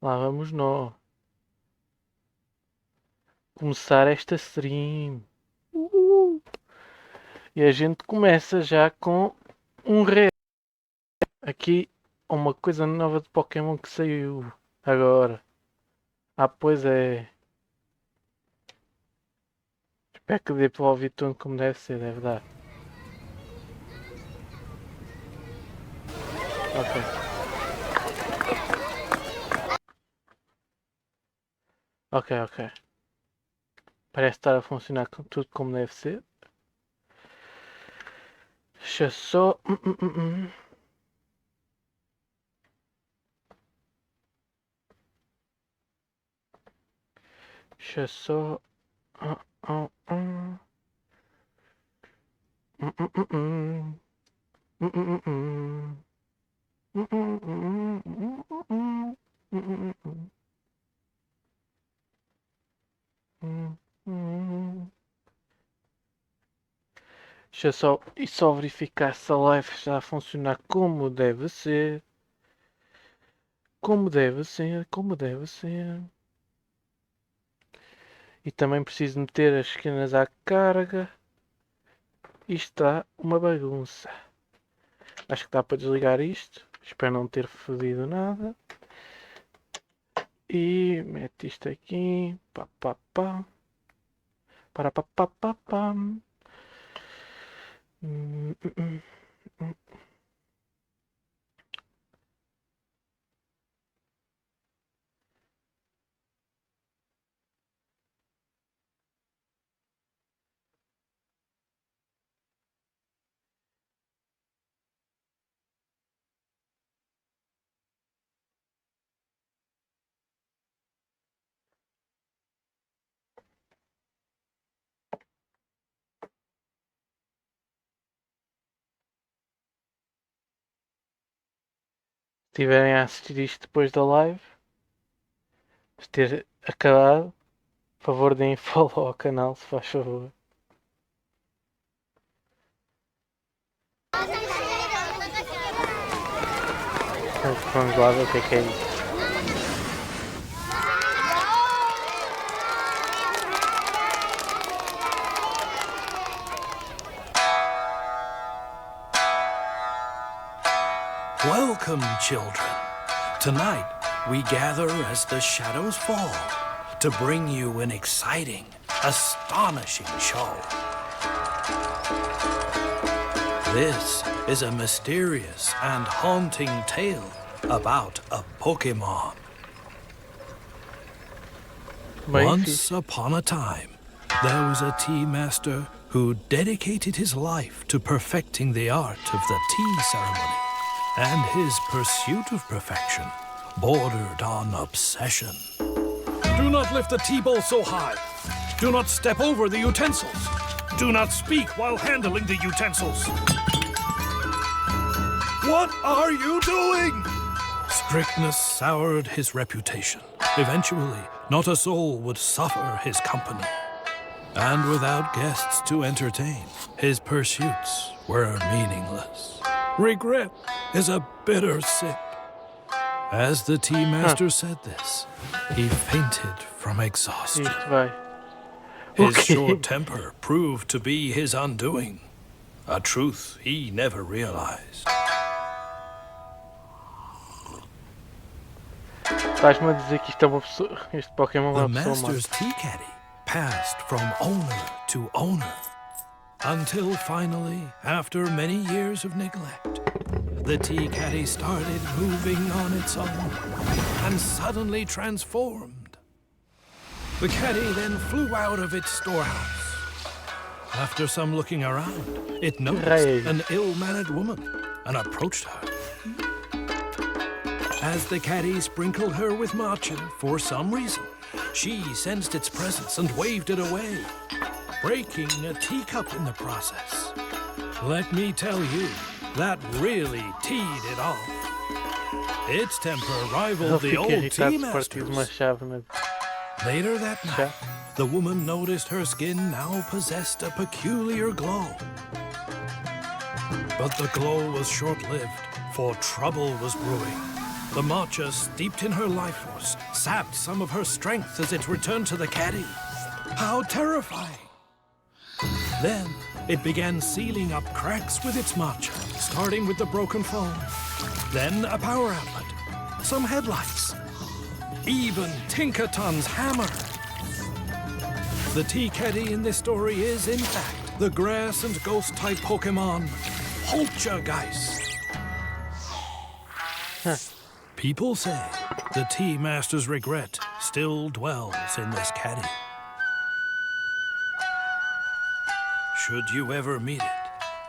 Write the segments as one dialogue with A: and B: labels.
A: Lá vamos nós. Começar esta stream. E a gente começa já com um ré. Aqui uma coisa nova de Pokémon que saiu agora. Ah, pois é. Espero que dê para ouvir tudo como deve ser, deve dar. Ok. Ok. Parece estar a funcionar com tudo como deve ser. Deixa só. Deixa só. Deixa só verificar se a live está a funcionar como deve ser. Como deve ser. E também preciso meter as esquinas à carga. Isto está uma bagunça. Acho que dá para desligar isto. Espero não ter fodido nada. E mete isto aqui. Pá. Para pá. Se estiverem a assistir isto depois da live, de ter acabado, por favor deem follow ao canal, se faz favor. Vamos lá ver o que é isso.
B: Welcome, children. Tonight, we gather as the shadows fall to bring you an exciting, astonishing show. This is a mysterious and haunting tale about a Pokemon. Once upon a time, there was a tea master who dedicated his life to perfecting the art of the tea ceremony. And his pursuit of perfection bordered on obsession. Do not lift the tea bowl so high. Do not step over the utensils. Do not speak while handling the utensils. What are you doing? Strictness soured his reputation. Eventually, not a soul would suffer his company. And without guests to entertain, his pursuits were meaningless. Regret is a bitter sip. As the tea master said this, he fainted from exhaustion. His short temper proved to be his undoing, a truth he never realized.
A: Estás-me a dizer que isto é uma pessoa, este Pokémon é uma pessoa má.
B: The master's tea caddy passed from owner to owner. Until finally, after many years of neglect, the tea caddy started moving on its own and suddenly transformed. The caddy then flew out of its storehouse. After some looking around, it noticed an ill-mannered woman and approached her. As the caddy sprinkled her with matcha for some reason, she sensed its presence and waved it away, breaking a teacup in the process. Let me tell you, that really teed it off. Its temper rivaled the old tea master's. Later that night, the woman noticed her skin now possessed a peculiar glow. But the glow was short-lived, for trouble was brewing. The matcha steeped in her life force sapped some of her strength as it returned to the caddy. How terrifying! Then it began sealing up cracks with its matcha, starting with the broken phone. Then a power outlet, some headlights, even Tinkaton's hammer. The tea caddy in this story is, in fact, the grass and ghost-type Pokemon, Poltergeist. People say the tea master's regret still dwells in this caddy. Should you ever meet it,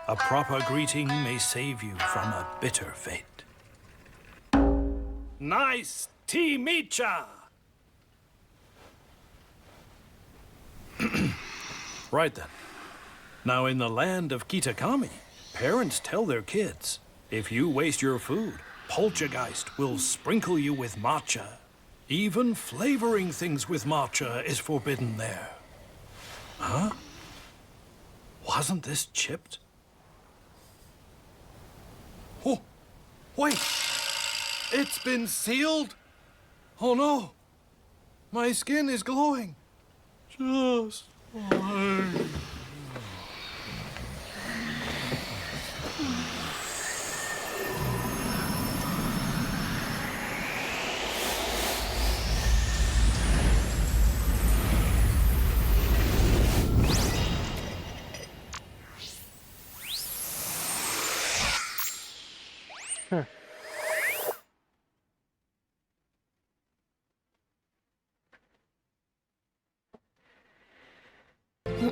B: a proper greeting may save you from a bitter fate. Nice tea micha! Right then. Now in the land of Kitakami, parents tell their kids, if you waste your food, Poltergeist will sprinkle you with matcha. Even flavoring things with matcha is forbidden there. Huh? Wasn't this chipped? Oh, wait! It's been sealed? Oh no! My skin is glowing. Just fine.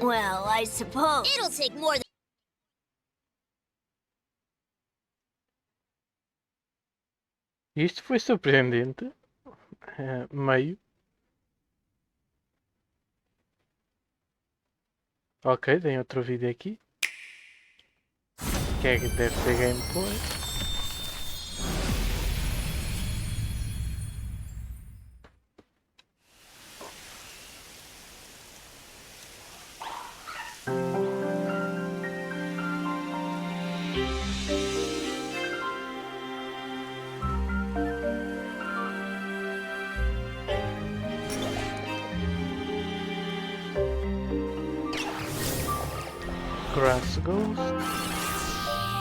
C: Well, I suppose. It'll take more than.
A: Isto foi surpreendente. Meio. Ok, tem outro vídeo aqui. Que é que deve ser gameplay. Grass Ghost.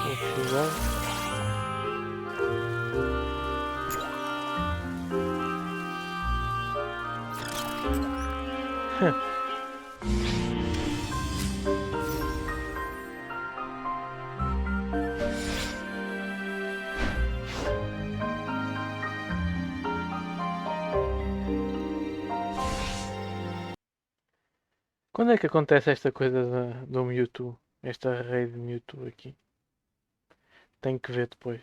A: Vou pegar. Quando é que acontece esta coisa do Mewtwo? Esta raid de Mewtwo aqui. Tenho que ver depois.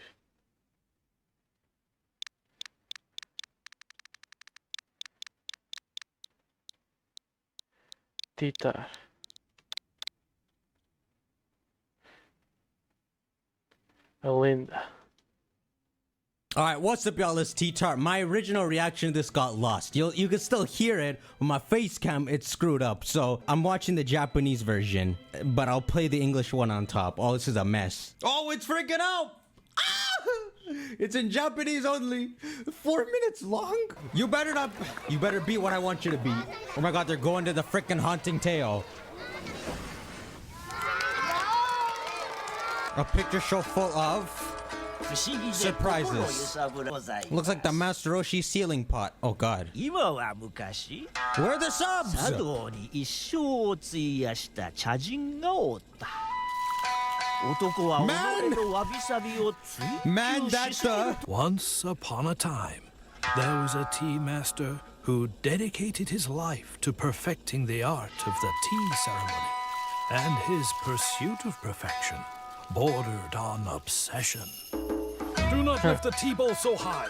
A: Titar. A lenda.
D: Alright, what's up y'all, it's T-Tart. My original reaction to this got lost. You can still hear it, but my face cam, it's screwed up. So, I'm watching the Japanese version, but I'll play the English one on top. Oh, this is a mess. Oh, it's freaking out! Ah! It's in Japanese only. 4 minutes long? You better be what I want you to be. Oh my god, they're going to the freaking haunting tale. A picture show full of surprises. Looks like the Master Roshi ceiling pot. Oh god. Where are the subs? Man, that's the...
B: Once upon a time, there was a tea master who dedicated his life to perfecting the art of the tea ceremony. And his pursuit of perfection bordered on obsession. Do not lift the tea bowl so high.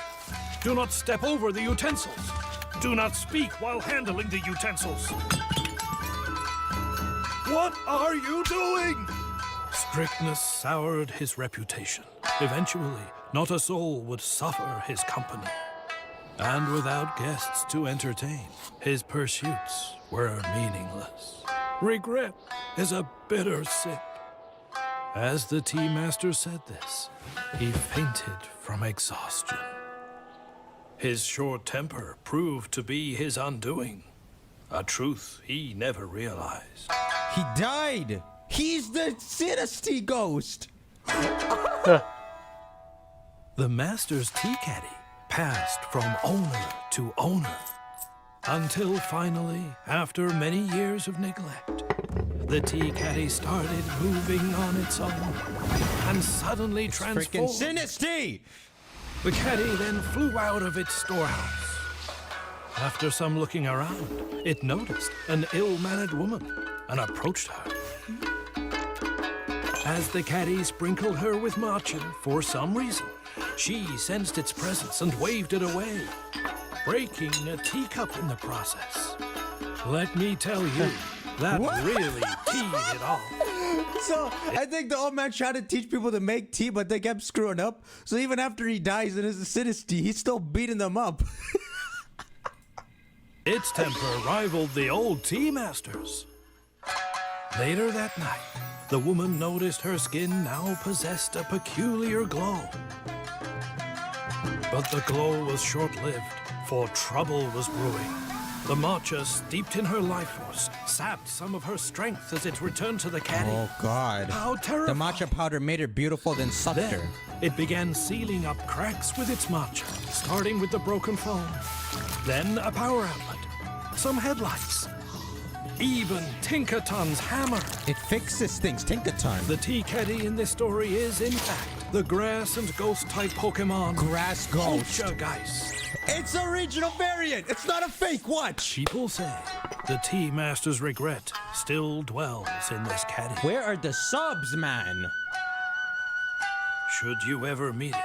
B: Do not step over the utensils. Do not speak while handling the utensils. What are you doing? Strictness soured his reputation. Eventually, not a soul would suffer his company. And without guests to entertain, his pursuits were meaningless. Regret is a bitter sip. As the tea master said this, he fainted from exhaustion. His short temper proved to be his undoing, a truth he never realized.
D: He died. He's the Dynasty ghost.
B: The master's tea caddy passed from owner to owner, until finally, after many years of neglect, the tea caddy started moving on its own and suddenly
D: Freaking
B: transformed.
D: Dynasty!
B: The caddy then flew out of its storehouse. After some looking around, it noticed an ill-mannered woman and approached her. As the caddy sprinkled her with matcha for some reason, she sensed its presence and waved it away, breaking a teacup in the process. Let me tell you, that really teed it off.
D: So, I think the old man tried to teach people to make tea, but they kept screwing up. So even after he dies in his Dynasty, he's still beating them up.
B: Its temper rivaled the old tea master's. Later that night, the woman noticed her skin now possessed a peculiar glow. But the glow was short-lived, for trouble was brewing. The matcha steeped in her life force sapped some of her strength as it returned to the caddy.
D: Oh, God.
B: How
D: The
B: terrifying.
D: matcha powder made her beautiful, then sucked
B: Then
D: her.
B: it began sealing up cracks with its matcha, starting with the broken phone, then a power outlet, some headlights, even Tinkaton's hammer.
D: It fixes things, Tinkaton.
B: The tea caddy in this story is, in fact, the grass and ghost type Pokemon
D: Grass ghost.
B: Poltergeist.
D: It's a regional variant. It's not a fake. Watch.
B: People say the tea master's regret still dwells in this caddy.
D: Where are the subs, man?
B: Should you ever meet it,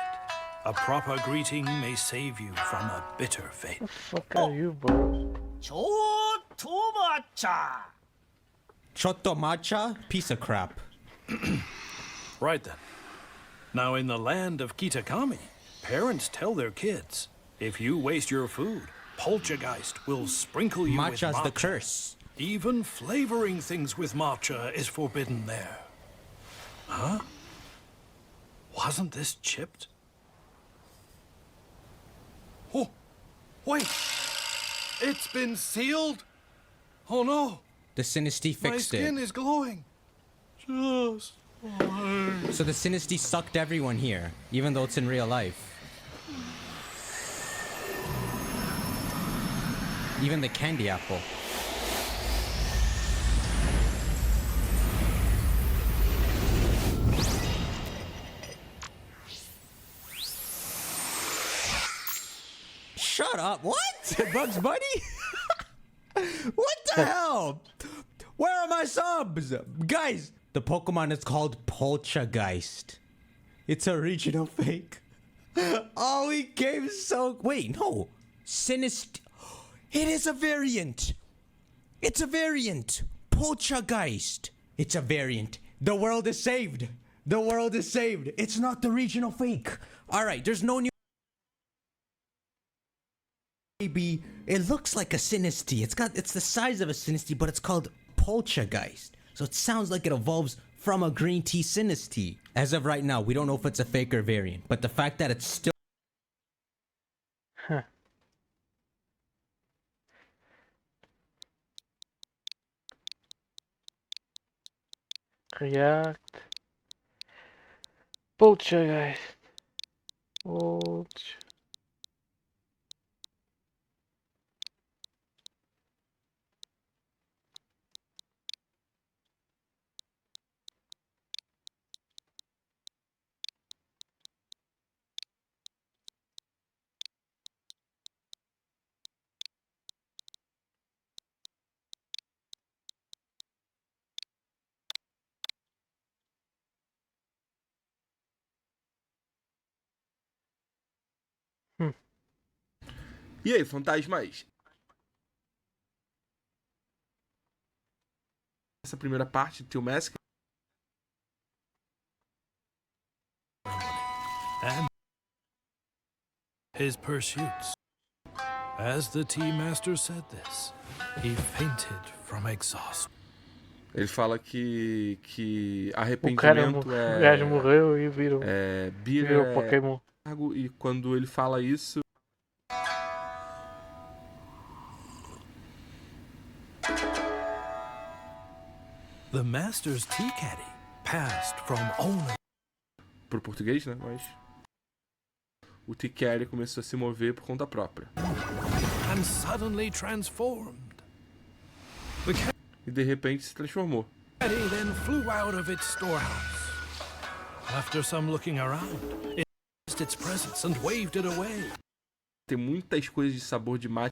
B: a proper greeting may save you from a bitter fate.
A: Fuck are you, bro?
D: Choto matcha? Piece of crap.
B: Right then. Now in the land of Kitakami, parents tell their kids, if you waste your food, Poltergeist will sprinkle you with
D: Matcha's
B: matcha.
D: the curse.
B: Even flavoring things with matcha is forbidden there. Huh? Wasn't this chipped? Oh, wait! It's been sealed? Oh no!
D: The Dynasty
B: My
D: fixed
B: skin
D: it.
B: is glowing. Just fine.
D: So the Dynasty sucked everyone here, even though it's in real life. Even the candy apple. Shut up. What? Bugs Bunny? What the hell? Where are my subs? Guys, the Pokemon is called Poltergeist. It's a regional fake. Oh, he came so... Wait, no. Sinister... It is a variant. It's a variant. Poltergeist. It's a variant. The world is saved. The world is saved. It's not the regional fake. All right, there's no new... Maybe it looks like a Dynasty. It's the size of a Dynasty, but it's called Poltergeist. So it sounds like it evolves from a green tea Dynasty. As of right now, we don't know if it's a fake or variant, but the fact that it's still
A: Huh. React. Poltergeist. Poltergeist.
E: E aí, fantasmas? Essa primeira parte do teu Mask.
B: And his pursuits. As the tea master said this, he fainted from exhaustion.
E: Ele fala que
A: O
E: arrependimento
A: gajo morreu e virou
E: Beer
A: Pokémon.
E: e quando ele fala isso,
B: The master's tea caddy passed from owner
E: Pro português, né? Mas o T-Carry começou a se mover por conta própria.
B: and suddenly transformed. The
E: E de repente se transformou.
B: caddy then flew out of its storehouse. After some looking around, it noticed its presence and waved it away.
E: Tem muitas coisas de sabor de mate.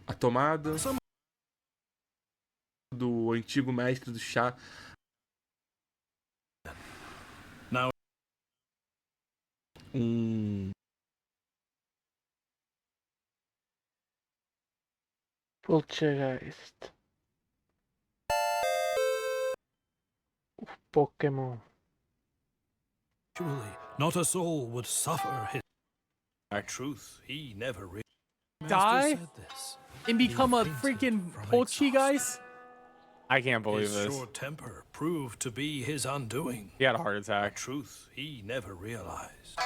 E: A tomada do antigo mestre do chá.
B: Now
A: Poltergeist. O Pokémon.
B: Surely, not a soul would suffer his truth. He never really
F: Die?
B: said this.
F: And become a
B: fainted
F: freaking
B: from
F: poltergeist? I can't believe
B: His
F: this.
B: short temper proved to be his undoing.
F: He had a heart
B: A
F: attack.
B: truth he never realized.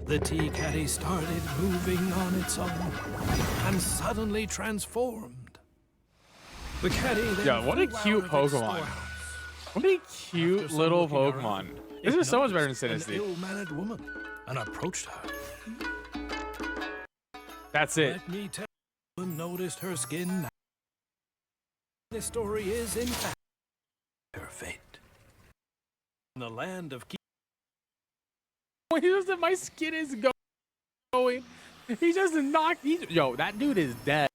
B: The tea caddy started moving on its own and suddenly transformed. The caddy then
F: Yeah, what a
B: flew
F: cute
B: out of its
F: Pokemon.
B: storehouse.
F: What a cute
B: After some
F: little
B: looking
F: Pokemon.
B: around,
F: This
B: it
F: is so much better than
B: noticed an
F: Sinisty.
B: ill-mannered woman and approached her.
F: That's it.
B: Let me tell you, noticed her skin. This story is in fact her fate. In the land of
F: He just said my skin is going. He just knocked. Yo, that dude is dead.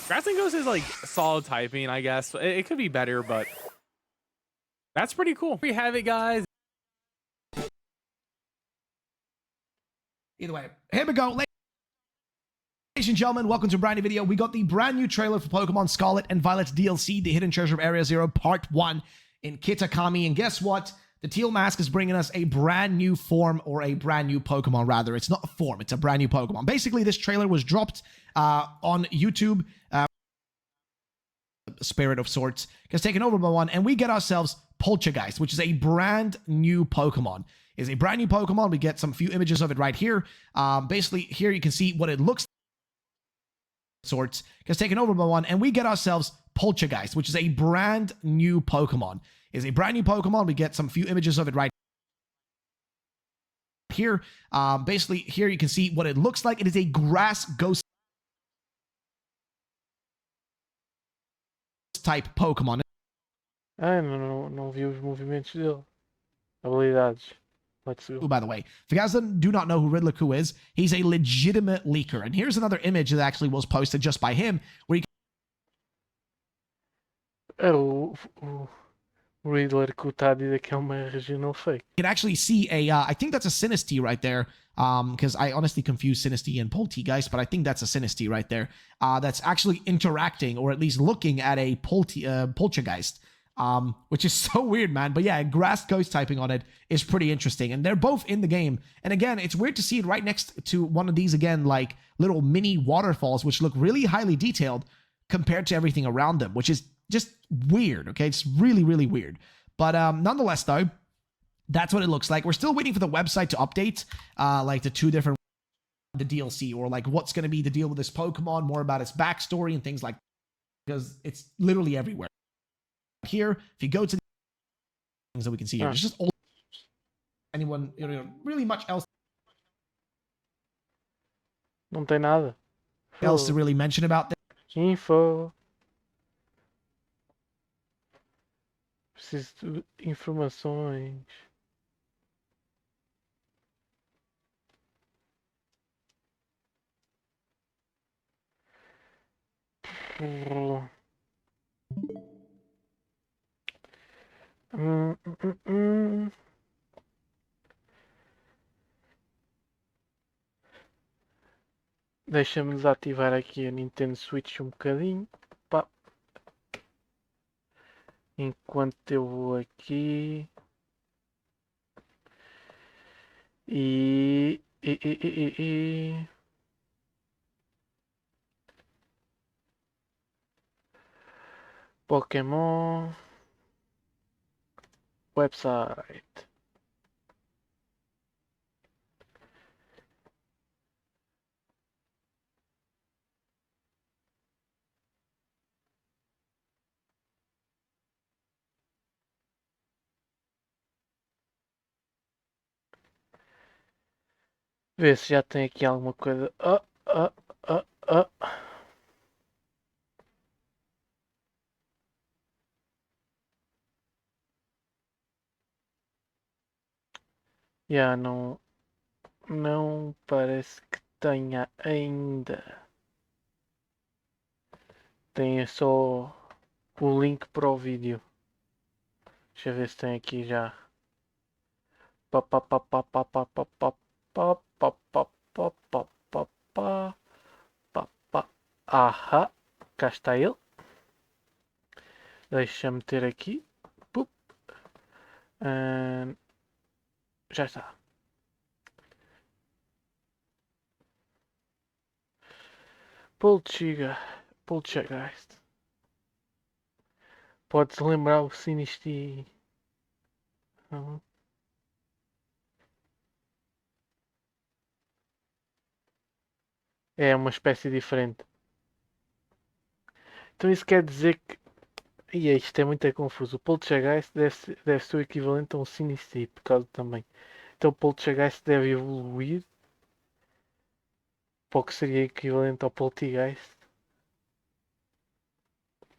F: Grass and Ghost is like solid typing, I guess. It could be better, but that's pretty cool. We have it, guys.
G: Either way, here we go. Ladies and gentlemen, welcome to a brand new video. We got the brand new trailer for Pokemon Scarlet and Violet DLC, The Hidden Treasure of Area Zero Part 1 in Kitakami. And guess what? The Teal Mask is bringing us a brand new form, or a brand new Pokemon, rather. It's not a form, it's a brand new Pokemon. Basically, this trailer was dropped on YouTube. Spirit of sorts gets taken over by one, and we get ourselves Poltergeist, which is a brand new Pokemon. Is a brand new Pokemon. We get some few images of it right here. Basically, here you can see what it looks like. Sorts gets taken over by one, and we get ourselves Poltergeist, which is a brand new Pokemon. Is a brand new Pokemon. We get some few images of it right here. Basically, here you can see what it looks like. It is a grass ghost type Pokemon.
A: Ah, não vi os movimentos dele. Habilidades. Let's go.
G: By the way, if you guys do not know who Riddler Coup is, he's a legitimate leaker. And here's another image that actually was posted just by him, where you
A: O Riddler que está a dizer que é uma regional fake.
G: can actually see I think that's a Sinisty right there. Because I honestly confuse Sinisty and Poltergeist, but I think that's a Sinisty right there. That's actually interacting, or at least looking at a Poltergeist. Which is so weird, man. But yeah, grass ghost typing on it is pretty interesting. And they're both in the game. And again, it's weird to see it right next to one of these, again, like little mini waterfalls, which look really highly detailed compared to everything around them, which is just weird, okay? It's really, really weird. But nonetheless, though, that's what it looks like. We're still waiting for the website to update, like the two different, the DLC, or like what's going to be the deal with this Pokemon, more about its backstory and things like that, because it's literally everywhere. Here, if you go to the things that we can see here, there's just all anyone, really much else
A: Não tem nada.
G: to really mention about this.
A: Info. Preciso de informações. Deixa-me desativar aqui a Nintendo Switch um bocadinho. Pá. Enquanto eu vou aqui. E Pokémon website. Ver se já tem aqui alguma coisa. Oh. Já não parece que tenha ainda. Tem só o link para o vídeo. Deixa eu ver se tem aqui já. Pá, pá, pá, pá, pá, pá, pá, pá, pá, pá, pá, pá, pá, pá, pá, pá, pá. Ahá, cá está ele. Deixa-me meter aqui. Pup. Já está. Poltergeist. Pode-se lembrar o Sinistí. É uma espécie diferente. Então isso quer dizer que. E isto é muito confuso. O Poltergeist deve ser o equivalente a um Sinistí, por causa também. Então o Poltergeist deve evoluir para o que seria equivalente ao Poltergeist.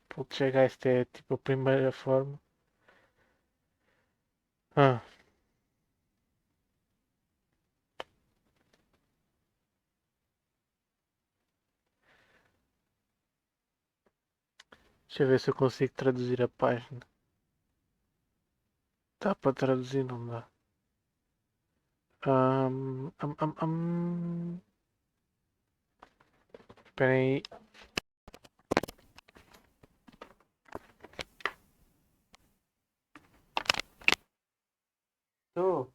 A: Poltergeist é tipo a primeira forma. Ah, deixa eu ver se eu consigo traduzir a página. Dá para traduzir, não dá. Espera aí. Oh.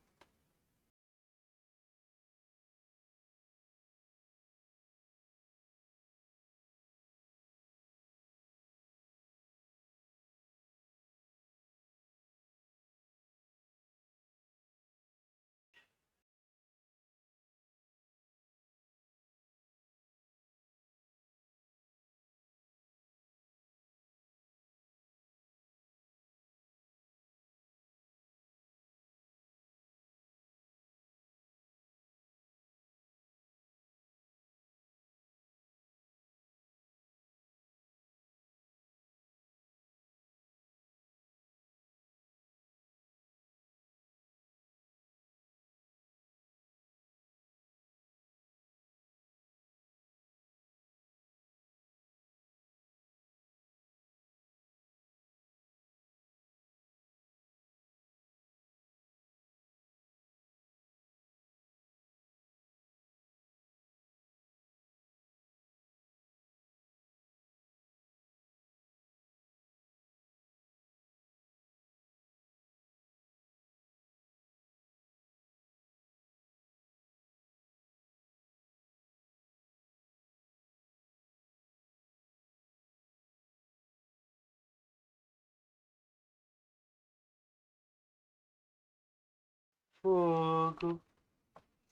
A: Fogo.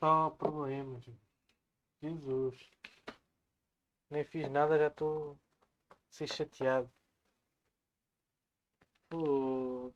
A: Só problemas. Jesus. Nem fiz nada, já estou a ser chateado. Fogo.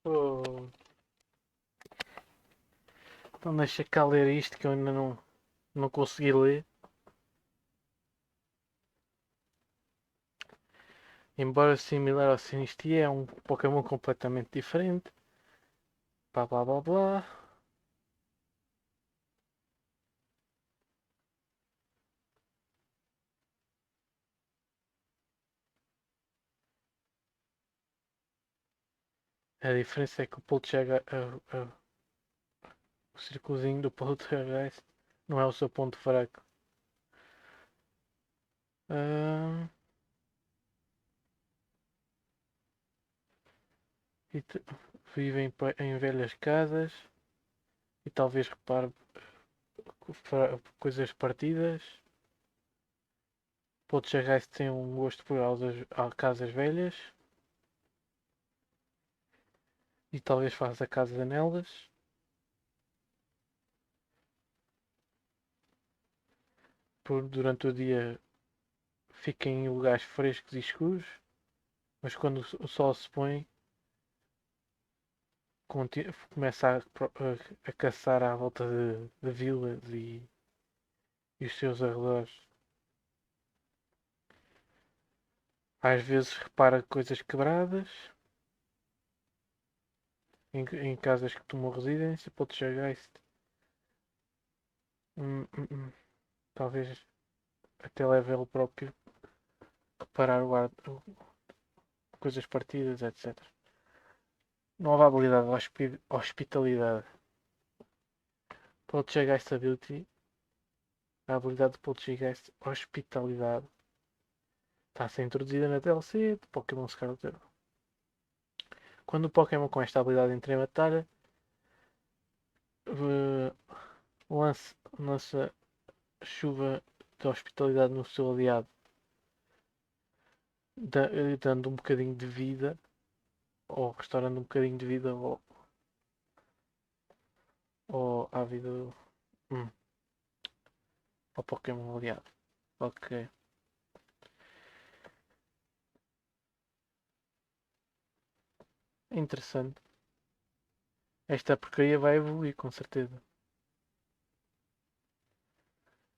A: Oh. Então deixa cá ler isto que eu ainda não consegui ler. Embora similar ao Sinistia, é um Pokémon completamente diferente. Blá blá blá blá. A diferença é que o Poltergeist, o círculozinho do Poltergeist não é o seu ponto fraco. Ah, e vive em velhas casas e talvez repare coisas partidas. Poltergeist tem um gosto por casas velhas e talvez faça casa nelas. Durante o dia fica em lugares frescos e escuros, mas quando o sol se põe começa a caçar à volta de vilas e os seus arredores. Às vezes repara coisas quebradas em casas que tomam residência. Poltergeist. Talvez até leve ele próprio a reparar coisas partidas, etc. Nova habilidade hospitalidade. Poltergeist Ability. A habilidade de Poltergeist Hospitalidade está a ser introduzida na DLC de Pokémon Scarlet. Quando o Pokémon com esta habilidade entra em batalha, lança chuva de hospitalidade no seu aliado, dando um bocadinho de vida, ou restaurando um bocadinho de vida à vida ao Pokémon aliado. Ok. Interessante. Esta porcaria vai evoluir, com certeza.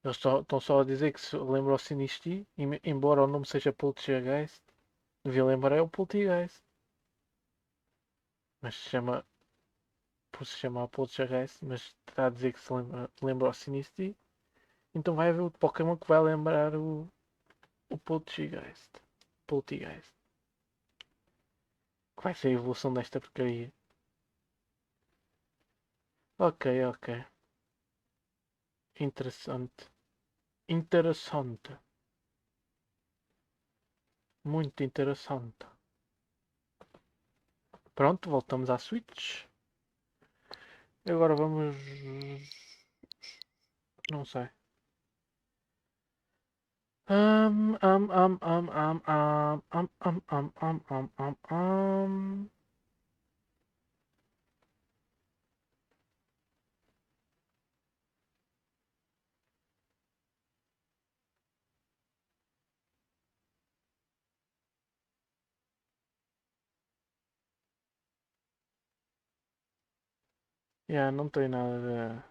A: Eles estão só a dizer que se lembra o Sinistee, embora o nome seja Poltergeist, devia lembrar o Poltergeist. Mas por se chamar Poltergeist, mas está a dizer que se lembra o Sinistee, então vai haver o Pokémon que vai lembrar o Poltergeist. Poltergeist. Que vai ser a evolução desta porcaria. Ok, ok. Interessante. Interessante. Muito interessante. Pronto, voltamos à Switch. E agora vamos. Não sei. Um, um, um, um, um, um, um, um, um, um, um, um, um. Yeah, não tem nada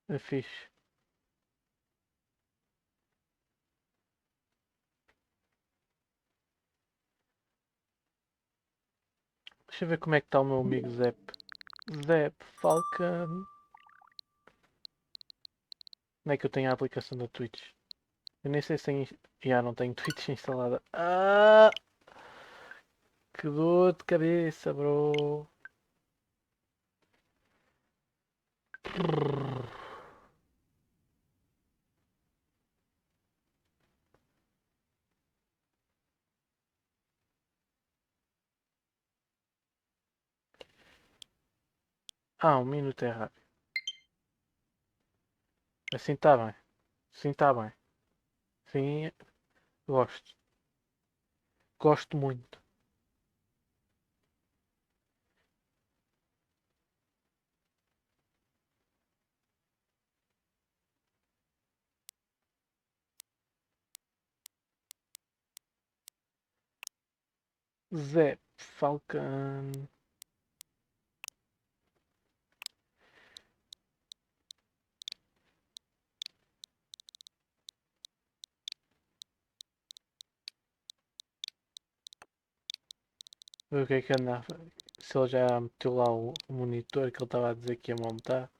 A: de fixe. Deixa eu ver como é que está o meu amigo Zep. Zep Falcon. Onde é que eu tenho a aplicação da Twitch? Eu nem sei se tenho. Já não tenho Twitch instalada. Ah! Que dor de cabeça, bro. Ah, um minuto é rápido. Assim está bem. Assim está bem. Sim, gosto. Gosto muito. Zé Falcão. Ver o que é que anda. Se ele já meteu lá o monitor que ele estava a dizer que ia montar.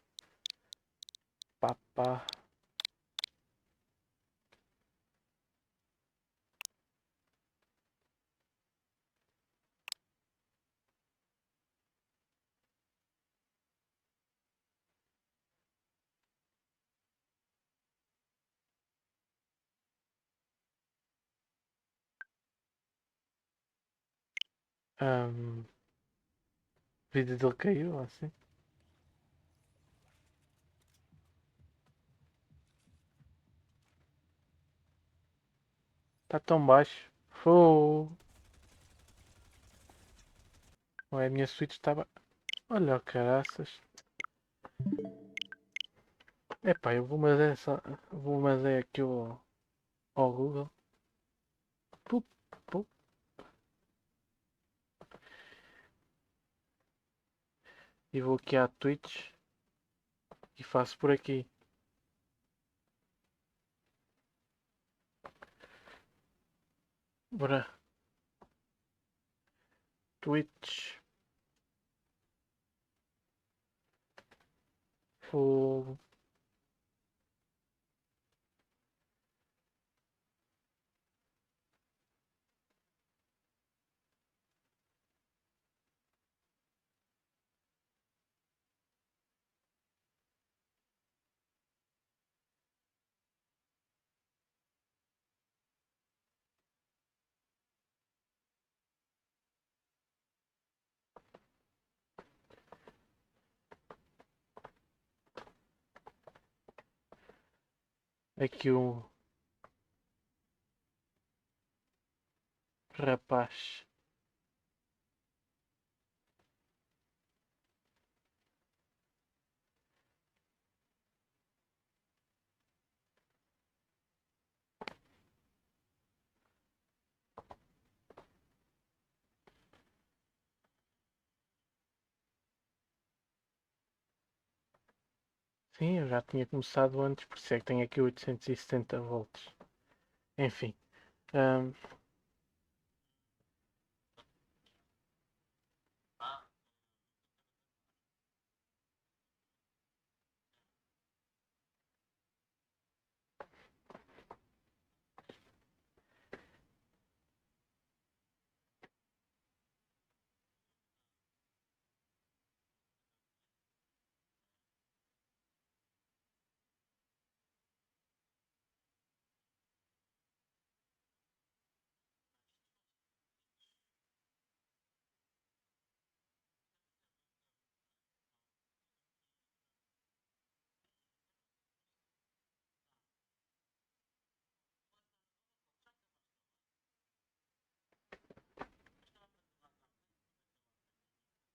A: Pá, pá. A vida dele caiu, assim. Está tão baixo. Fogo. Ué, a minha Switch estava. Olha o caraças. Epá, eu vou mandar essa. Vou mandar aqui ao Google. Pup, pup. E vou aqui à Twitch. E faço por aqui. Bora. Twitch. Fogo. Aqui o rapaz. Sim, eu já tinha começado antes, por isso é que tenho aqui 870 volts. Enfim. ahm,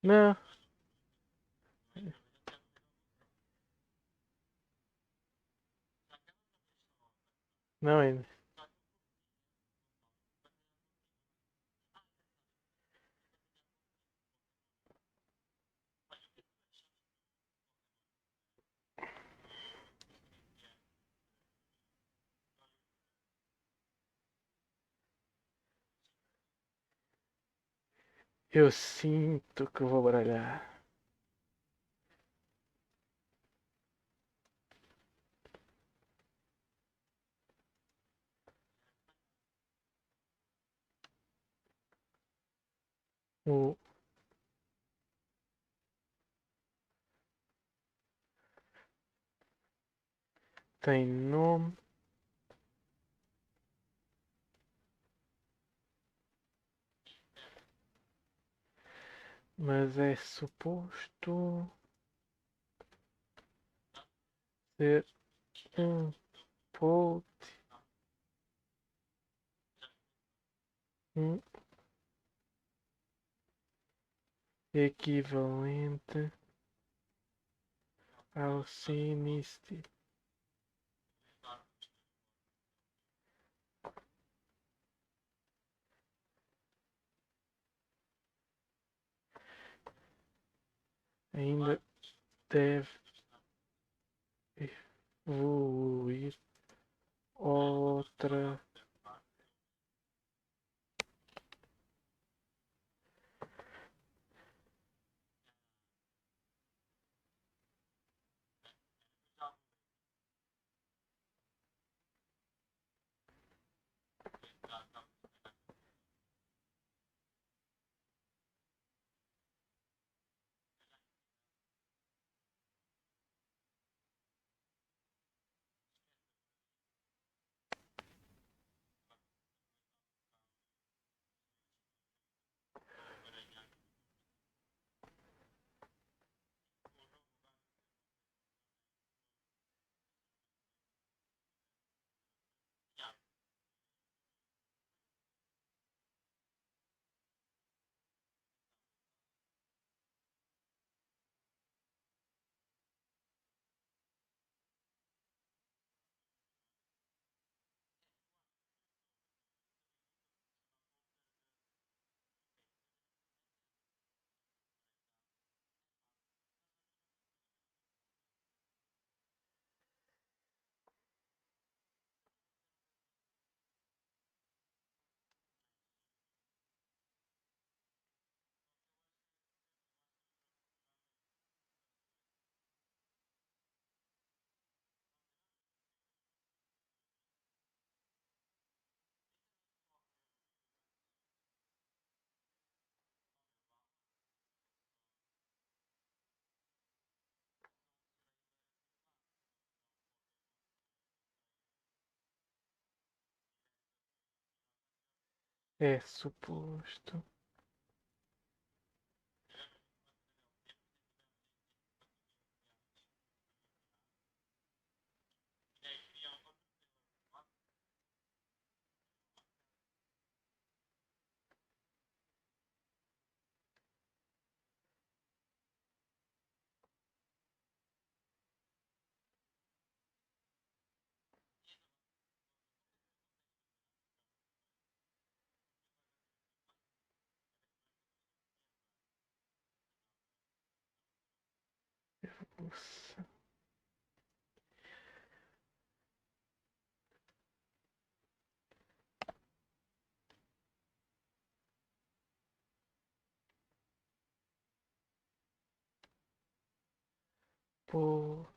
A: não, não ainda. Eu sinto que vou baralhar. O, tem nome. Mas é suposto ser um post um equivalente ao sinistro. ainda deve evoluir outra é suposto por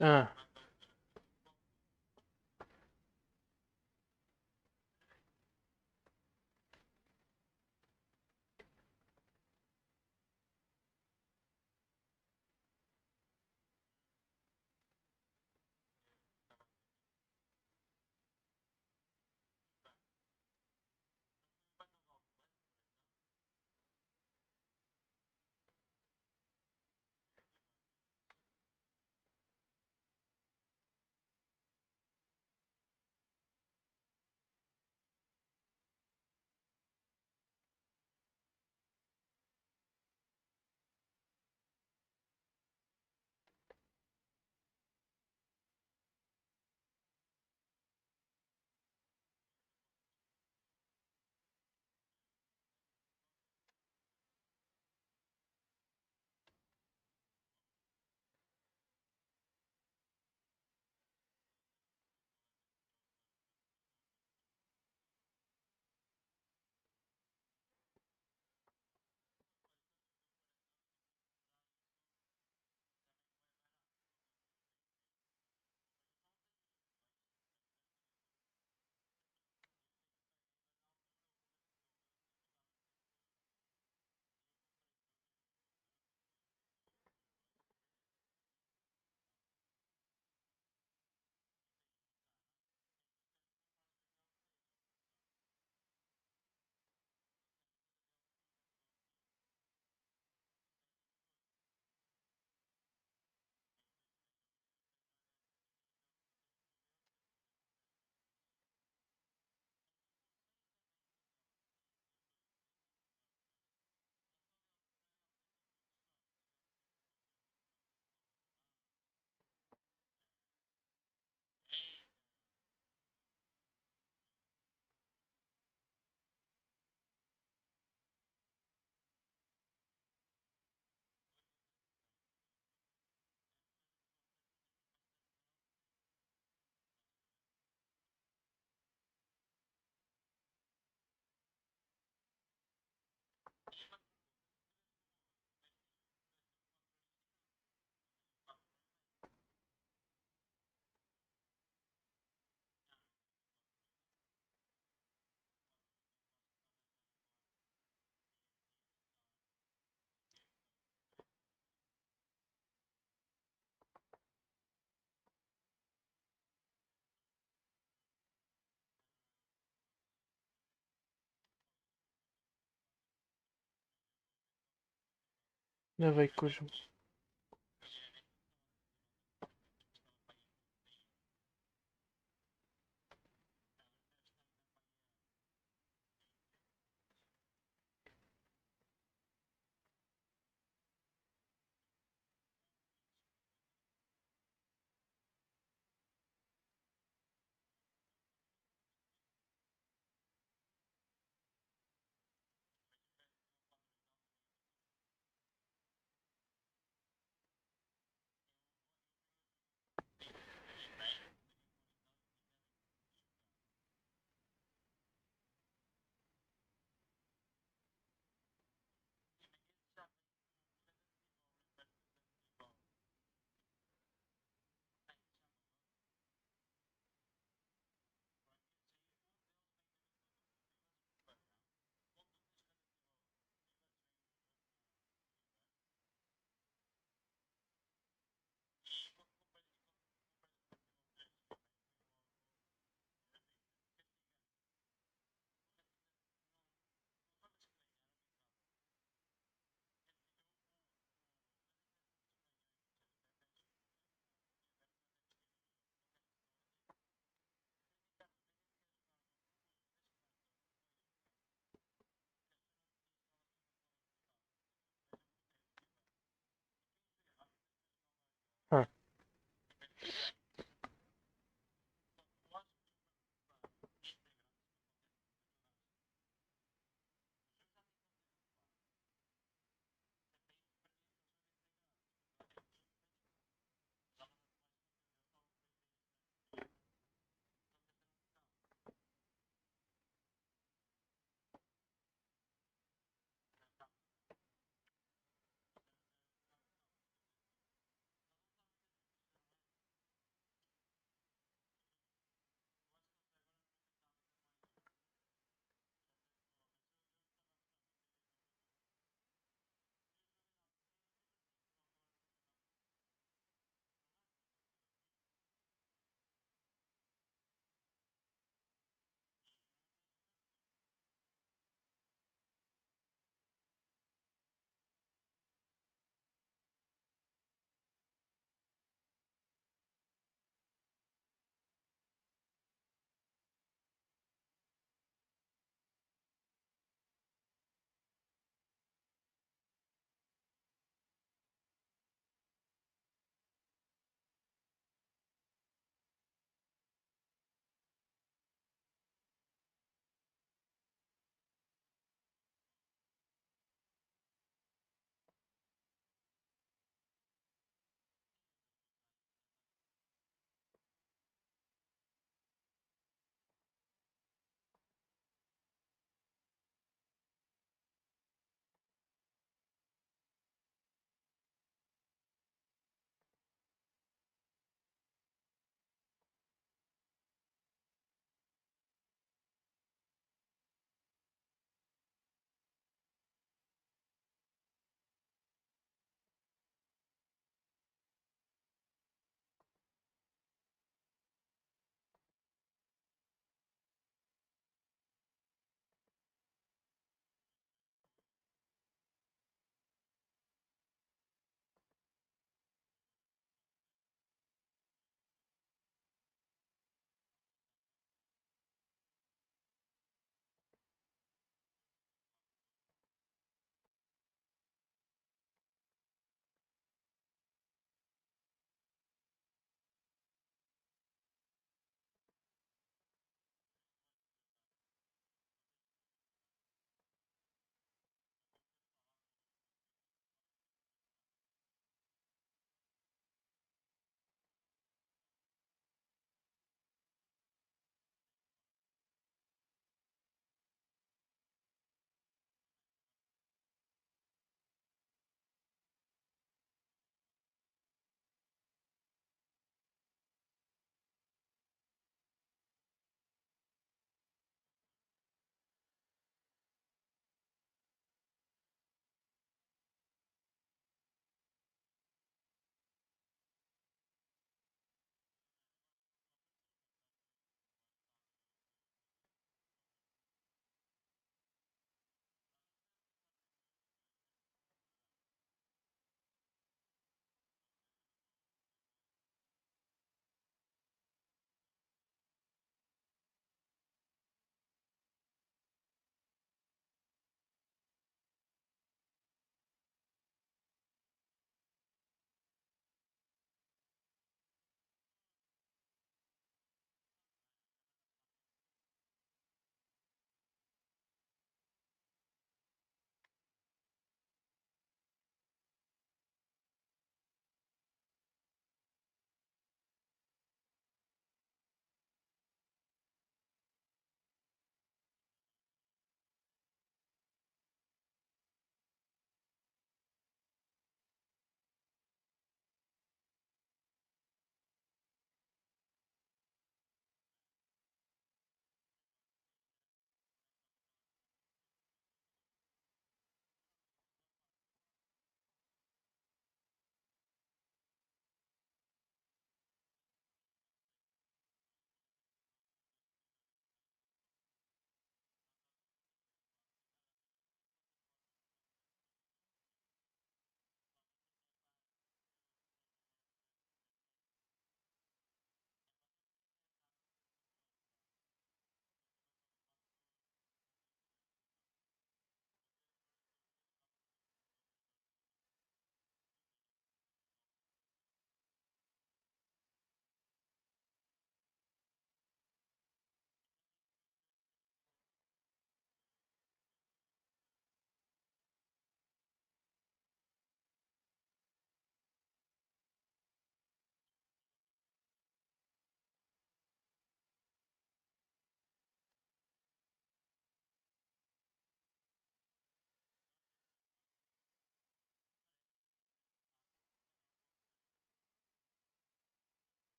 A: Ah. Levei cujo.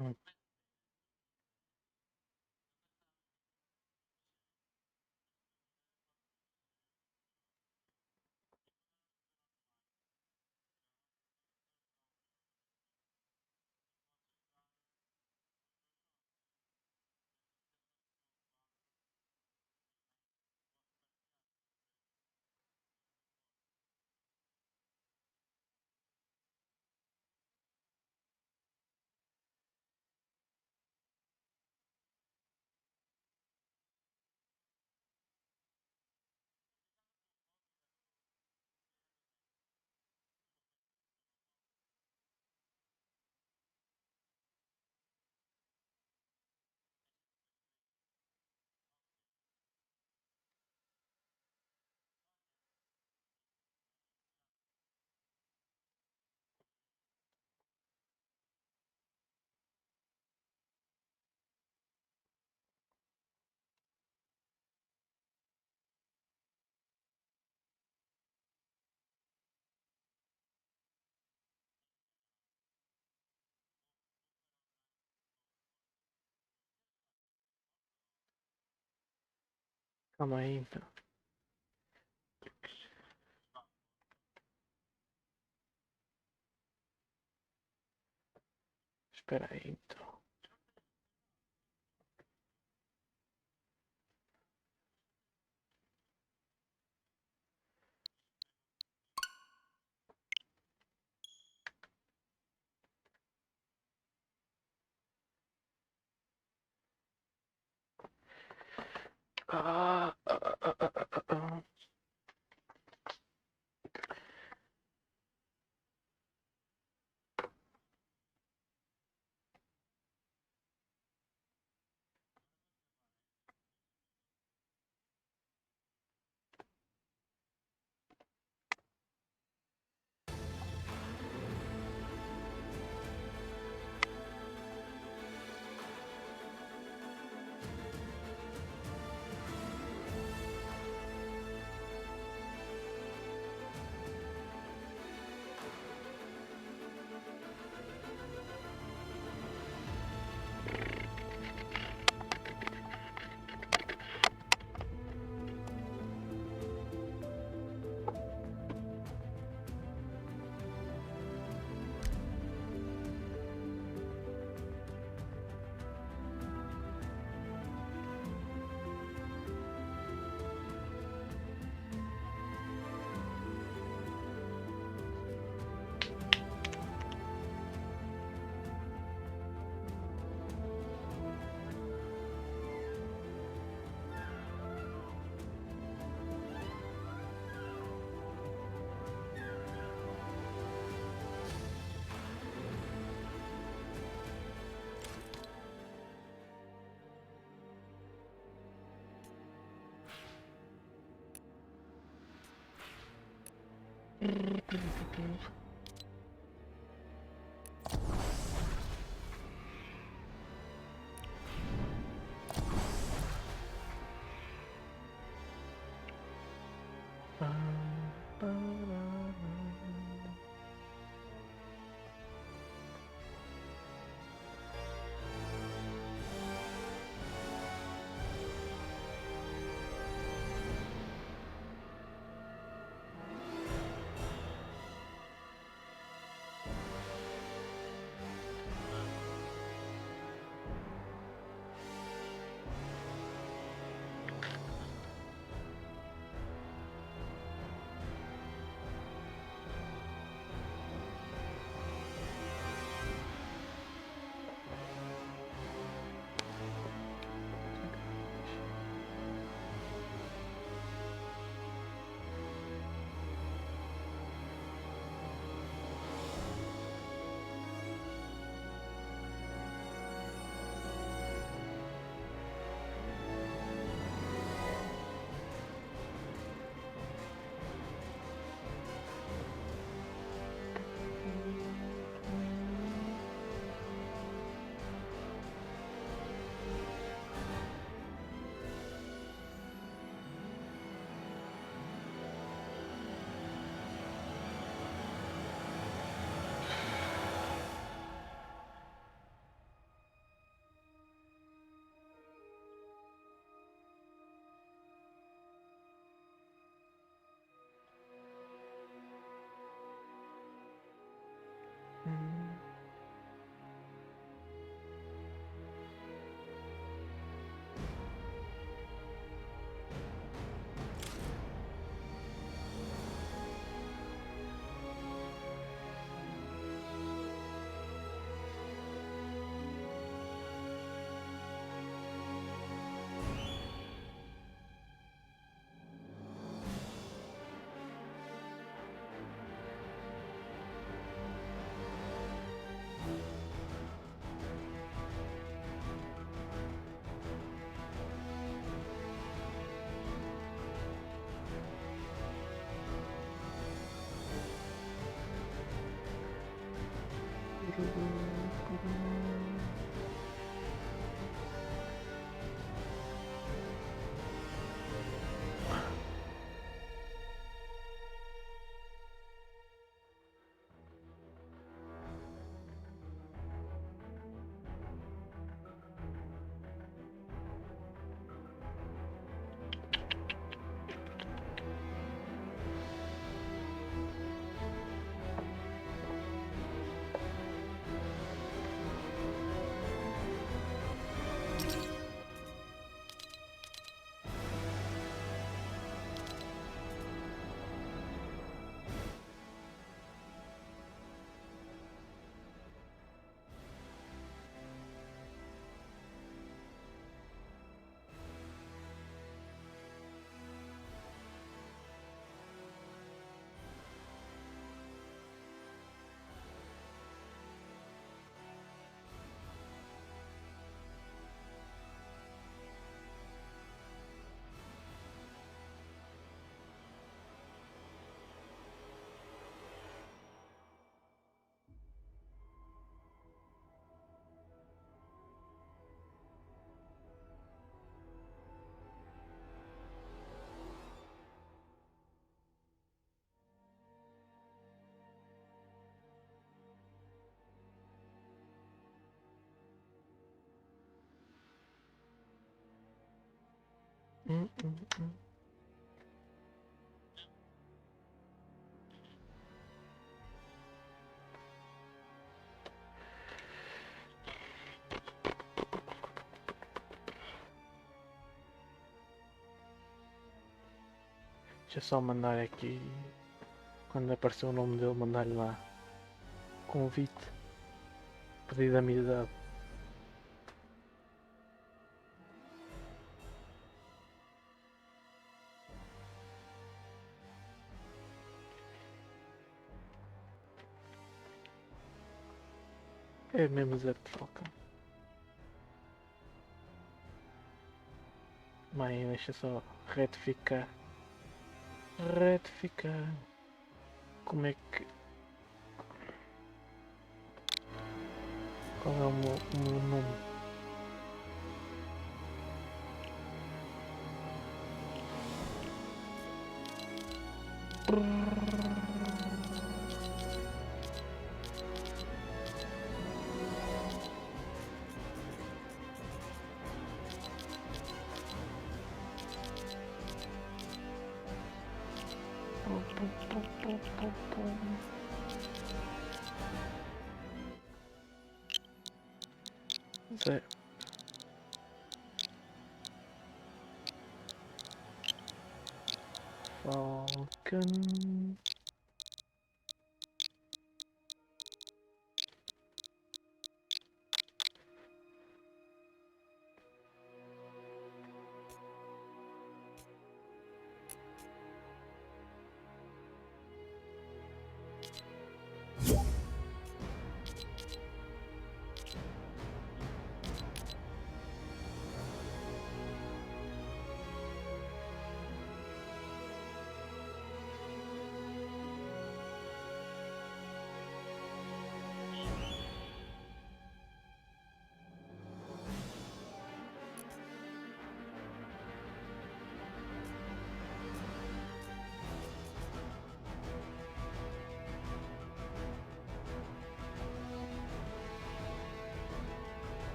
A: Hum. Calma aí, então. Espera aí, então. Ah, ah, ah, ah, ah, ah. Deixa eu só mandar aqui. Quando aparecer o nome dele, mandar-lhe lá. Convite. Pedido de amizade. É mesmo Zé Troca. Mãe, deixa só retificar. Retificar. Como é que. Qual é o meu nome? Zé. Falcon.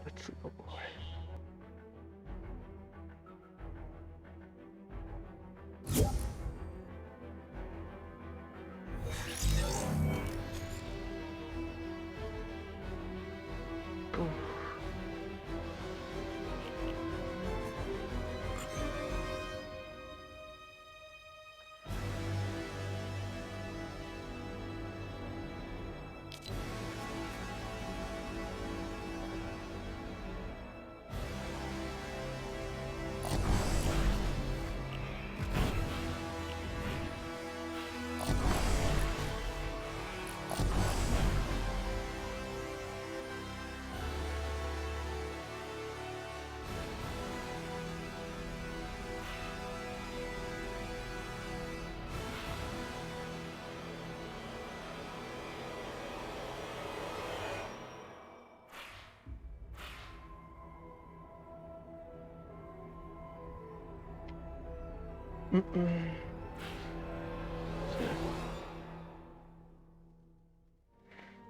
A: Let's go, boy.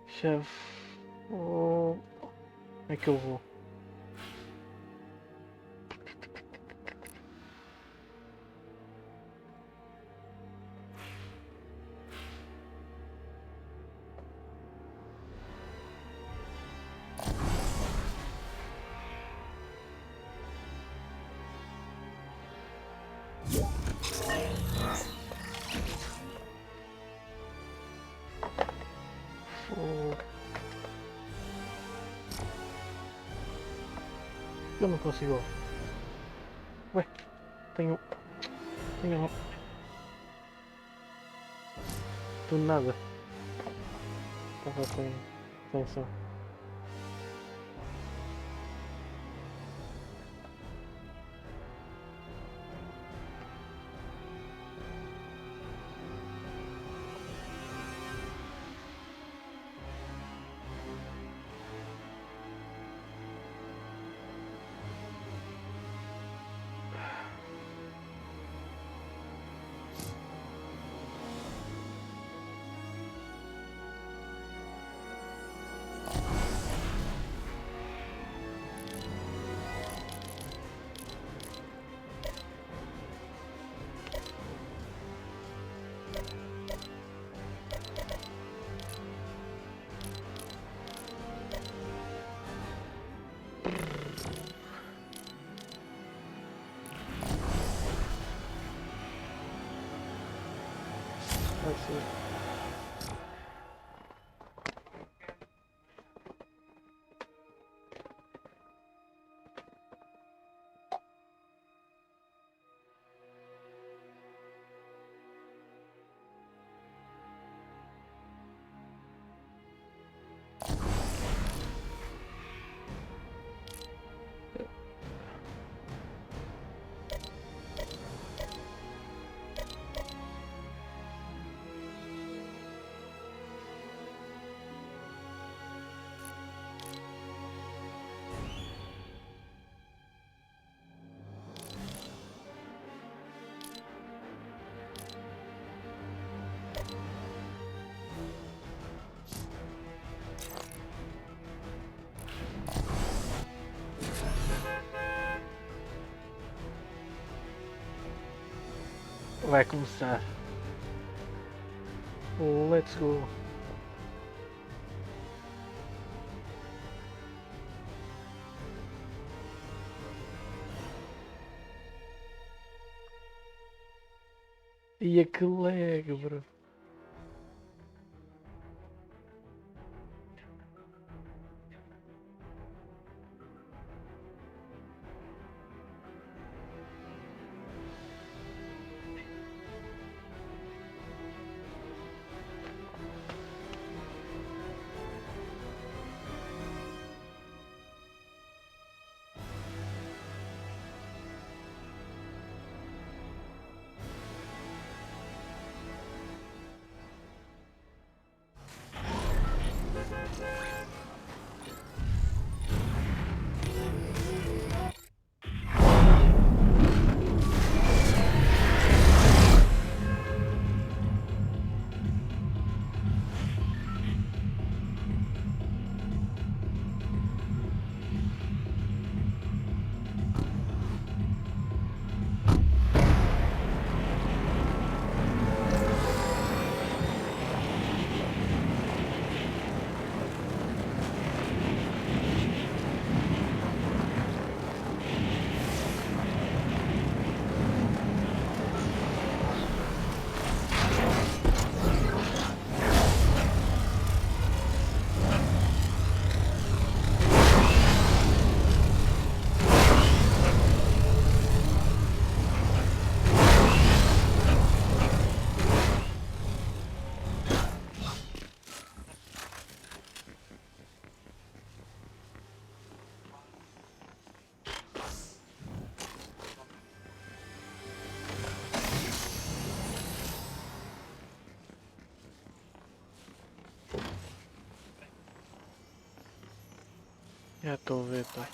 A: Chefe. Como é que eu vou? Eu não consigo. Ué, tenho. Tenho. Do nada. Estava sem atenção. Assim. Vai começar. Let's go. E que lag, bro. Já estou a ver, tá.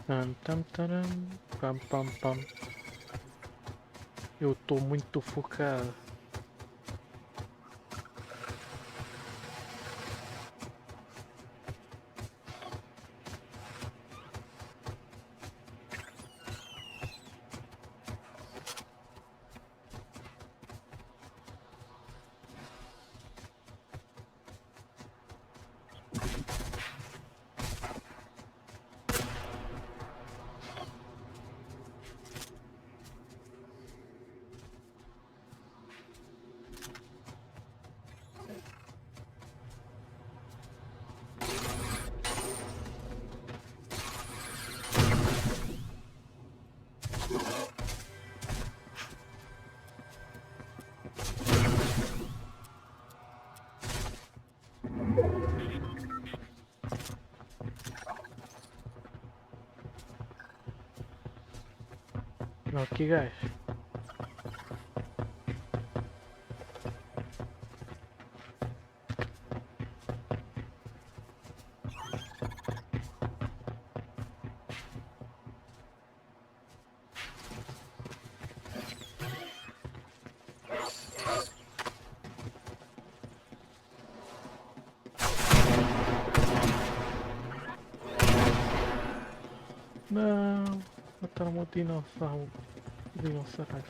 A: Tam, tam, taram, pam, pam, pam. Eu tô muito focado. Não, que gajo. Não, mataram um dinossauro. Dinossauro.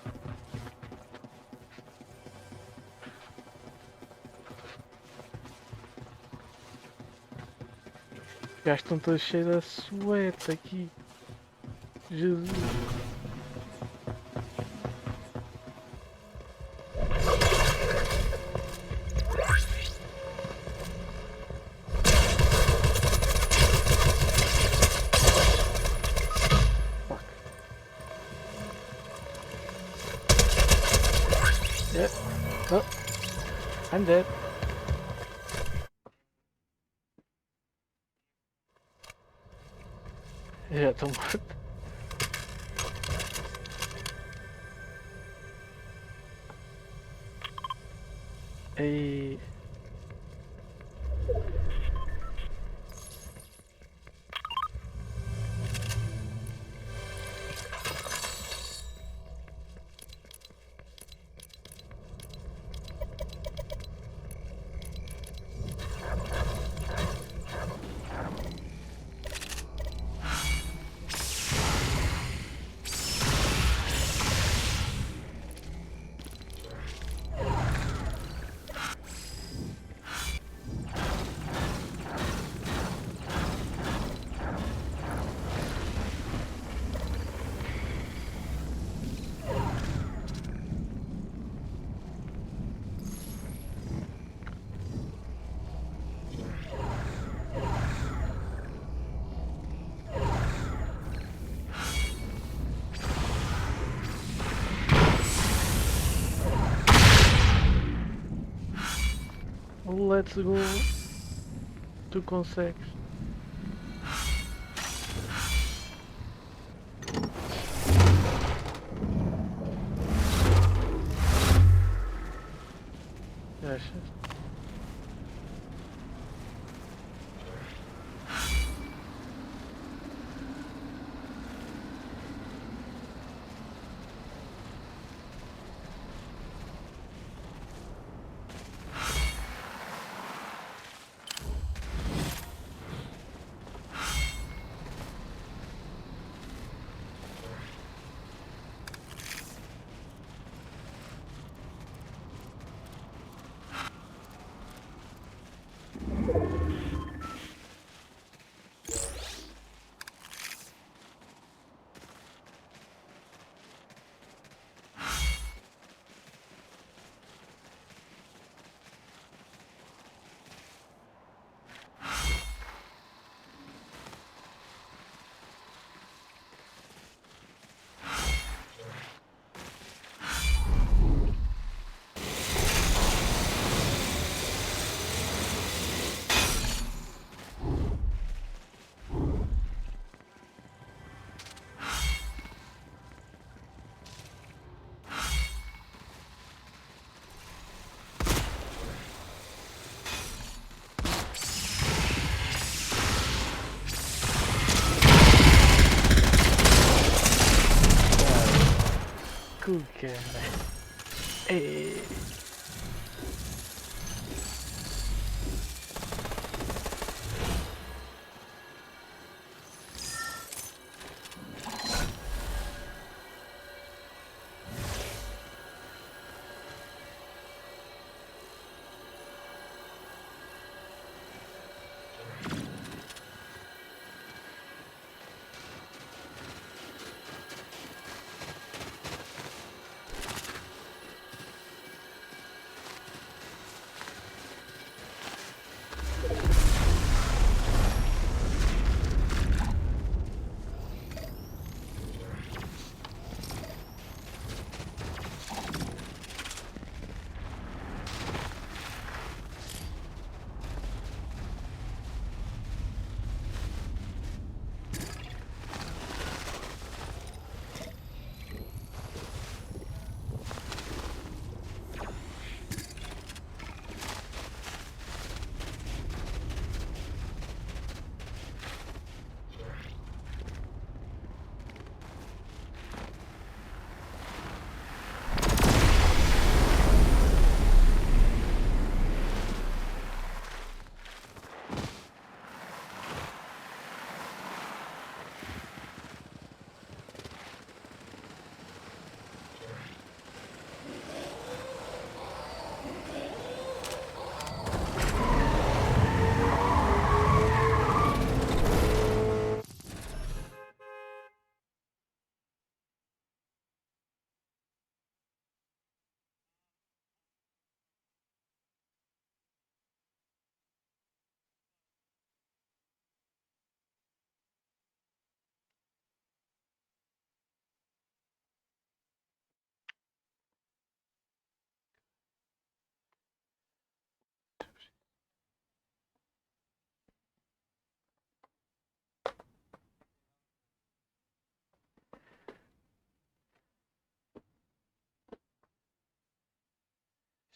A: Os gajos estão todos cheios de sueta aqui. Jesus. Yeah. Oh, I'm dead. Já estou morto. Ei. Let's go. Tu consegues. Achas? Cara. Ei.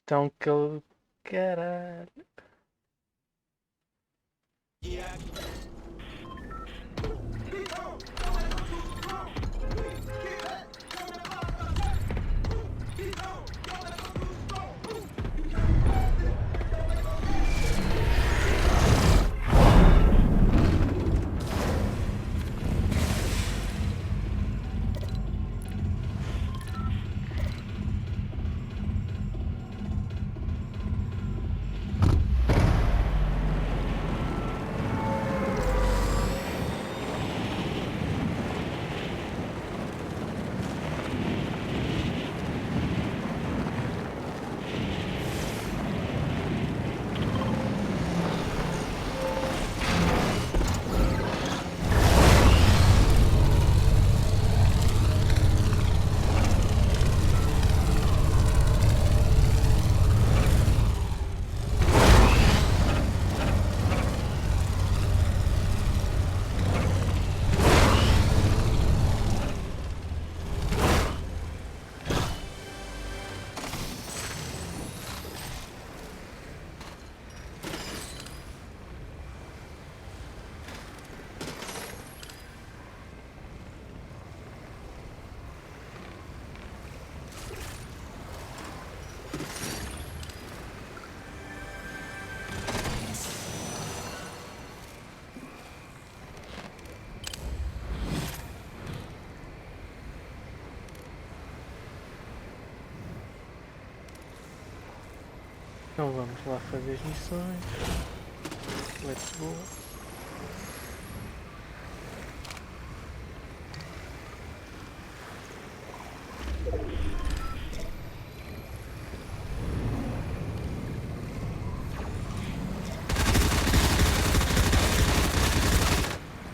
A: Então que ele. Caralho. Então vamos lá fazer as missões. Let's go.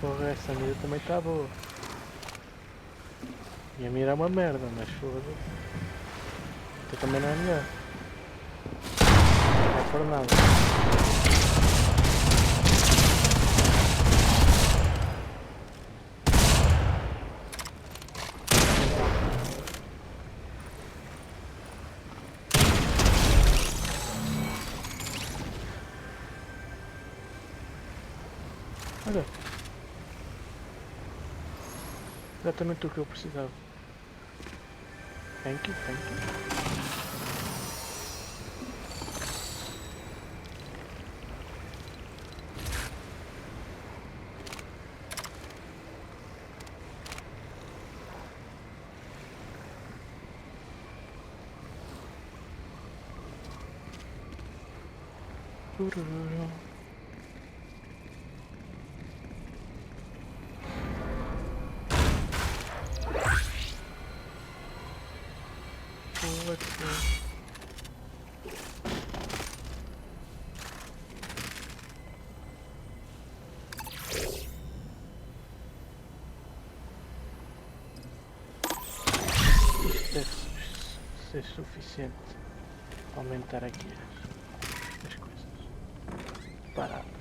A: Porra, essa mira também tá boa. Minha mira é uma merda, mas foda-se. Tu também não é melhor. Não é por nada. Olha. Exatamente o que eu precisava. Thank you, thank you. Turururu. Let's see. Isto deve ser suficiente para aumentar aqui as coisas. Parado.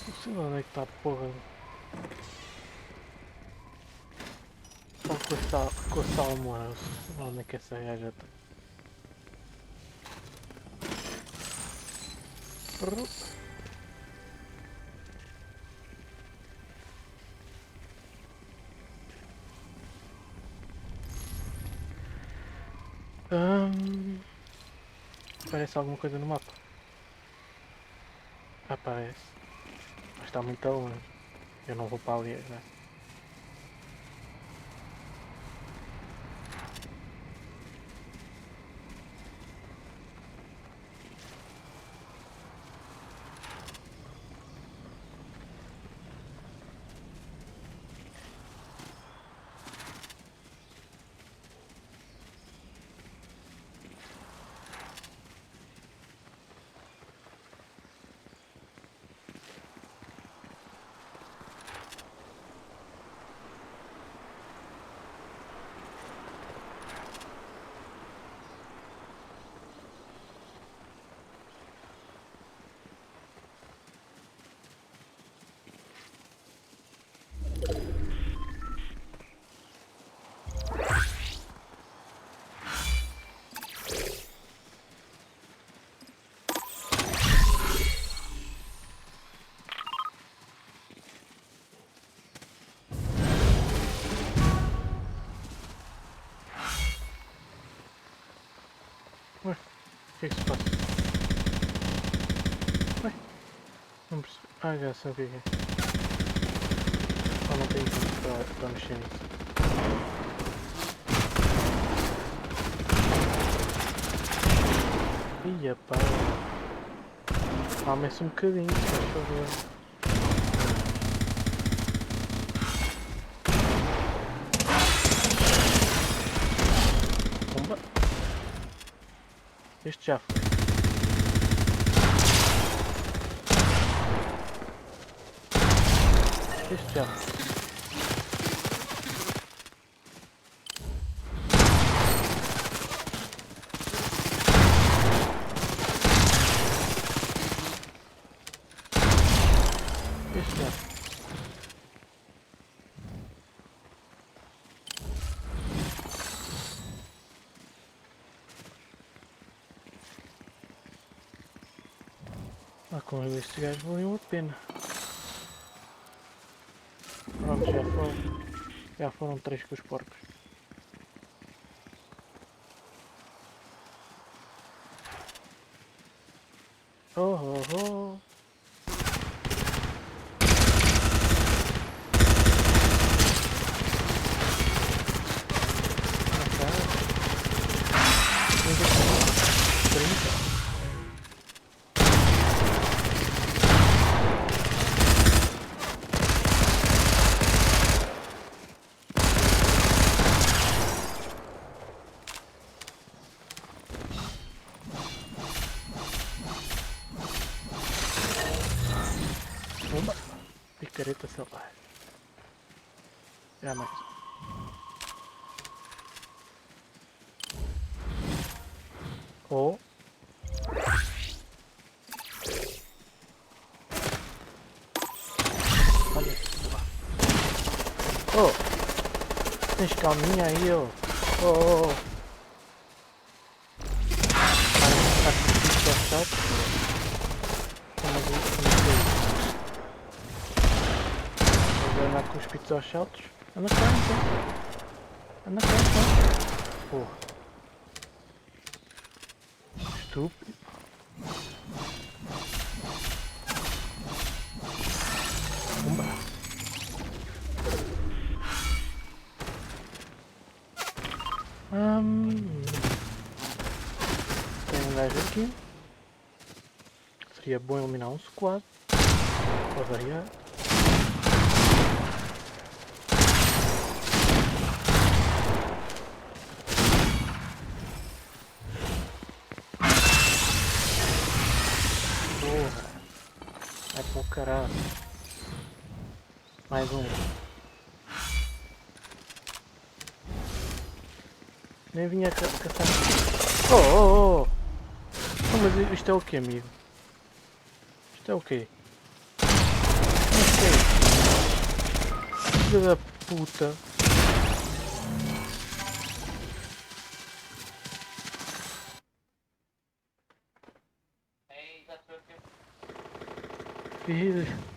A: Não sei onde é que está a porra. Só com a salmoura. Não sei onde é que essa gaja está. Parece alguma coisa no mapa. Aparece. Mas está muito longe. Eu não vou para ali agora. Ué, o que é que se passa? Ué, não percebi. Ah, já sei o que é. Só não tenho tempo para mexer nisso. Ia pá. Calma-se um bocadinho, se faz favor. Bomba. Este já foi. Este já foi. Este já foi. Ah, com estes gajos valiam a pena. Pronto, já foram 3 com os porcos. Oh, oh, oh. Bomba. Picareta selvagem. Já mais. Oh. Olha isso lá. Oh. Tens calminha aí, oh. Oh. Está com o pito ao chato. Como vou andar com os pitos aos saltos. Anda cá então. Anda cá então. Porra. Estúpido. Pumba. Tem um gajo aqui. Seria bom eliminar um squad. Para variar. Porra. É para o caralho. Mais um. Nem vinha caçar. Oh! Mas isto é o que, amigo? Isto é o quê? Isto é filho da puta. Filho.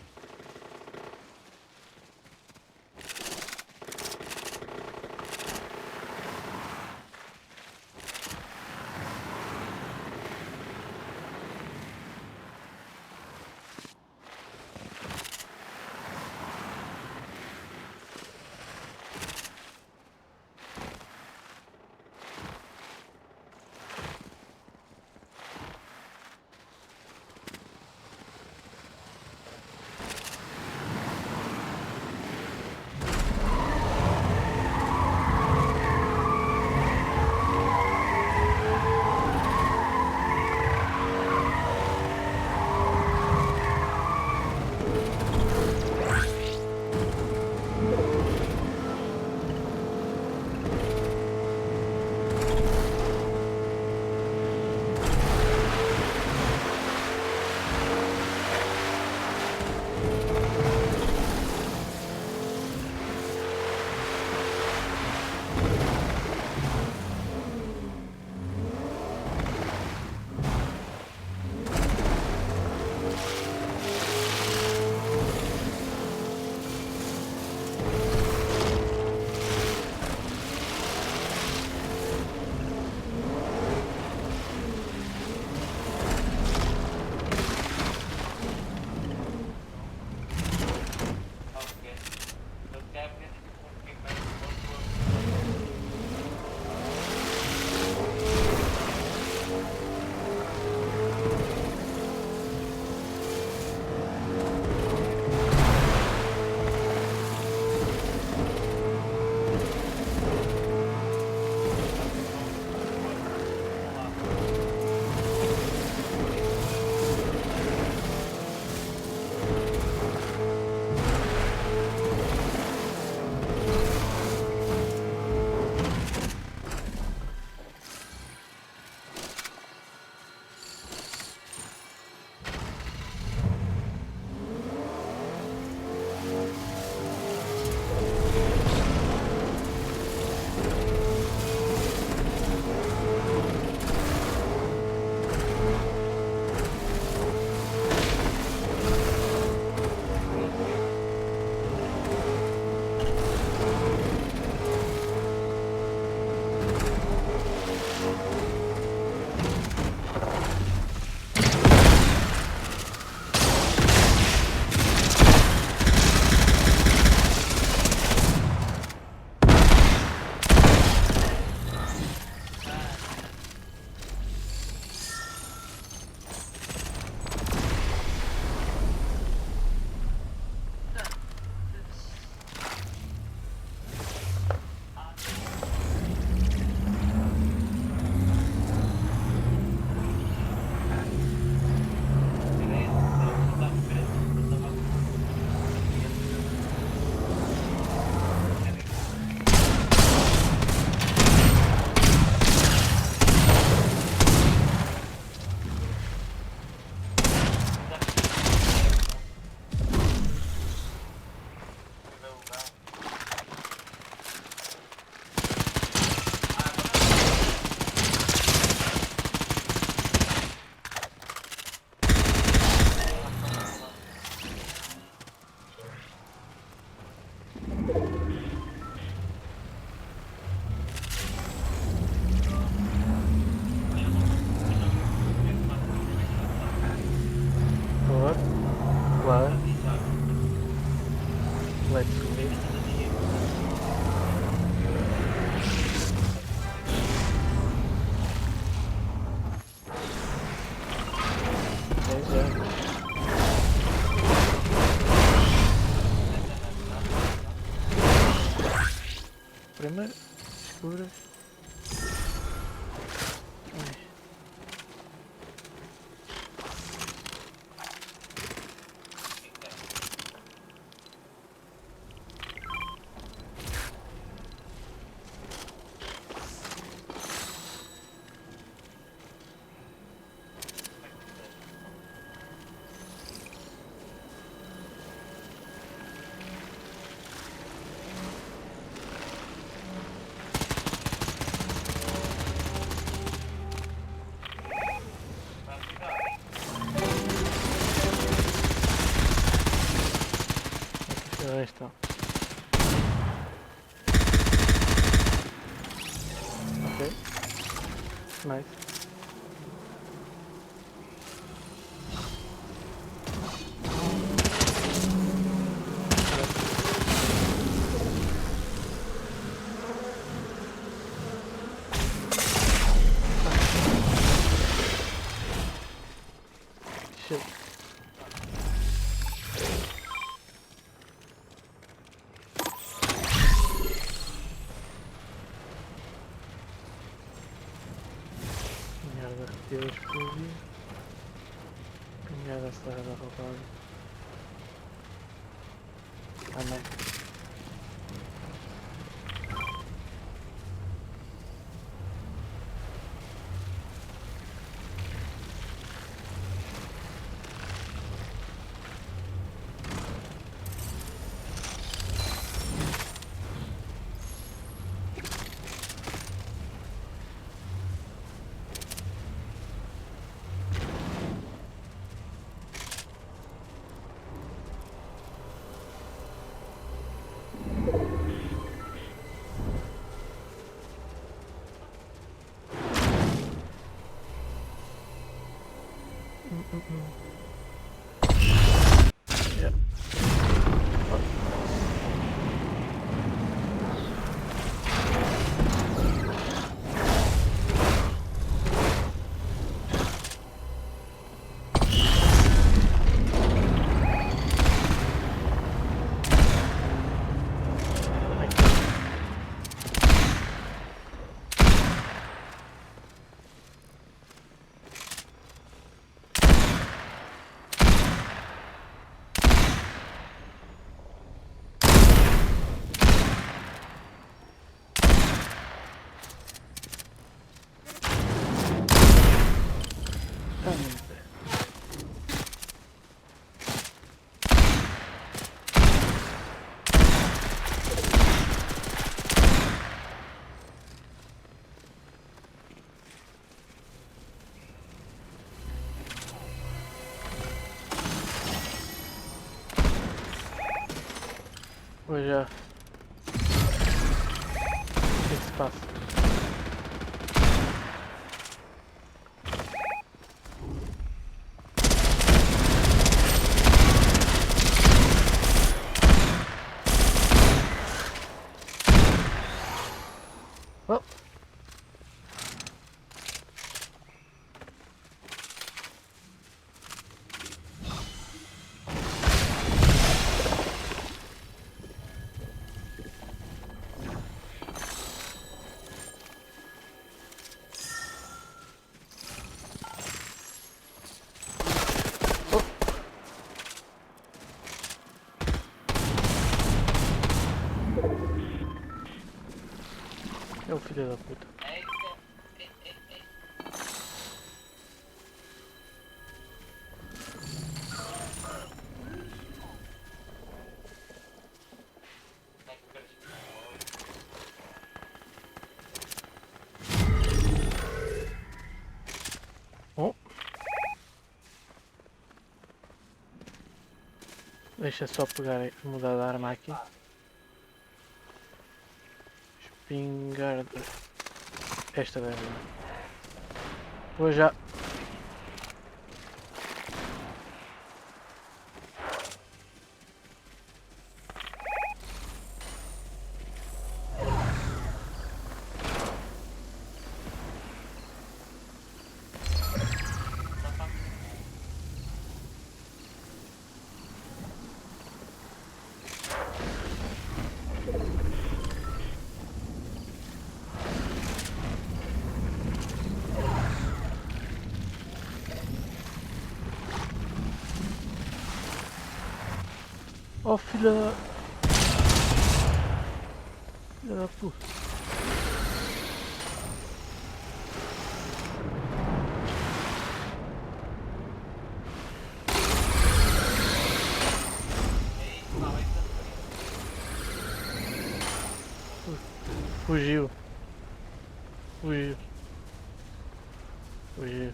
A: escuras. Ai. Ahí está. Ok. Nice. Shit. Merda, retiro explodido. Merda, acelerada roubada. Amém. Yep. Pois já. O que é que se passa? Oh. É o filho da puta. Oh. Deixa só pegar, mudar de arma aqui. Espingarda. Esta deve. Vou já. Oh, filha da... Filha da puta. Fugiu. Fugiu. Fugiu.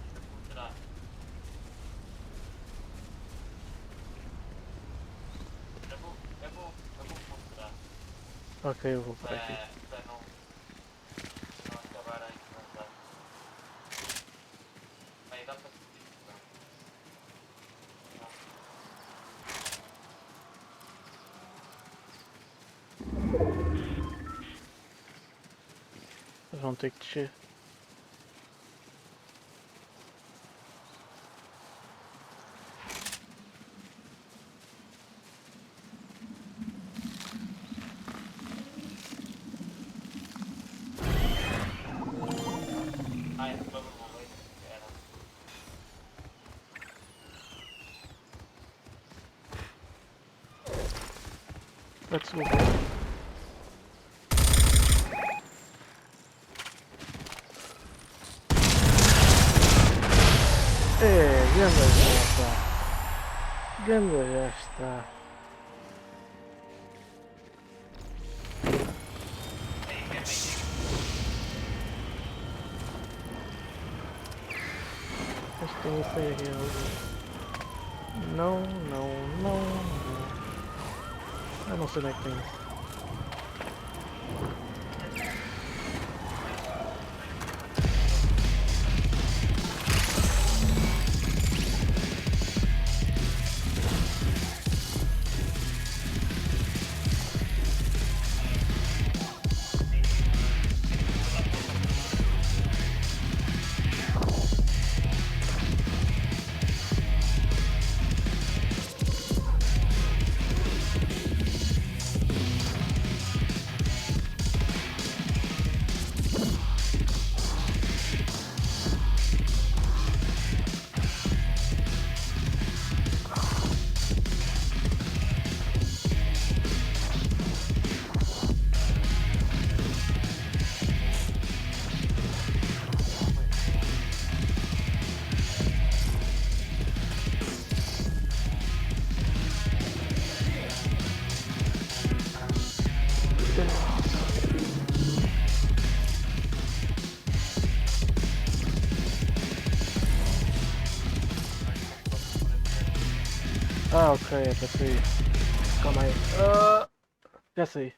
A: Ok, eu vou por aqui. Eles vão ter que descer. Let's go. Ganda já está. Ganda já está. Mas tem isso aí aqui. Não, não, não, não. Eu não sei onde é que tem isso. Ah, ok, é para sair. Calma aí. Já saí.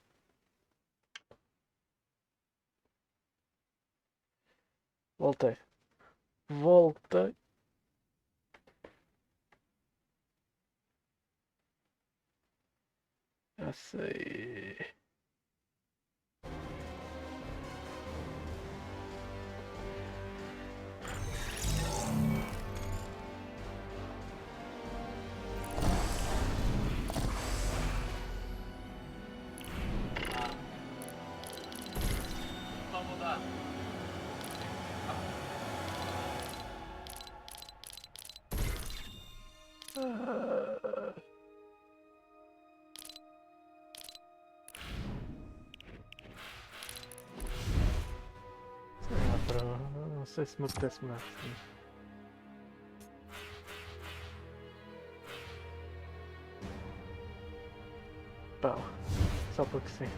A: Voltei. Voltei. Já sei. Não sei se me apetece mais. Pá, só porque sim.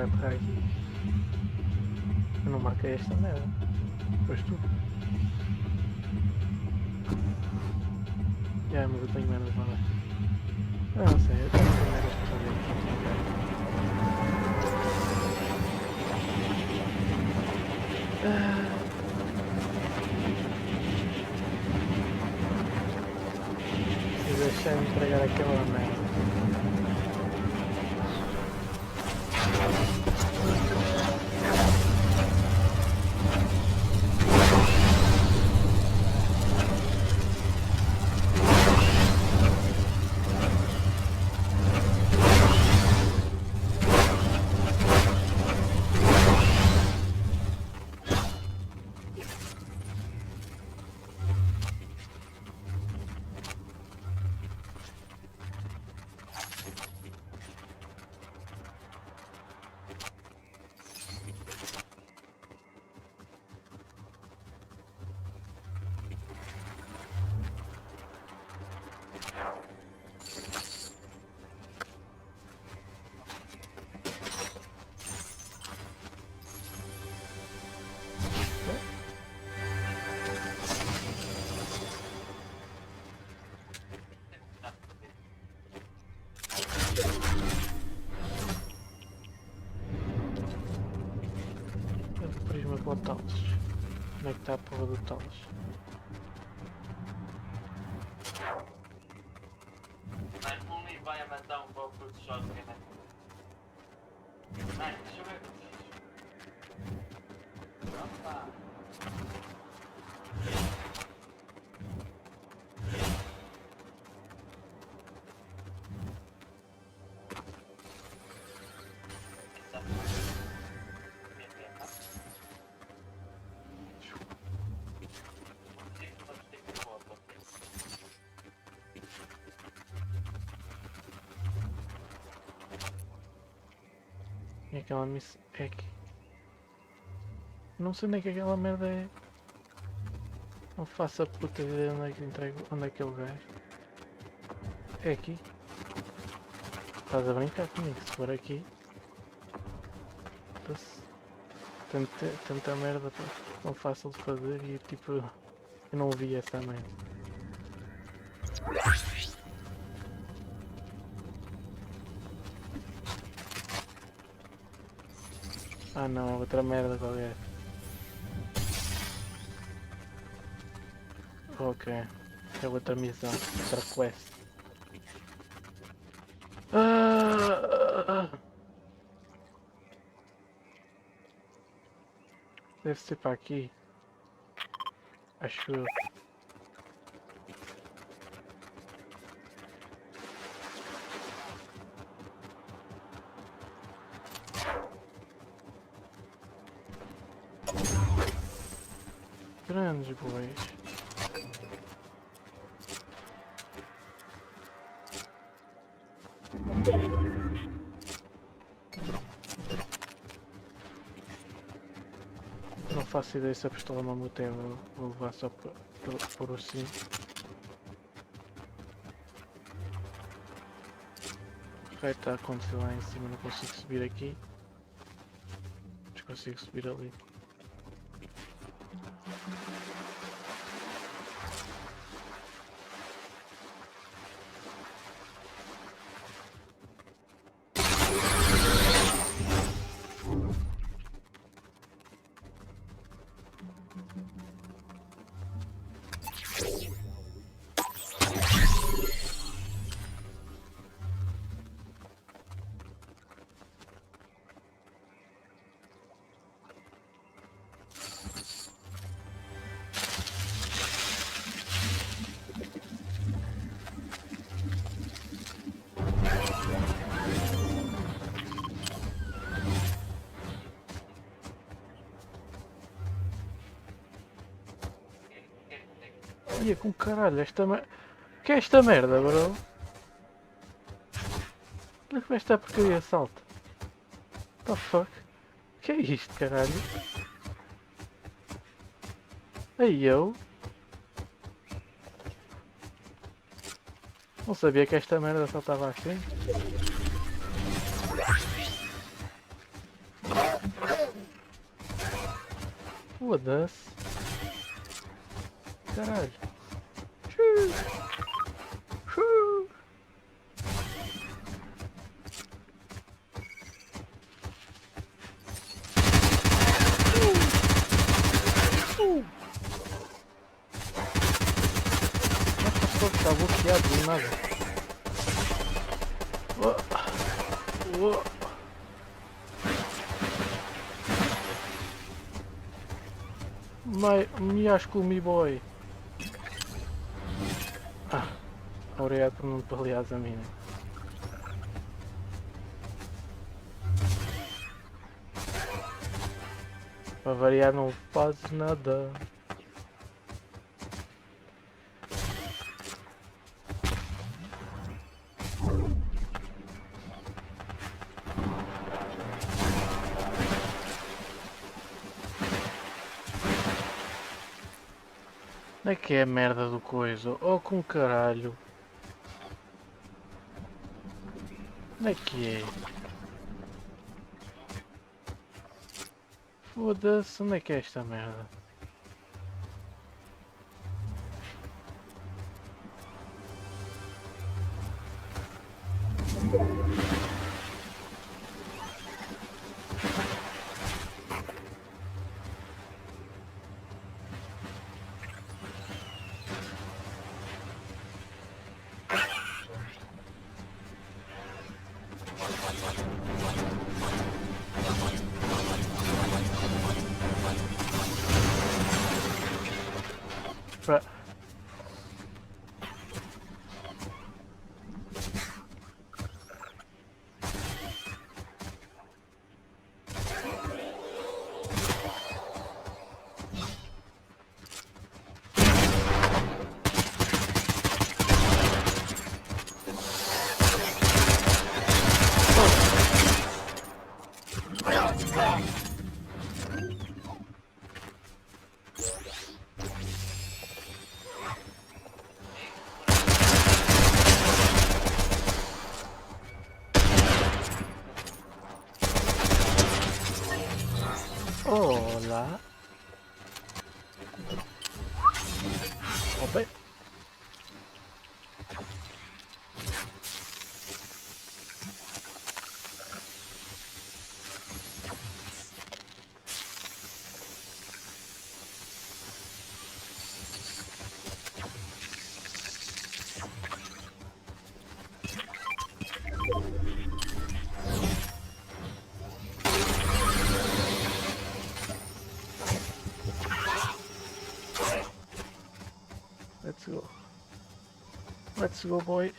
A: vai pegar aqui. Eu não marquei esta merda. Pois tu. Já, mas eu tenho merda para lá. Eu não sei, eu tenho merdas para fazer aqui. Se deixar entregar aquela merda. Prisma com o Talos. Onde é que está a porra do Talos?
H: Vai a matar um pouco de shotgun, né? Ai, deixa eu ver. Opa!
A: E aquela missão é que... Não sei nem que aquela merda é. Não faço a puta ideia onde é que entrego. Onde é que é o gajo? É aqui. Estás a brincar comigo? Se for aqui. Tanta merda tão fácil de fazer e tipo. Eu não vi essa merda. Ah não, é outra merda qualquer. Ok, é outra missão, outra quest. Deve ser para aqui. Acho eu. Grandes bois. Não faço ideia se a pistola mamute é, vou levar só por assim. O raio está a acontecer lá em cima, não consigo subir aqui. Mas consigo subir ali. Ia com caralho, esta merda. Que é esta merda, bro? Olha como esta porcaria salta. What the fuck? Que é isto, caralho? Aí eu? Não sabia que esta merda saltava assim. Foda-se. Caralho. Nossa, tá bloqueado do nada. Me acho que o me boy. Obrigado por não te aliás a mim. Né? Para variar não fazes nada. Onde é que é a merda do coisa? Oh com caralho. Onde é que é? Foda-se, onde é que é esta merda? Pra... Olá. Opa. Let's go. Let's go, boys.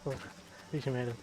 A: Oh, bicho merda.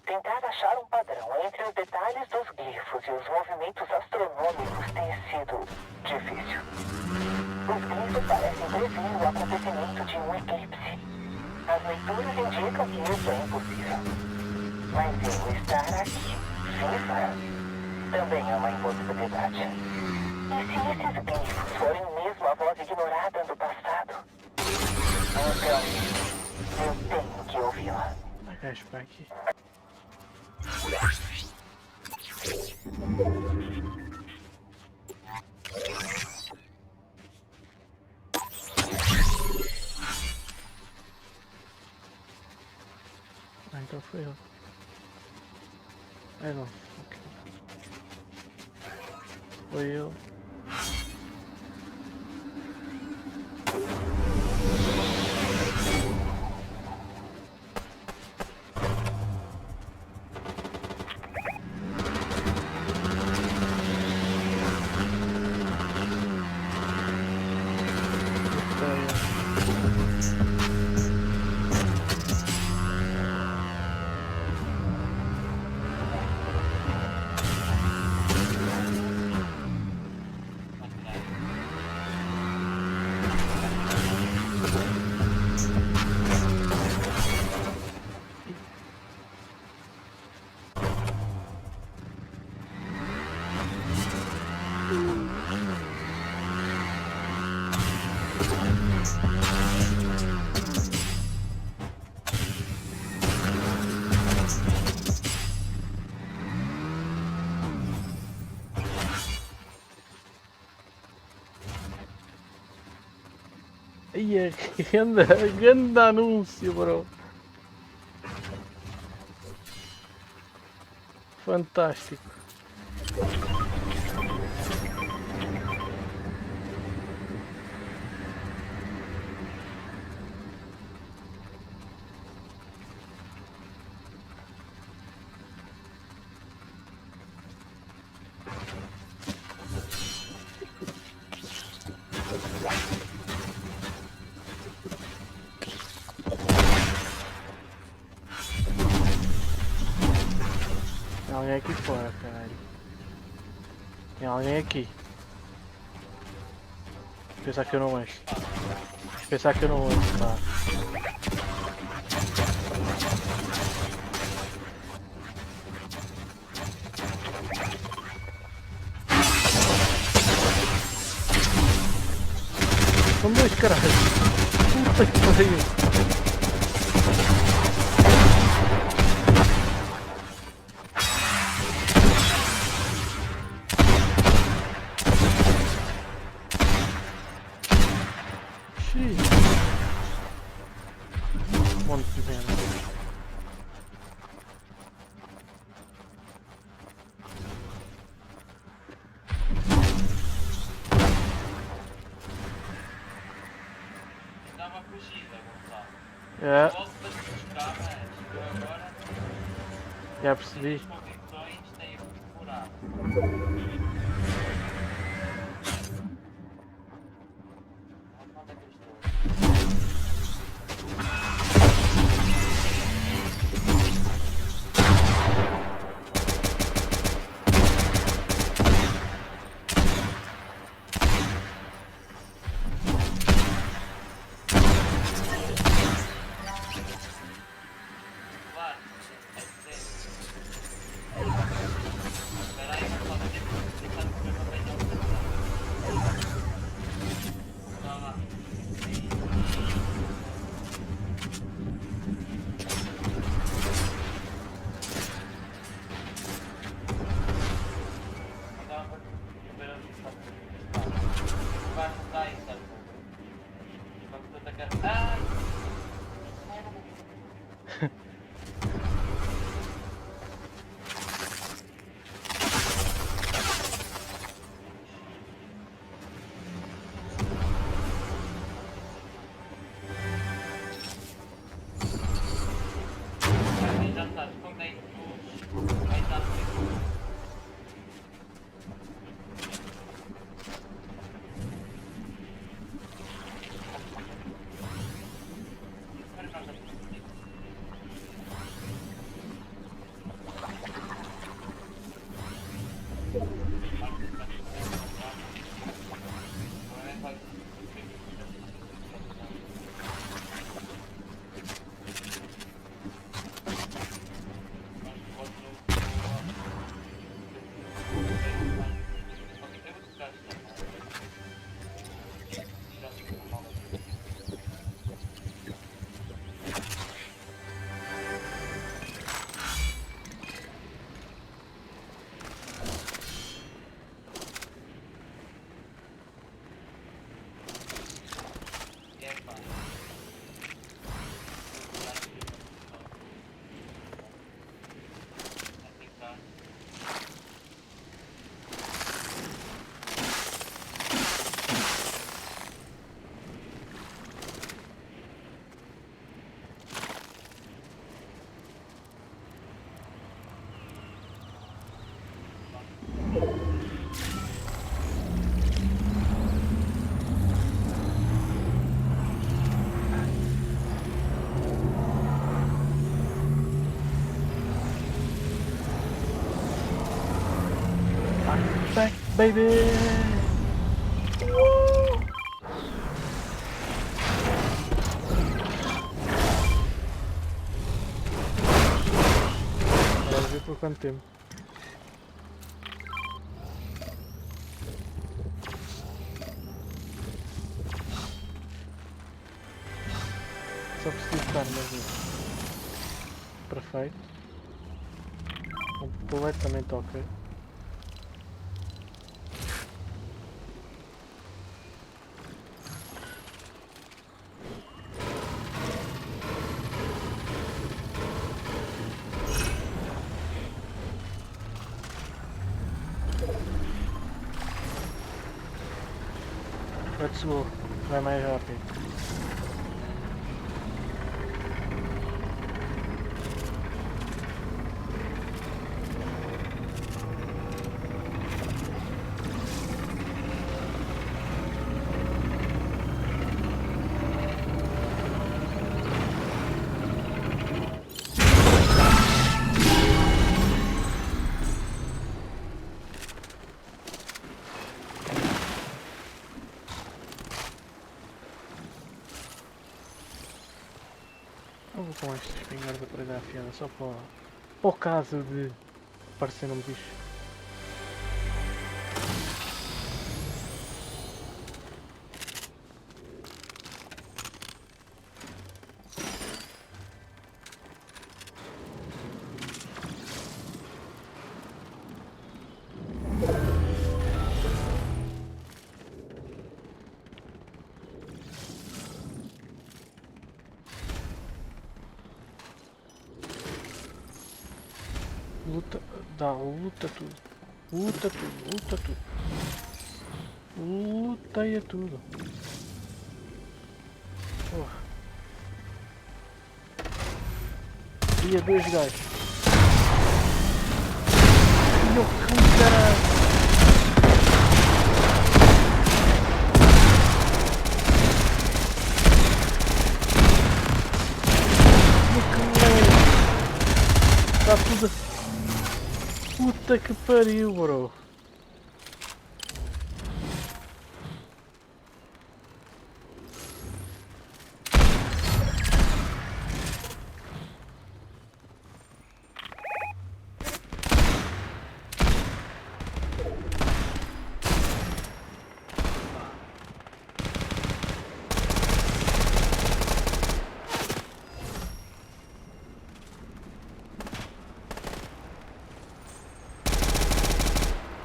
I: Tentar achar um padrão entre os detalhes dos glifos e os movimentos astronômicos tem sido difícil. Os glifos parecem prever o acontecimento de um eclipse. As leituras indicam que isso é impossível. Mas eu estar aqui, viva, também é uma impossibilidade. E se esses glifos forem mesmo a voz ignorada do passado? Então, eu tenho que ouvi-la.
A: Agacho para aqui. Então foi eu. Não. Okay. Foi eu. Ia, grande anúncio, bro. Fantástico. Tem alguém aqui fora, caralho. Tem alguém aqui. Pensar que eu não anjo. Pensar que eu não anjo, tá? São dois, caralho. Puta que pariu. Monte de merda.
H: Dá uma fugida, Gonçalo.
A: É,
H: Logo para se buscar, mas eu agora
A: já percebi.
H: as convicções têm que curar. Onde é que eu estou? Claro, é certo. Espera aí, Gonçalo, eu tenho que deixar de comer uma beija ao Vá lá. Não dá para ver onde está. Vai mudar isso, sabe? Vamos atacar. Ai! Já sabes, como é que tu vai estar seguro.
A: Back, baby! Vamos ver por quanto tempo. Só preciso estar mais um. Perfeito. Completamente ok. let's go. Vai mais rápido. Eu vou com esta espingarda para dar afiada só para o caso de parecer um bicho. Luta, luta tudo. Luta tudo, luta tudo. Luteia tudo. Porra. E a dois gajos. E o que caralho. Está tudo assim. Puta que pariu, bro.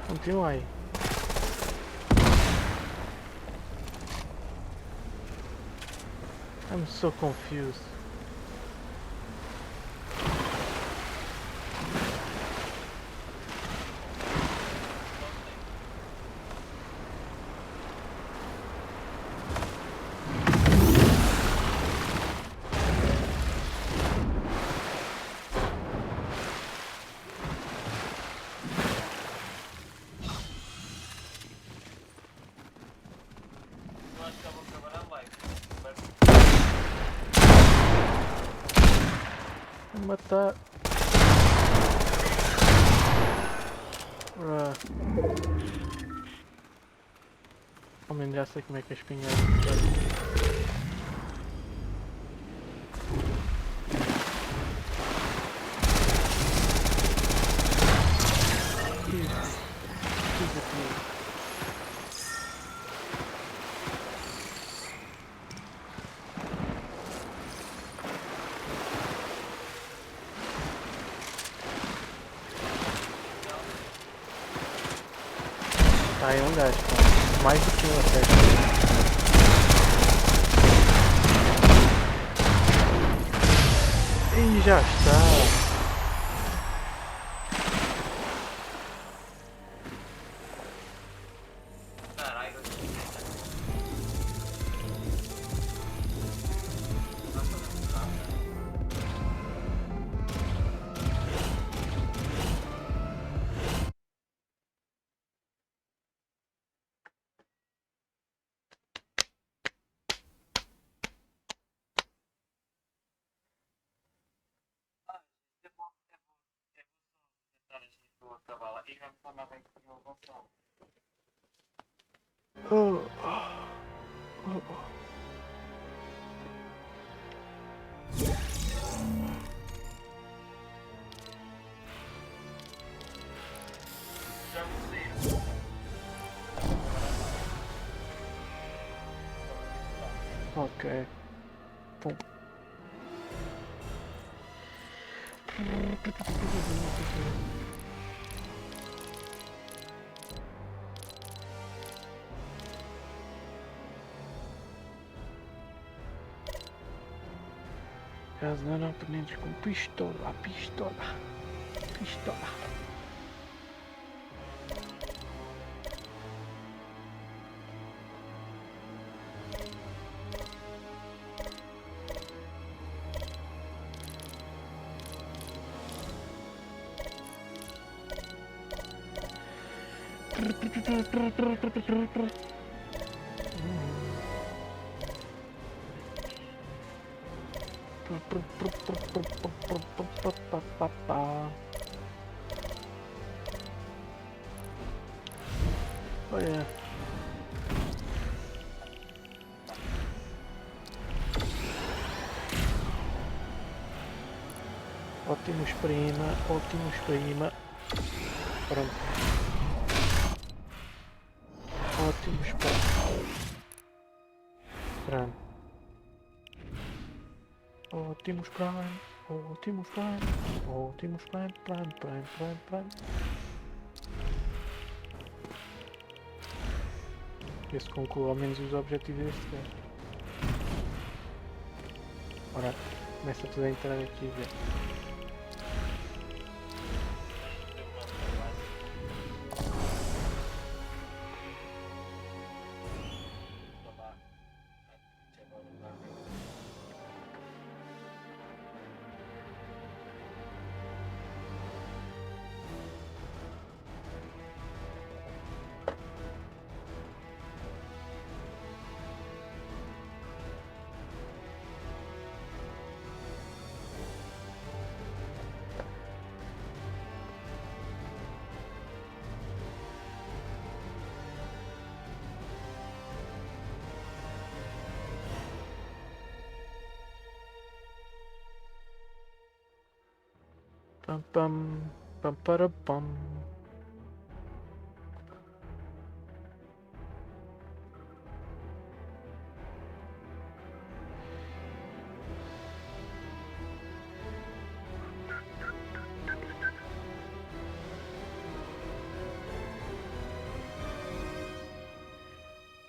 A: Continua aí. I'm so confused.
H: Eu acho que eu vou trabalhar live.
A: Vou matar. Ao menos já sei como é que a espingarda funciona. Tá aí um gajo, pô. Mais do que um até. E já está.
H: Caralho.
A: Oh, oh, oh. Ok. Pum. Casando oponentes com pistola, pistola, pistola. Olha. Ótimos prima, ótimos prima. Pronto. Ótimos prima. Pronto. Ótimos prime, ótimos prime, ótimos prime. Ver se concluo ao menos os objetivos deste gajo. Ora, começa tudo a entrar aqui e ver. Pam pam para pam.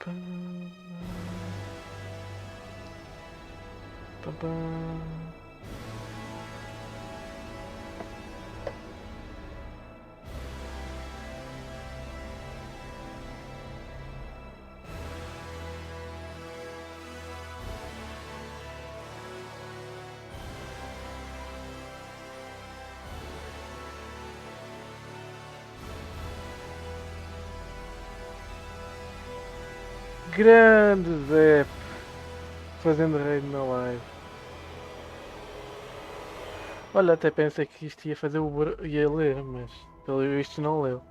A: Pam pam pam. Grande Zé, fazendo raid na live. Olha, até pensei que isto ia fazer ia ler, mas pelo visto não leu.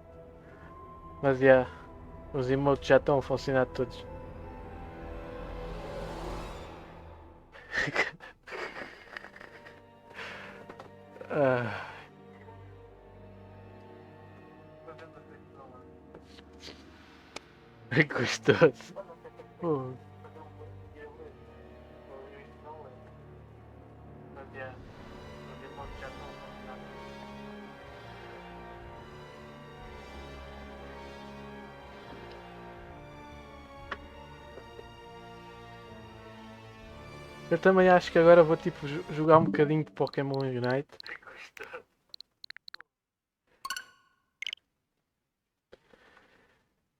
A: Mas já, os emotes já estão a funcionar todos. Ah. É gostoso. Eu também acho que agora vou tipo jogar um bocadinho de Pokémon Unite.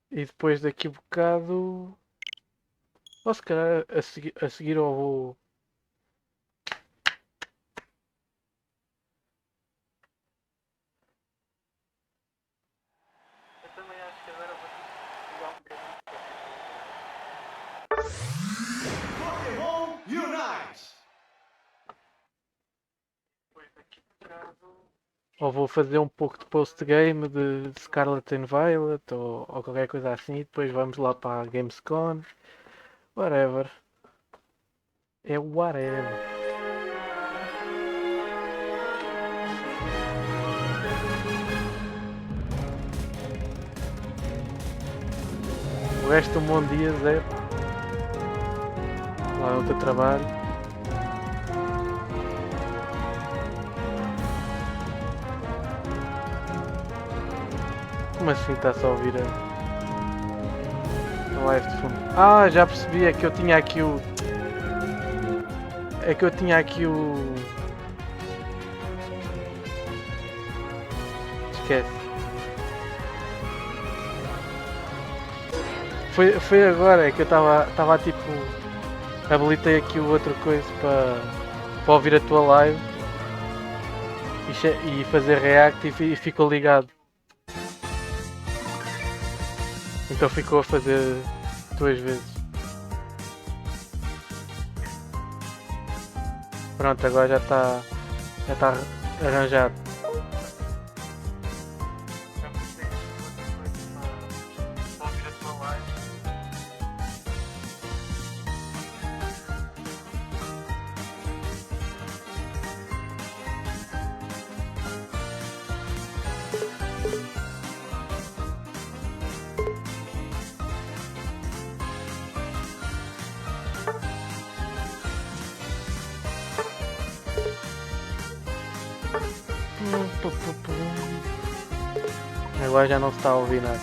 A: E depois daqui a bocado. Ou se calhar a seguir eu vou. Eu também acho que agora vou jogar um bocadinho.
J: Pokémon Unite!
A: Depois daqui a bocado. Ou vou fazer um pouco de post-game de Scarlet and Violet ou qualquer coisa assim. E depois vamos lá para a Gamescom. Whatever. É whatever. O resto um bom dia, Zé. Lá no teu trabalho. Como assim está só a ouvir a live de fundo? Ah, já percebi, é que eu tinha aqui o... É que eu tinha aqui o... Esquece. Foi agora, é que eu estava tipo... Habilitei aqui o outra coisa para ouvir a tua live e fazer react e ficou ligado. Então ficou a fazer 2 vezes. Pronto, agora já está arranjado. Agora já não se está a ouvir nada.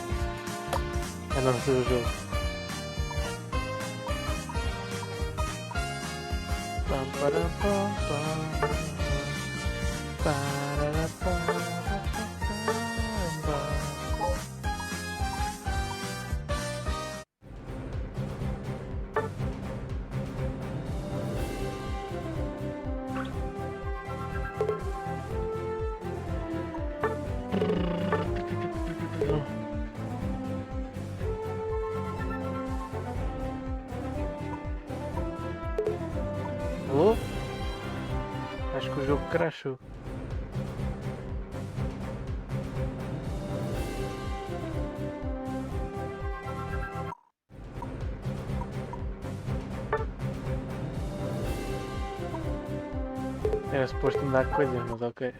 A: Já não se o jogo. Pam, param, pam, pam. Parara, pam, pam, pam. Alô? Acho que o jogo crashou. Era suposto me dar coisas, mas ok.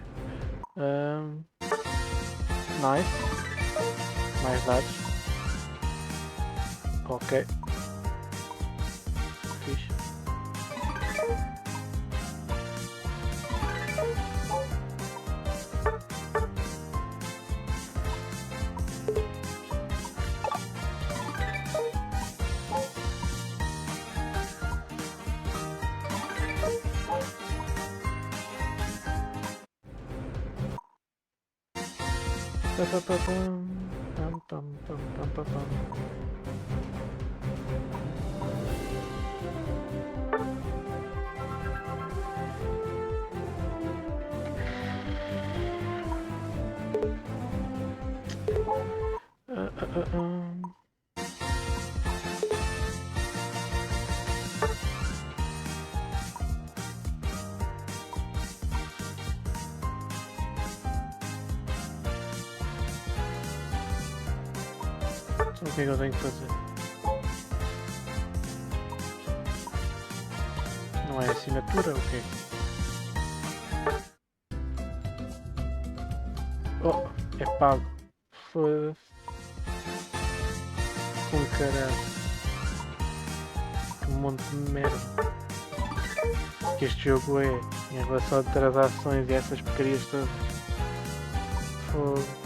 A: Nice. Mais dados. Ok. Fixe. Pam, pam, pam, pam, pam, pam. Então, o que é que eu tenho que fazer? Não é assinatura ou o quê? Oh, é pago. Foda-se. Caralho. Que monte de merda. Que este jogo é em relação a transações e essas porcarias todas. Foda-se.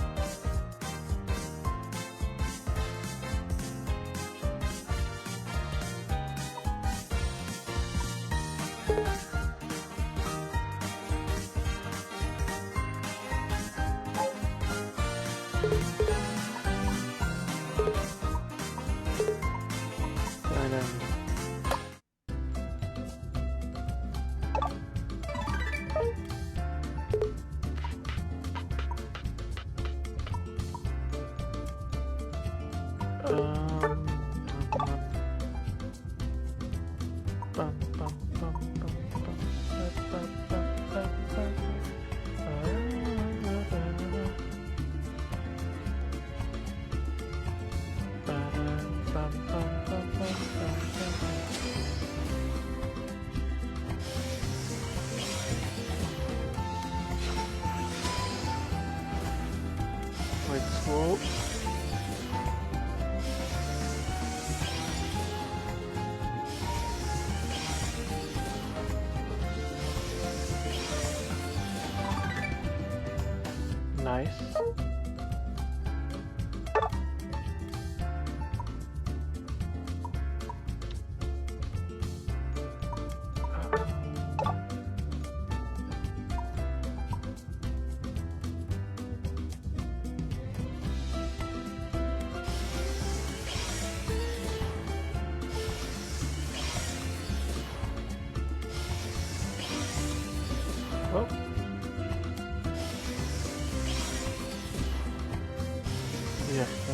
A: Let's go. Nice. Oh. Ya está.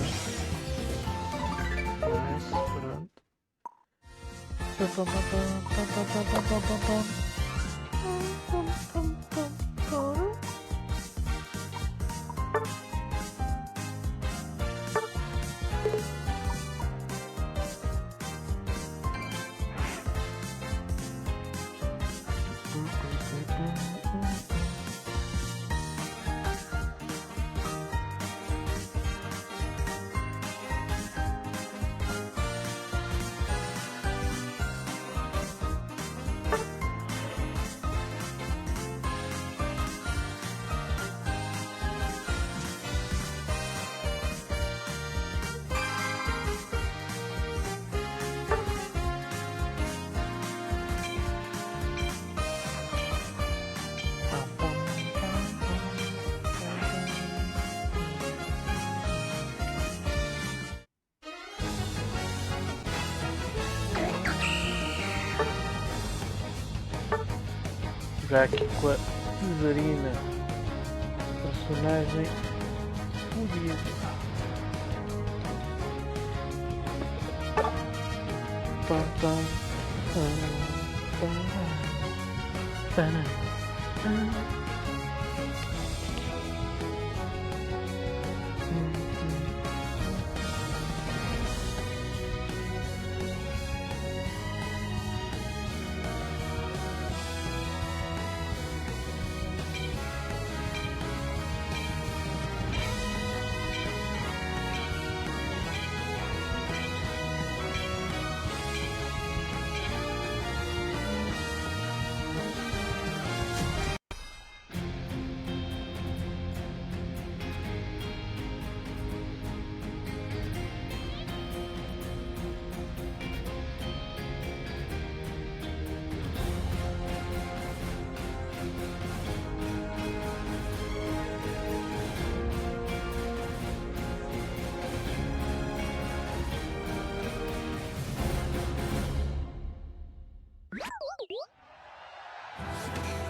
A: Jogar aqui com a Zarina, personagem fodido. Pam, pam, pam, pam, pam, pam.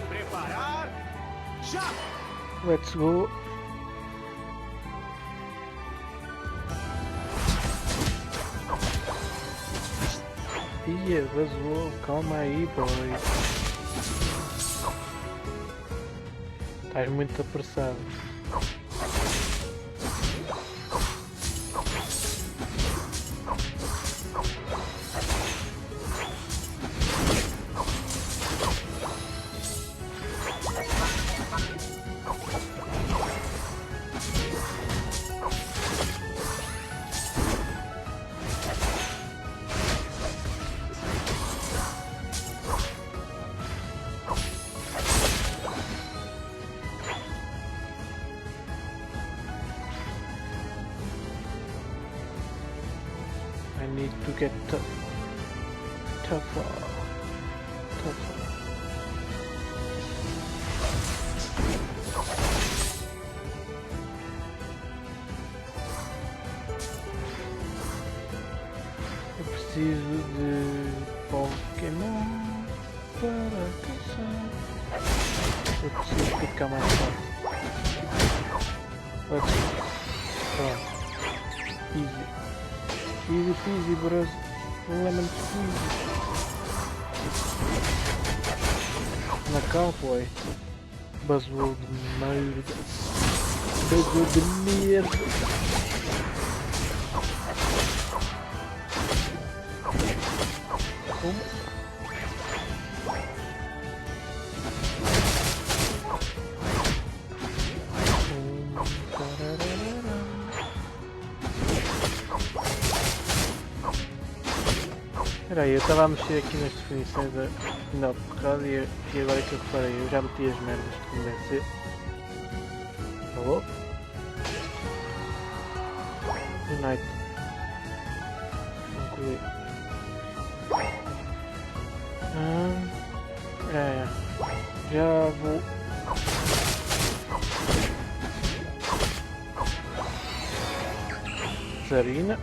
B: Preparar, já!
A: Let's go. Ih, vazou. Calma aí, boy. Estás muito apressado. I need to get tougher. Eu preciso de Pokémon para caçar. Eu preciso ficar mais fácil. Pronto. Easy. Easy peasy, bros. Lemon squeezy. Na cowboy. Buzzword de merda. Buzzword de merda. Como? Espera aí, eu estava a mexer aqui nas definições da porrada e agora é que eu reparei, eu já meti as merdas que deve ser. Alô? Unite. Concluir. Já vou. Zarina.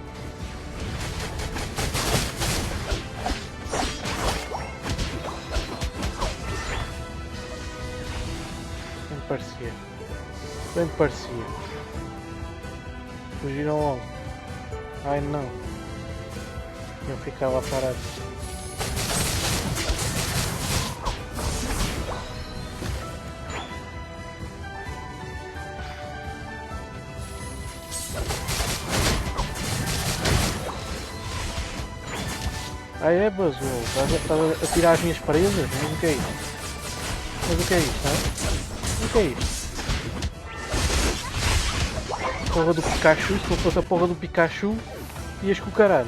A: Bem parecia. Fugiram logo. Ai não. Eu ficava parado. Ah é, Bazul? Estás a tirar as minhas presas? Mas o que é isto? Mas o que é isto, não? O que é isto? Porra do Pikachu, se não fosse a porra do Pikachu, ias com o caralho.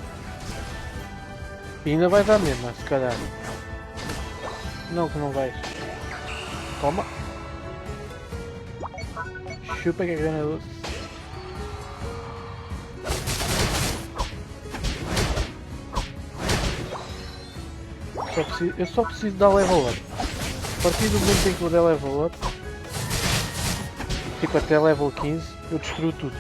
A: E ainda vai dar mesmo, se calhar. Não, que não vais. Toma. Chupa que é grana doce. Eu só preciso dar level up. A partir do momento em que eu der level up, tipo até level 15, eu destruo tudo.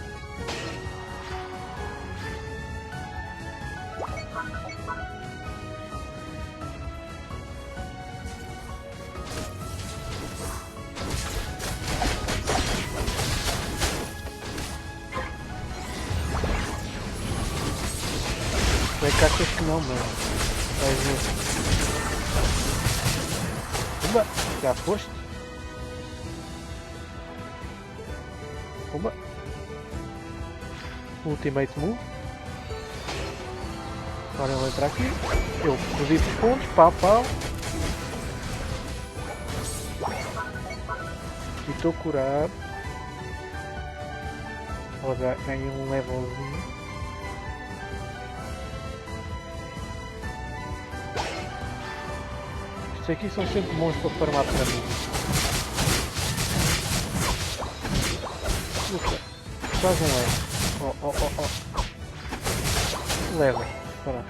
A: Tu é que achas que não, mano? Vais ver. Oba! Já foste? Oba! Ultimate move. Agora ele entra aqui. Eu perdi os pontos. Pau, pau. E estou curado. Olha, ganhei um levelzinho. Estes aqui são sempre bons para farmar para mim. Ufa, faz um leve. Leva, para.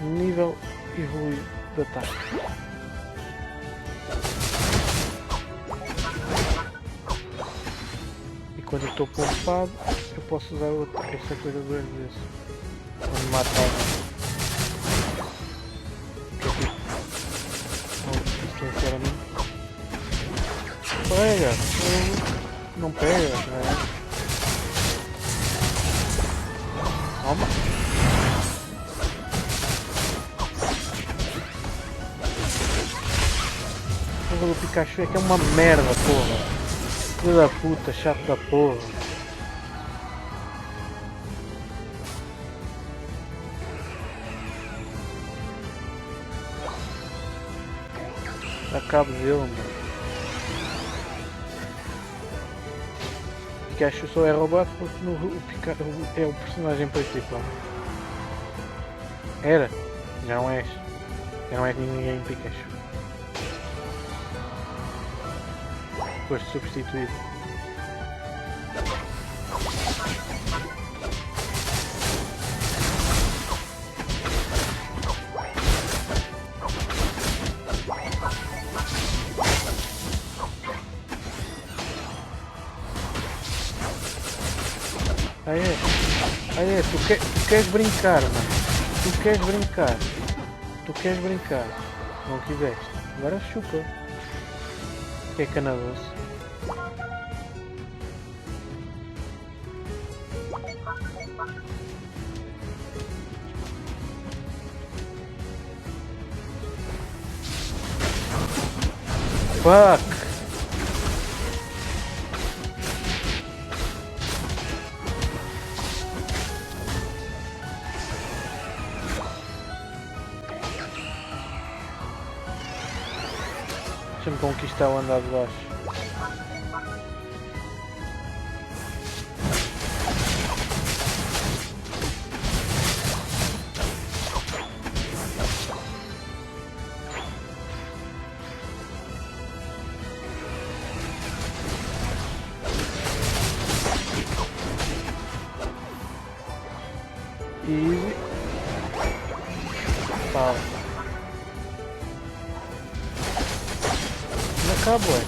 A: Nível evoluído de ataque. E quando eu estou poupado, eu posso usar esta coisa duas vezes. Para me matar. Sinceramente. Pega! Não pega, né? Toma! O jogo do Pikachu é que é uma merda, porra! Filho da puta, chato da porra! Acabo dele, mano. Pikachu só é roubado porque o Pikachu é o personagem principal. Era, já não és. Já não é ninguém Pikachu. Foste substituído. Aê, tu queres brincar, mano. Tu queres brincar. Tu queres brincar. Não quiseste. Agora chupa. Que é cana doce. Fuck! Deixa-me conquistar o andar de baixo. Easy. Pau. Não acabou,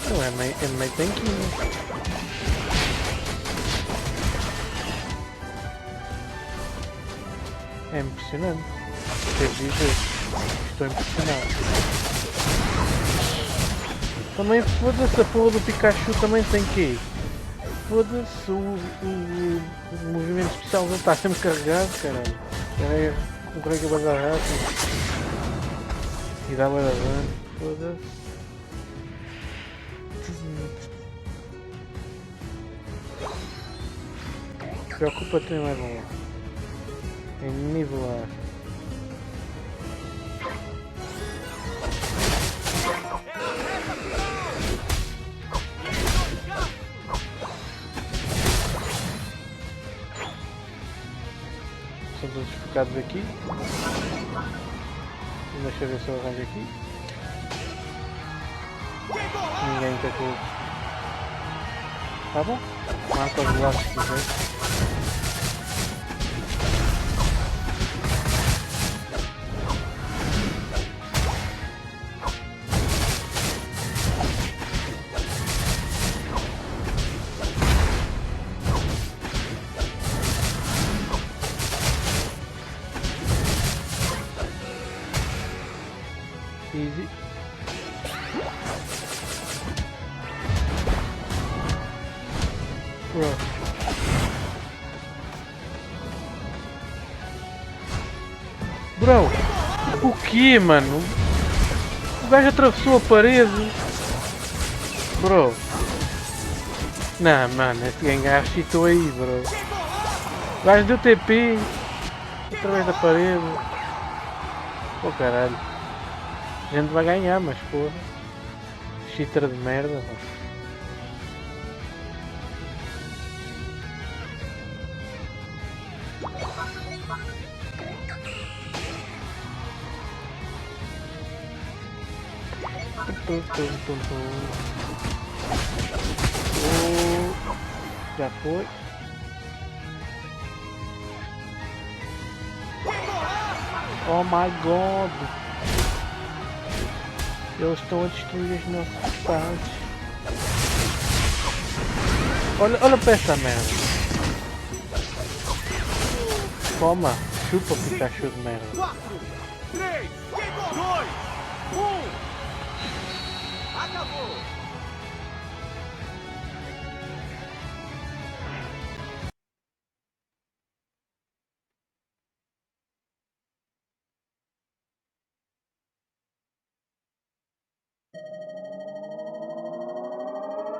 A: não é meio tanquinho. É impressionante. Devo dizer. Estou impressionado. Também foda-se, a porra do Pikachu também tem que ir. Foda-se, o movimento especial não está sempre carregado, caralho. É um carrega bada rápido. E dá bada dano, foda-se. Preocupa-te em level 1. Em nivelar. São todos focados aqui. Deixa eu ver se eu arranjo aqui. Ninguém quer que eu... Tá bom? Marca os lados se quiser. Easy. Bro. Bro, o que, mano? O gajo atravessou a parede. Bro. Não, mano, este gangue cheatou aí, bro. O gajo deu TP através da parede. Oh caralho. A gente vai ganhar, mas porra. Cheater de merda, mano. Já foi. Oh my god. Eles estão a destruir as nossas partes. Olha para essa merda. Toma, chupa Pikachu de merda.
F: 4, 3, 2, 1. Acabou.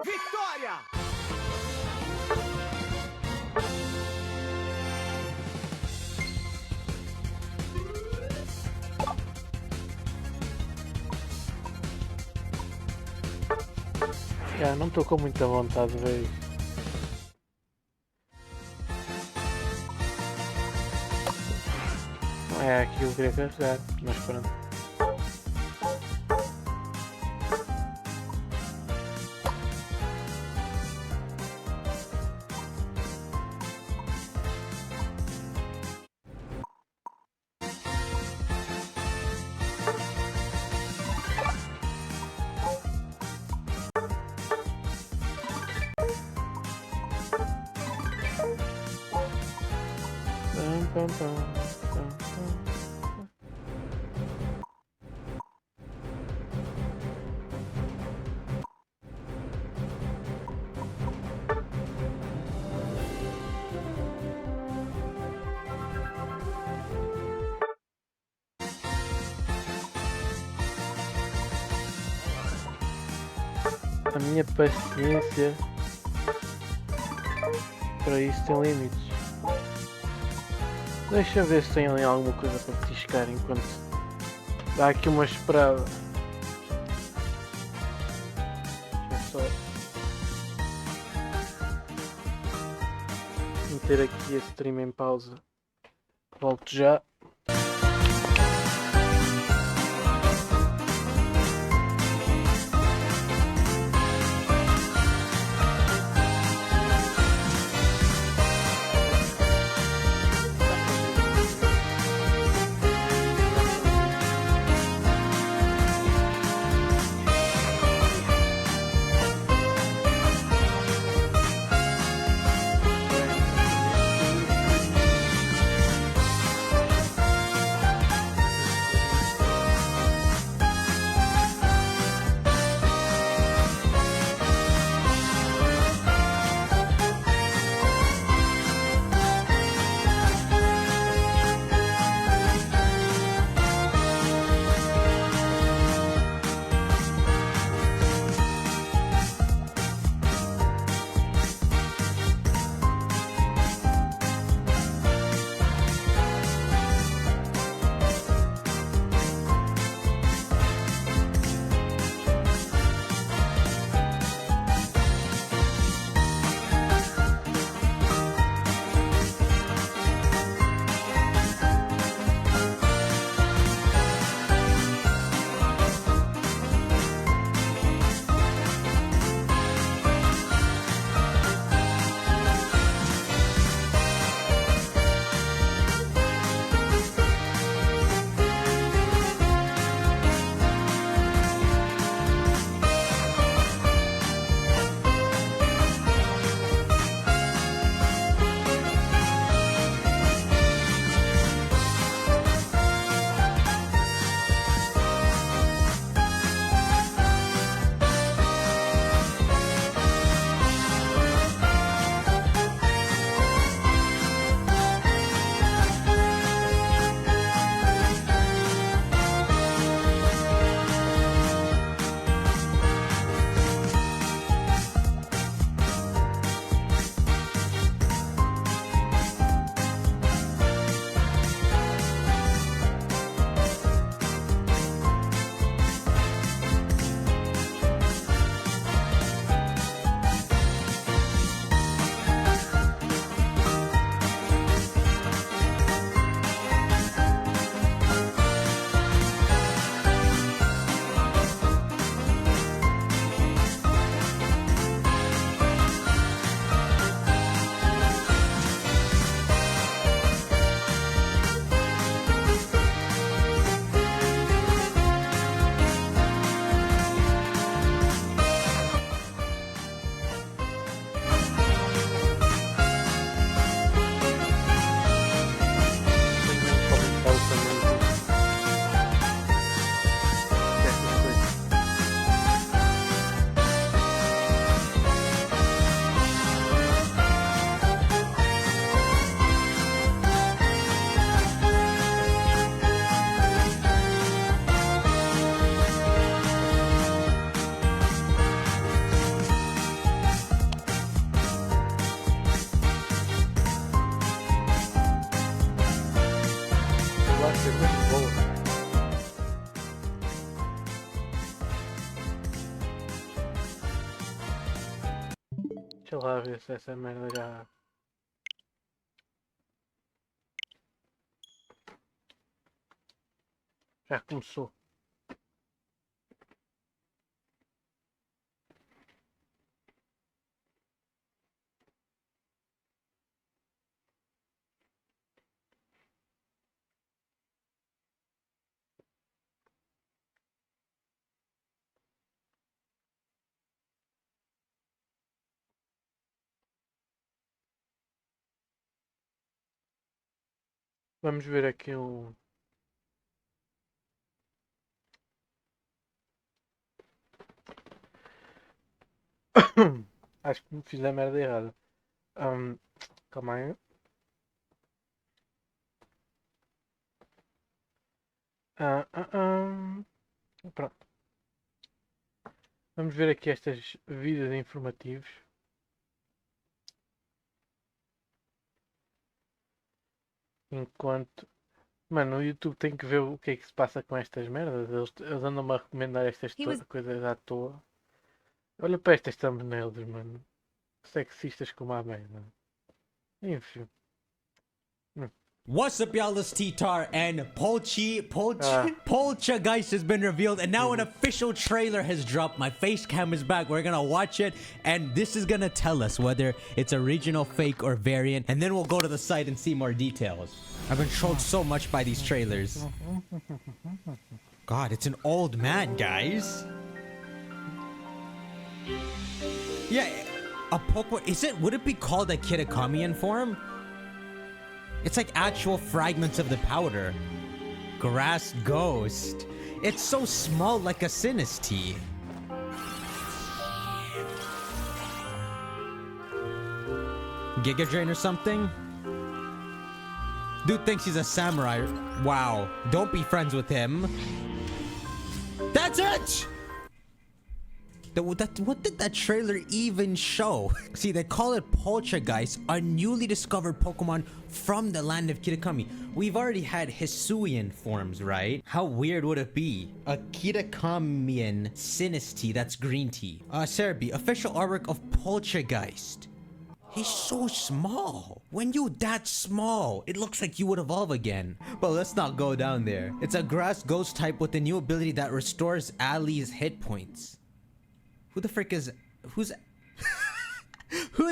F: Vitória!
A: Não estou com muita vontade de ver isso. Não é aquilo que eu queria carregar, mas pronto. Pam, pam, pam, pam. A minha paciência para isso tem limites. Deixa eu ver se tem ali alguma coisa para petiscar enquanto dá aqui uma esperada. Deixa eu só meter aqui a stream em pausa. Volto já.
F: Rainbow.
A: Deixa lá ver se essa merda já. Já começou. Vamos ver aqui um. Acho que fiz a merda errada. Calma aí. Pronto. Vamos ver aqui estas vídeos informativos. Enquanto. Mano, o YouTube tem que ver o que é que se passa com estas merdas. Eles andam-me a recomendar estas coisas à toa. Olha para estas thumbnails, mano. Sexistas como a merda. Enfim.
D: What's up, y'all? It's T-Tar, and Poltergeist has been revealed, and now an official trailer has dropped. My face cam is back. We're gonna watch it, and this is gonna tell us whether it's a regional fake or variant, and then we'll go to the site and see more details. I've been trolled so much by these trailers. God, it's an old man, guys. Yeah, a Pokemon. Would it be called a Kitakamian form? It's like actual fragments of the powder. Grass Ghost. It's so small, like a Sinistea. Giga Drain or something? Dude thinks he's a samurai. Wow. Don't be friends with him. That's it! What did that trailer even show? See, they call it Poltergeist, a newly discovered Pokemon from the land of Kitakami. We've already had Hisuian forms, right? How weird would it be? A Kitakamian Sinistea, that's green tea. Cerebi, official artwork of Poltergeist. He's so small. When you're that small, it looks like you would evolve again. But let's not go down there. It's a grass ghost type with a new ability that restores Ali's hit points. Who the frick is... Who's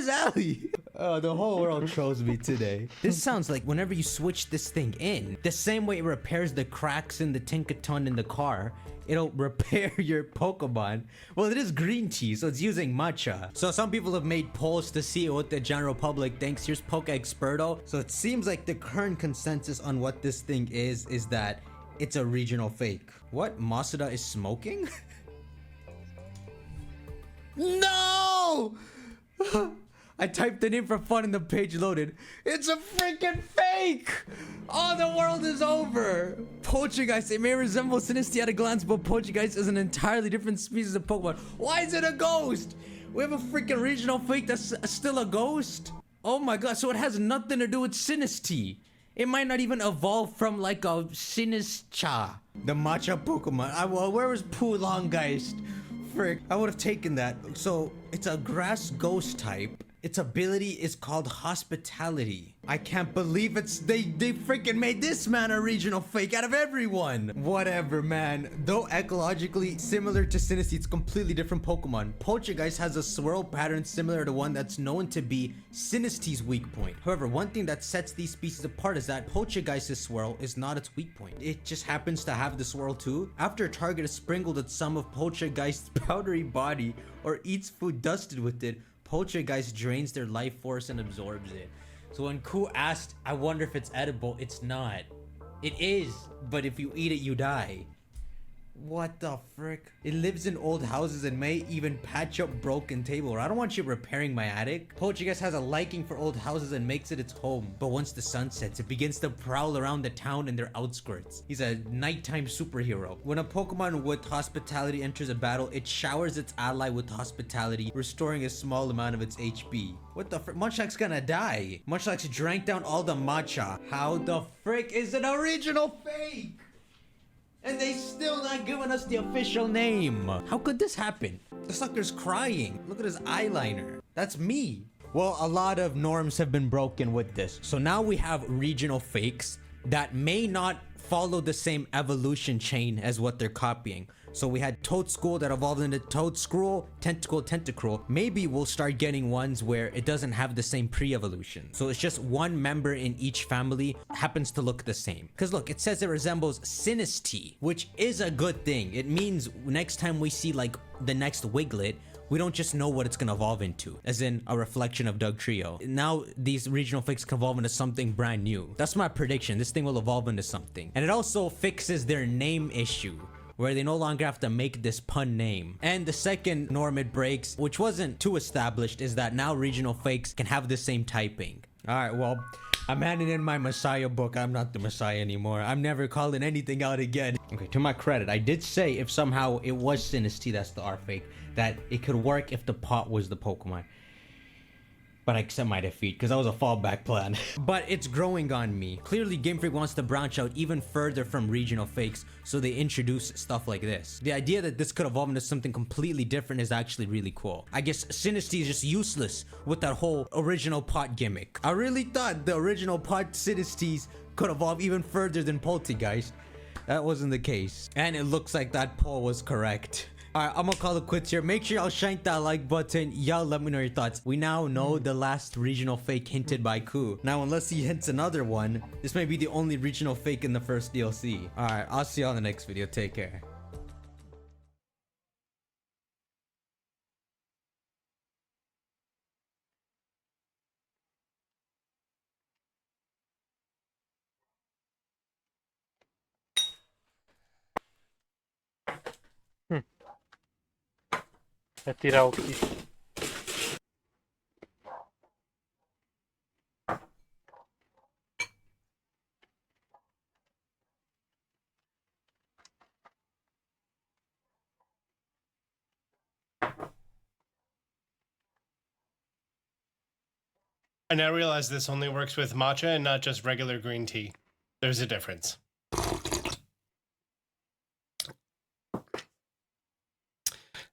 D: Ali? Oh, the whole world trolls me today. This sounds like whenever you switch this thing in, the same way it repairs the cracks in the Tinkaton in the car, it'll repair your Pokemon. Well, it is green tea, so it's using matcha. So some people have made polls to see what the general public thinks. Here's Pokeexperto. So it seems like the current consensus on what this thing is that it's a regional fake. What? Masuda is smoking? No! I typed it in for fun and the page loaded. It's a freaking fake! Oh, the world is over! Poltergeist, it may resemble Sinistea at a glance, but Poltergeist is an entirely different species of Pokemon. Why is it a ghost? We have a freaking regional fake that's still a ghost? Oh my god, so it has nothing to do with Sinistea. It might not even evolve from like a Sinischa. The matcha Pokemon. Where was Poolonggeist? Frick, I would have taken that. So it's a grass ghost type. Its ability is called Hospitality. I can't believe they freaking made this man a regional fake out of everyone. Whatever, man. Though ecologically similar to Sinistea, it's completely different Pokemon. Poltergeist has a swirl pattern similar to one that's known to be Sinistie's weak point. However, one thing that sets these species apart is that Poltergeist's swirl is not its weak point. It just happens to have the swirl too. After a target is sprinkled with some of Poltergeist's powdery body or eats food dusted with it, Poltergeist drains their life force and absorbs it. So when Ku asked, I wonder if it's edible, it's not. It is, but if you eat it, you die. What the frick? It lives in old houses and may even patch up broken table. I don't want you repairing my attic. Poltergeist has a liking for old houses and makes it its home. But once the sun sets, it begins to prowl around the town and their outskirts. He's a nighttime superhero. When a Pokemon with hospitality enters a battle, it showers its ally with hospitality, restoring a small amount of its HP. What the frick? Munchlax's gonna die. Munchlax drank down all the matcha. How the frick is an original fake? And they still not giving us the official name. How could this happen? The sucker's crying. Look at his eyeliner. That's me. Well, a lot of norms have been broken with this. So now we have regional fakes that may not follow the same evolution chain as what they're copying. So we had Toadstool that evolved into Toadskrull, Tentacle, Tentacruel. Maybe we'll start getting ones where it doesn't have the same pre-evolution. So it's just one member in each family happens to look the same. Because look, it says it resembles Sinistea, which is a good thing. It means next time we see like the next Wiglet, we don't just know what it's gonna evolve into, as in a reflection of Doug Trio. Now these regional fakes can evolve into something brand new. That's my prediction. This thing will evolve into something. And it also fixes their name issue, where they no longer have to make this pun name. And the second norm it breaks, which wasn't too established, is that now regional fakes can have the same typing. Alright, well, I'm handing in my Messiah book. I'm not the Messiah anymore. I'm never calling anything out again. Okay, to my credit, I did say if somehow it was Sinistea, that's the R fake, that it could work if the pot was the Pokemon. But I accept my defeat because that was a fallback plan. But it's growing on me. Clearly Game Freak wants to branch out even further from regional fakes, so they introduce stuff like this. The idea that this could evolve into something completely different is actually really cool. I guess Sinistea is just useless with that whole original pot gimmick. I really thought the original pot Sinestees could evolve even further than Poltergeist. That wasn't the case. And it looks like that poll was correct. Alright, I'm gonna call it quits here. Make sure y'all shank that like button. Y'all let me know your thoughts. We now know the last regional fake hinted by Ku. Now, unless he hints another one, this may be the only regional fake in the first DLC. Alright, I'll see y'all in the next video. Take care.
A: É tirar o que.
J: I now realize this only works with matcha and not just regular green tea. There's a difference.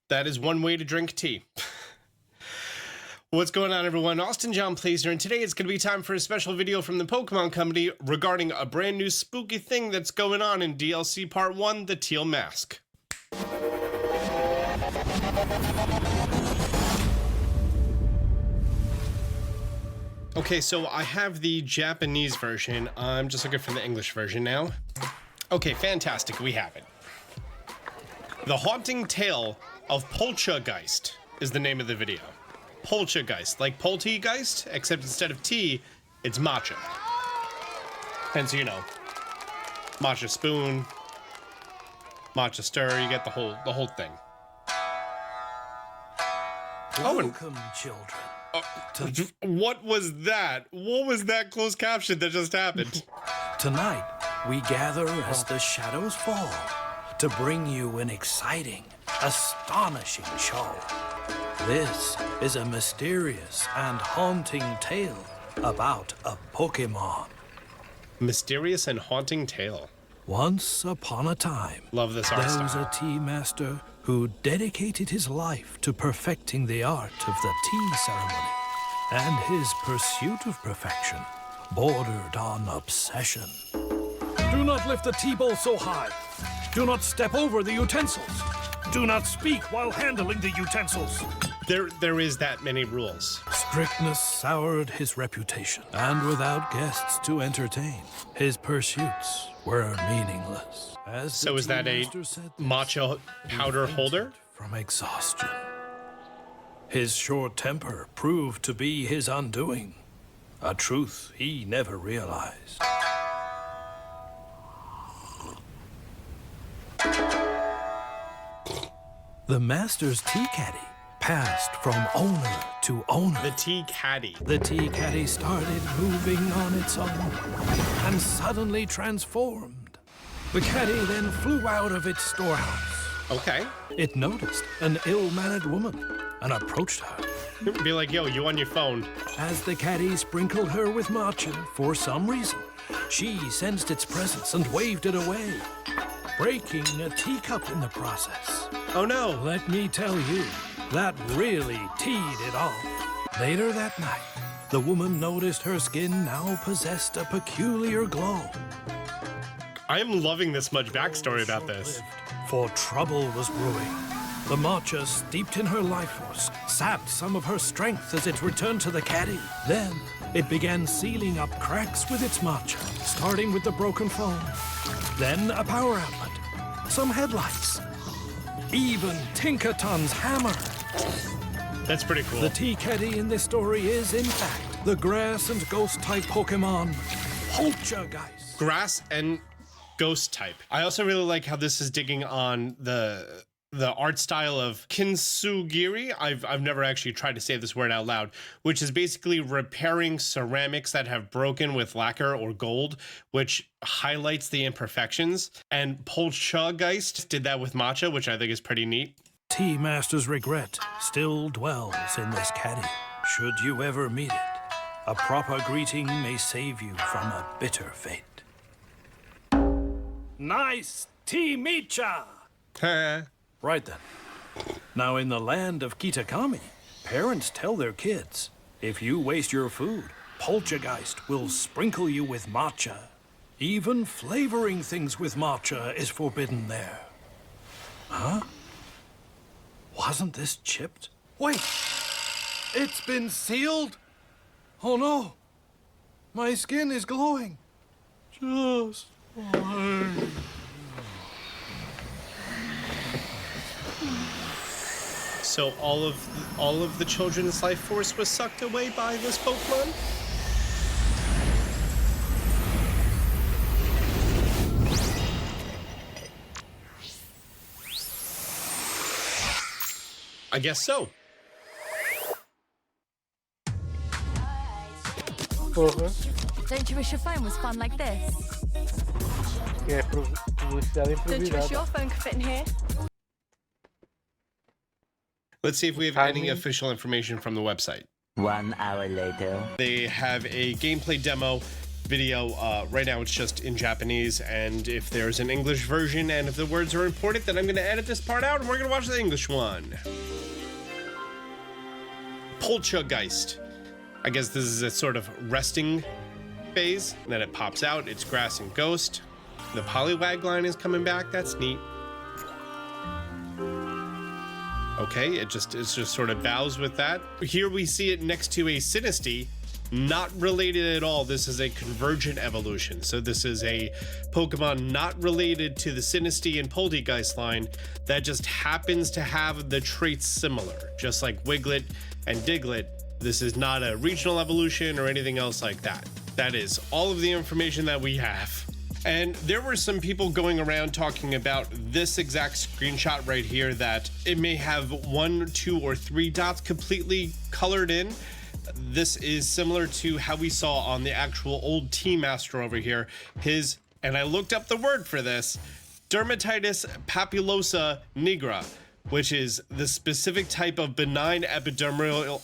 J: That is one way to drink tea. What's going on, everyone? Austin John Plays here, and today it's going to be time for a special video from the Pokemon Company regarding a brand new spooky thing that's going on in DLC Part 1, the Teal Mask. Okay, so I have the Japanese version. I'm just looking for the English version now. Okay, fantastic. We have it. The Haunting Tale of Poltergeist is the name of the video. Poltergeist, like Poltergeist, except instead of tea, it's matcha. Hence, you know, matcha spoon, matcha stir. You get the whole thing.
B: Welcome, children.
J: What was that? What was that closed caption that just happened?
B: Tonight, we gather as the shadows fall to bring you an exciting, astonishing show. This is a mysterious and haunting tale about a Pokemon.
J: Mysterious and haunting tale.
B: Once upon a time,
J: Love this art
B: there was
J: style.
B: a tea master who dedicated his life to perfecting the art of the tea ceremony. And his pursuit of perfection bordered on obsession. Do not lift the tea bowl so high. Do not step over the utensils. Do not speak while handling the utensils.
J: There is that many rules.
B: Strictness soured his reputation, and without guests to entertain, his pursuits were meaningless. As
J: So
B: the
J: is that
B: tea
J: a
B: master said this,
J: matcha powder
B: he
J: holder?
B: fainted from exhaustion. His short temper proved to be his undoing, a truth he never realized. The master's tea caddy passed from owner to owner.
J: The tea caddy.
B: The tea caddy started moving on its own and suddenly transformed. The caddy then flew out of its storehouse.
J: Okay.
B: It noticed an ill-mannered woman and approached her.
J: Be like, yo, you on your phone.
B: As the caddy sprinkled her with matcha for some reason, she sensed its presence and waved it away, breaking a teacup in the process.
J: Oh no.
B: Let me tell you, that really teed it off. Later that night, the woman noticed her skin now possessed a peculiar glow.
J: I am loving this much backstory about this.
B: For trouble was brewing. The matcha steeped in her life force sapped some of her strength as it returned to the caddy. Then it began sealing up cracks with its matcha, starting with the broken phone. Then a power outlet, some headlights, even Tinkaton's hammer.
J: That's pretty cool.
B: The tea caddy in this story is, in fact, the grass and ghost type Pokemon, Poltergeist.
J: Grass and ghost type. I also really like how this is digging on the art style of kintsugi. I've never actually tried to say this word out loud, which is basically repairing ceramics that have broken with lacquer or gold, which highlights the imperfections. And Poltergeist did that with matcha, which I think is pretty neat.
B: Tea Master's regret still dwells in this caddy. Should you ever meet it, a proper greeting may save you from a bitter fate. Nice tea mecha! Right then. Now in the land of Kitakami, parents tell their kids, if you waste your food, Poltergeist will sprinkle you with matcha. Even flavoring things with matcha is forbidden there. Huh? Wasn't this chipped? Wait! It's been sealed? Oh no! My skin is glowing. Just fine.
J: So all of the children's life force was sucked away by this Pokemon? I guess so.
A: Porra.
K: Don't you wish your phone was fun like this?
A: É publicidade
K: Don't you wish
A: improvisada.
K: your phone could fit in here?
J: Let's see if we have any official information from the website.
L: 1 hour later.
J: They have a gameplay demo video. Right now it's just in Japanese, and if there's an English version and if the words are important, then I'm going to edit this part out and we're going to watch the English one. Poltergeist. I guess this is a sort of resting phase, and then it pops out. It's grass and ghost. The Poliwag line is coming back. That's neat. Okay, it just sort of bows with that. Here we see it next to a Sinistea, not related at all. This is a convergent evolution. So this is a Pokemon not related to the Sinistea and Poltergeist line that just happens to have the traits similar, just like Wiglet and Diglett. This is not a regional evolution or anything else like that. That is all of the information that we have. And there were some people going around talking about this exact screenshot right here, that it may have 1, 2, or 3 dots completely colored in. This is similar to how we saw on the actual old Tea Master over here. His, and I looked up the word for this, dermatitis papulosa nigra, which is the specific type of benign epidermal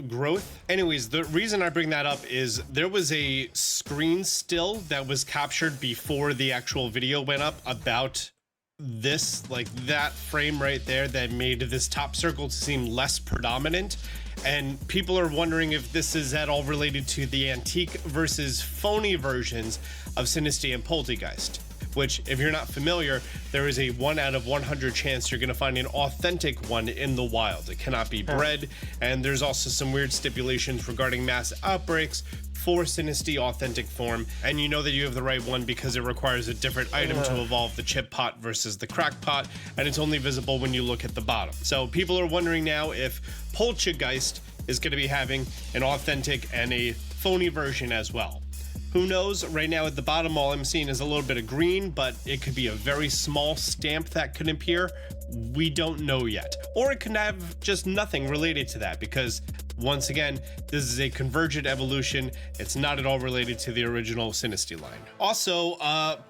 J: growth. Anyways, the reason I bring that up is there was a screen still that was captured before the actual video went up about this, like that frame right there, that made this top circle seem less predominant. And people are wondering if this is at all related to the antique versus phony versions of Sinistea and Poltergeist. Which, if you're not familiar, there is a 1 out of 100 chance you're going to find an authentic one in the wild. It cannot be bred, and there's also some weird stipulations regarding mass outbreaks for Sinistea authentic form, and you know that you have the right one because it requires a different item to evolve the chip pot versus the crack pot, and it's only visible when you look at the bottom. So people are wondering now if Poltergeist is going to be having an authentic and a phony version as well. Who knows? Right now at the bottom, all I'm seeing is a little bit of green, but it could be a very small stamp that could appear. We don't know yet. Or it could have just nothing related to that, because once again, this is a convergent evolution. It's not at all related to the original Synesty line. Also,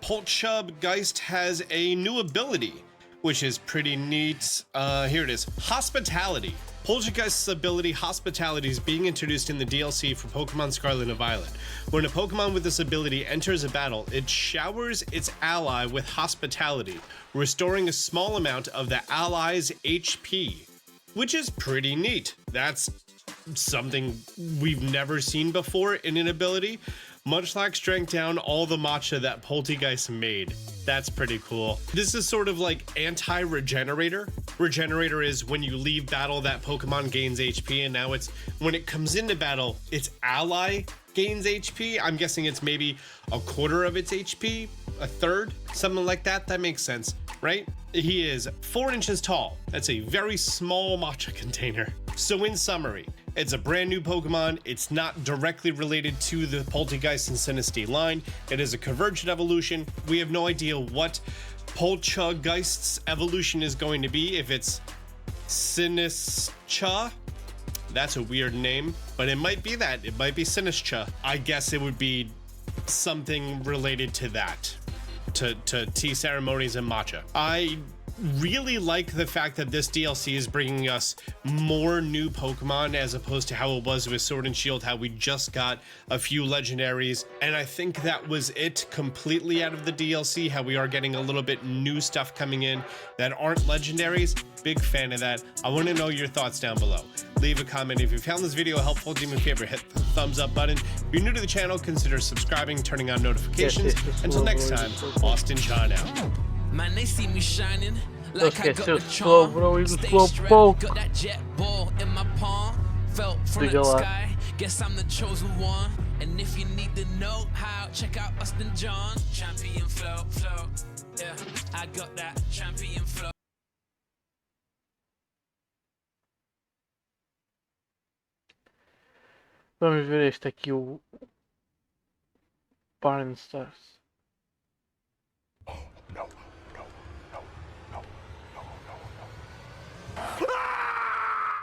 J: Poltergeist has a new ability, which is pretty neat. Here it is, Hospitality. Poltergeist's ability, Hospitality, is being introduced in the DLC for Pokemon Scarlet and Violet. When a Pokemon with this ability enters a battle, it showers its ally with Hospitality, restoring a small amount of the ally's HP, which is pretty neat. That's something we've never seen before in an ability. Munchlax drank down all the matcha that Poltergeist made. That's pretty cool. This is sort of like anti-regenerator. Regenerator is when you leave battle, that Pokemon gains HP, and now it's when it comes into battle, its ally gains HP. I'm guessing it's maybe a quarter of its HP, a third, something like that. That makes sense, right? He is 4 inches tall. That's a very small matcha container. So in summary, it's a brand new Pokemon. It's not directly related to the Poltergeist and Synesty line. It is a convergent evolution. We have no idea what Poltergeist's evolution is going to be. If it's Sinischa, that's a weird name, but it might be that. It might be Sinischa. I guess it would be something related to that, to tea ceremonies and matcha. I really like the fact that this DLC is bringing us more new Pokemon as opposed to how it was with Sword and Shield, how we just got a few legendaries. And I think that was it completely out of the DLC, how we are getting a little bit new stuff coming in that aren't legendaries. Big fan of that. I want to know your thoughts down below. Leave a comment. If you found this video helpful, do me a favor, hit the thumbs up button. If you're new to the channel, consider subscribing, turning on notifications. Until next time, Austin John out.
M: Man, they see me shining
A: Let's
M: like I
A: get
M: got
A: to
M: the
A: slow,
M: charm.
A: bro. Even
M: Stay
A: slow
M: strapped,
A: poke.
M: got that jet ball in my palm. Felt from
A: Big
M: the
A: lot.
M: sky. Guess I'm the chosen one. And if you need to know how, check out Austin John. Champion flow. Yeah, I got that champion flow.
A: Vamos ver este aqui, o Barn Stars.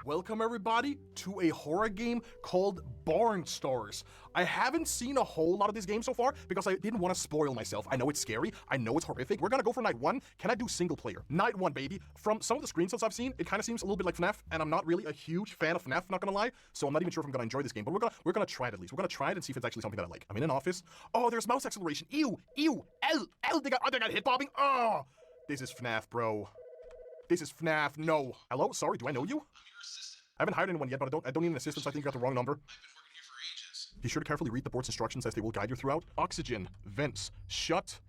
N: Welcome everybody to a horror game called Barn Stars. I haven't seen a whole lot of this game so far because I didn't want to spoil myself. I know it's scary, I know it's horrific. We're gonna go for night 1. Can I do single player? Night 1, baby. From some of the screenshots I've seen, it kind of seems a little bit like FNAF, and I'm not really a huge fan of FNAF, not gonna lie. So I'm not even sure if I'm gonna enjoy this game, but we're gonna try it at least. We're gonna try it and see if it's actually something that I like. I'm in an office. Oh, there's mouse acceleration. Ew, L. They got hit bobbing. Oh, this is FNAF, bro. This is FNAF. No. Hello, sorry. Do I know you? I haven't hired anyone yet, but I don't need an assistant, so I think you got the wrong number. I've been working here for ages. Be sure to carefully read the board's instructions as they will guide you throughout. Oxygen. Vents. Shut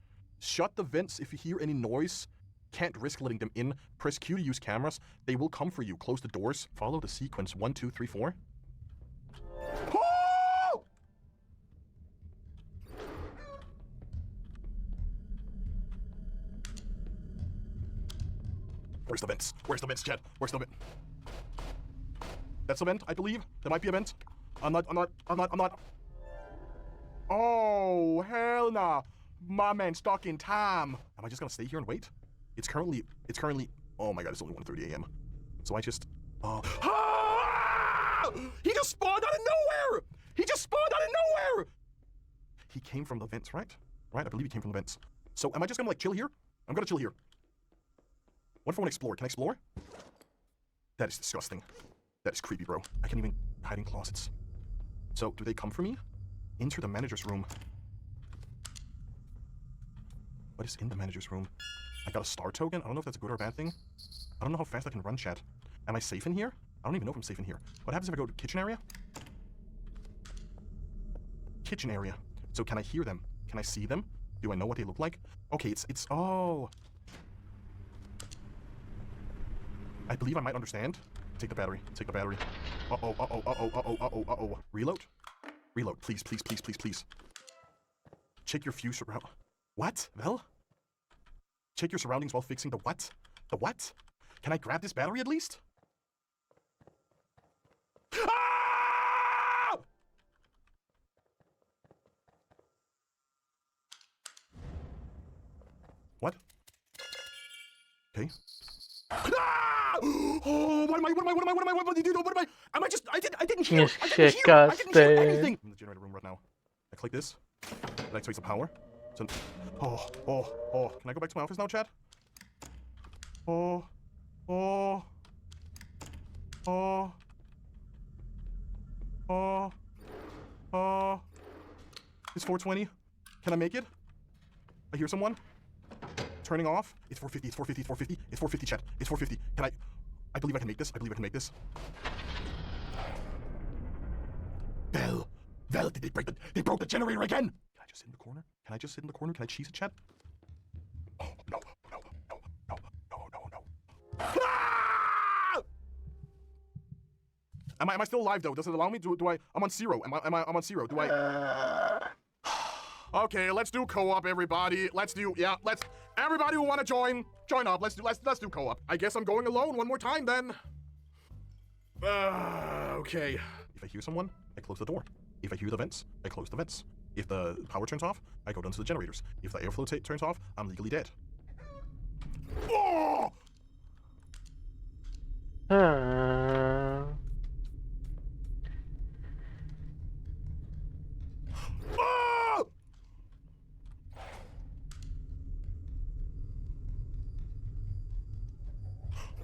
N: the vents if you hear any noise. Can't risk letting them in. Press Q to use cameras. They will come for you. Close the doors. Follow the sequence 1, 2, 3, 4. Oh! Where's the vents? Where's the vents, Chad? Where's the vent? That's a vent, I believe. There might be a vent. I'm not. Oh, hell nah. My man stuck in time. Am I just gonna stay here and wait? It's currently, oh my god, it's only 1:30 a.m. So I just, Ah! He just spawned out of nowhere! He came from the vents, right? Right, I believe he came from the vents. So am I just gonna like chill here? I'm gonna chill here. What if I want to explore? Can I explore? That is disgusting. That is creepy, bro. I can't even hide in closets. So, do they come for me? Enter the manager's room. What is in the manager's room? I got a star token? I don't know if that's a good or a bad thing. I don't know how fast I can run, chat. Am I safe in here? I don't even know if I'm safe in here. What happens if I go to kitchen area? Kitchen area. So can I hear them? Can I see them? Do I know what they look like? Okay, oh. I believe I might understand. Take the battery. Uh-oh. Reload? Reload, please. Check your fuse around. What? Well? Check your surroundings while fixing the what? The what? Can I grab this battery at least? Ah! What? Okay. Ah! Oh, what am I? Am I just? I didn't hear. I didn't hear anything. I'm in the generator room right now. I click this. It activates the power. So, Can I go back to my office now, chat? It's 4:20. Can I make it? I hear someone. Turning off. It's 4:50. It's 4:50. It's 4:50. It's 4:50, chat. It's 4:50. Can I? I believe I can make this. I believe I can make this. Vel, did they broke the generator again? Can I just sit in the corner? Can I just sit in the corner? Can I cheese it, chat? Oh, no. Ah! Am I still alive though? Does it allow me? Do I? I'm on 0. I'm on 0. Do I? Okay, let's do co-op, everybody. Let's everybody who want to join up. Let's do co-op. I guess I'm going alone one more time then. Okay. If I hear someone, I close the door. If I hear the vents, I close the vents. If the power turns off, I go down to the generators. If the airflow turns off, I'm legally dead. Oh! Oh!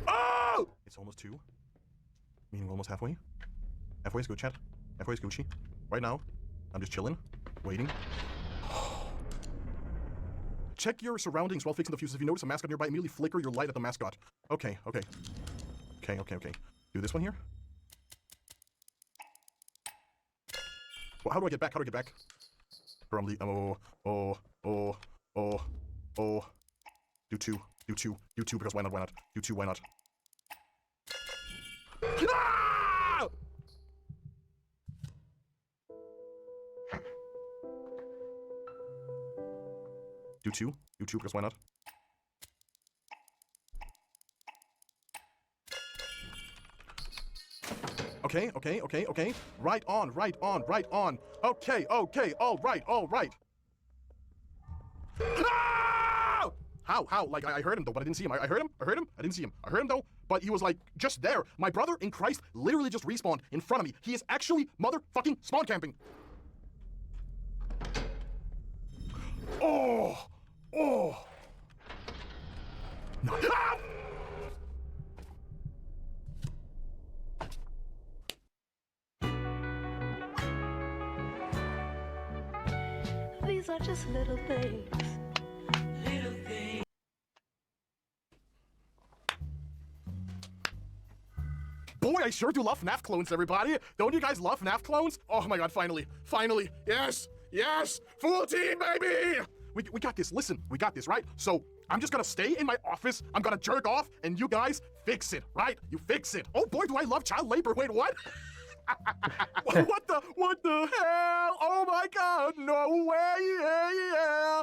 N: Oh! It's almost 2. Meaning we're almost halfway. Halfway is good, chat. Halfway is Gucci. Right now, I'm just chilling, waiting. Check your surroundings while fixing the fuses. If you notice a mascot nearby, immediately flicker your light at the mascot. Okay. Do this one here. Well, how do I get back? Do two, because why not? Do 2, why not? Ah! Do two, because why not? Okay. Right on. Okay, all right. Ah! How? Like, I heard him though, but I didn't see him. I heard him. I didn't see him. I heard him though, but he was like, just there. My brother in Christ literally just respawned in front of me. He is actually motherfucking spawn camping. Oh! No. Ah!
O: These are just little things.
N: Boy, I sure do love FNAF clones, everybody. Don't you guys love FNAF clones? Oh my god, finally. Yes! Full team, baby! We got this. Listen, we got this, right? So, I'm just gonna stay in my office, I'm gonna jerk off, and you guys fix it, right? You fix it. Oh boy, do I love child labor. Wait, what? What the hell? Oh my god, no way, yeah.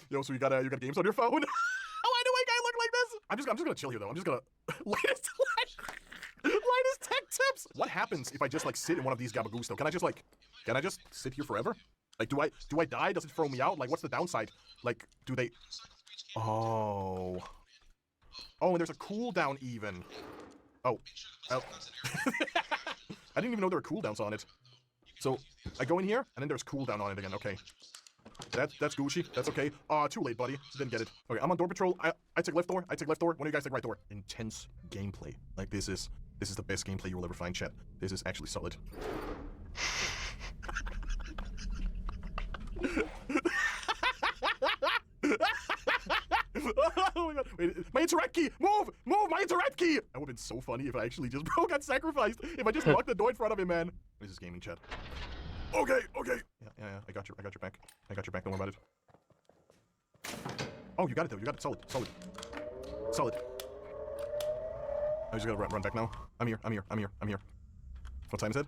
N: Yo, so you got games on your phone? Why do I look like this? I'm just gonna chill here though. I'm just gonna latest tech tips. What happens if I just like sit in one of these gabagoos though? Can I just sit here forever? Like, do I die? Does it throw me out? Like, what's the downside? Like, do they? Oh, and there's a cooldown even. Oh. I didn't even know there were cooldowns on it. So I go in here and then there's cooldown on it again. Okay. That's Gucci. That's okay. Too late, buddy. Didn't get it. Okay, I'm on door patrol. I take left door. One of you guys take right door. Intense gameplay. Like, this is the best gameplay you will ever find, chat. This is actually solid. Oh my god. Wait, my interact key! Move! My interact key! That would have been so funny if I actually just got sacrificed. If I just locked the door in front of him, man. This is gaming, chat. Okay. Yeah. I got your back. Don't worry about it. Oh, you got it though. You got it. Solid. I just gotta run back now. I'm here. What time is it?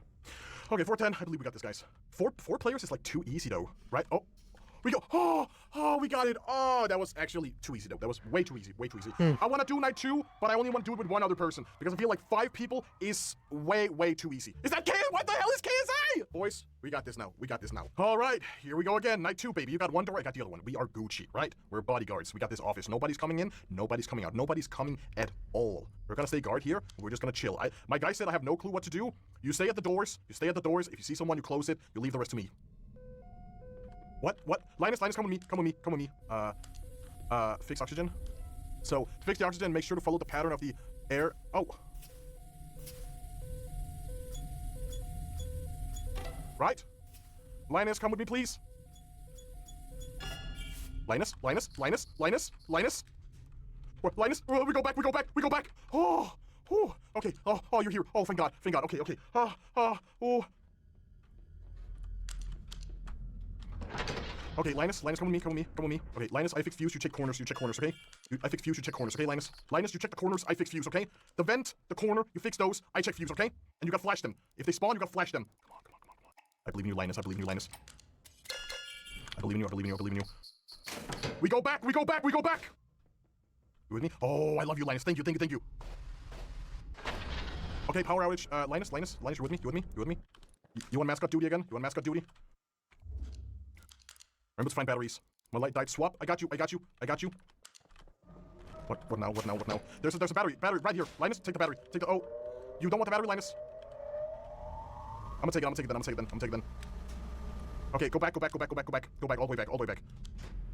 N: Okay, 4:10. I believe we got this, guys. Four players is like too easy though, right? Oh, We go. Oh, we got it. Oh, that was actually too easy, though. That was way too easy. Way too easy. I want to do night 2, but I only want to do it with one other person because I feel like 5 people is way too easy. Is that KSI? What the hell is KSI? Boys, we got this now. We got this now. All right, here we go again. Night 2, baby. You got one door. I got the other one. We are Gucci, right? We're bodyguards. We got this office. Nobody's coming in. Nobody's coming out. Nobody's coming at all. We're gonna stay guard here. We're just gonna chill. My guy said I have no clue what to do. You stay at the doors. You stay at the doors. If you see someone, you close it. You leave the rest to me. What? Linus, come with me. Come with me. Fix oxygen. So, fix the oxygen. Make sure to follow the pattern of the air. Oh. Right. Linus, come with me, please. Linus. What, Linus, we go back. Oh. Okay. Oh, you're here. Oh, thank God. Okay. Oh. Okay, Linus, come with me. Okay, Linus, I fix fuse, you check corners, okay? I fix fuse, you check corners, okay, Linus? Linus, you check the corners, I fix fuse, okay? The vent, the corner, you fix those, I check fuse, okay? And you gotta flash them. If they spawn, you gotta flash them. Come on. I believe in you, Linus. I believe in you. We go back! You with me? Oh, I love you, Linus. Thank you. Okay, power outage. Linus, you with me? You want mascot duty again? Remember to find batteries. My light died. Swap. I got you. What now? There's a battery right here. Linus, take the battery. Oh, you don't want the battery, Linus? I'm gonna take it then. Okay, go back. Go back all the way back.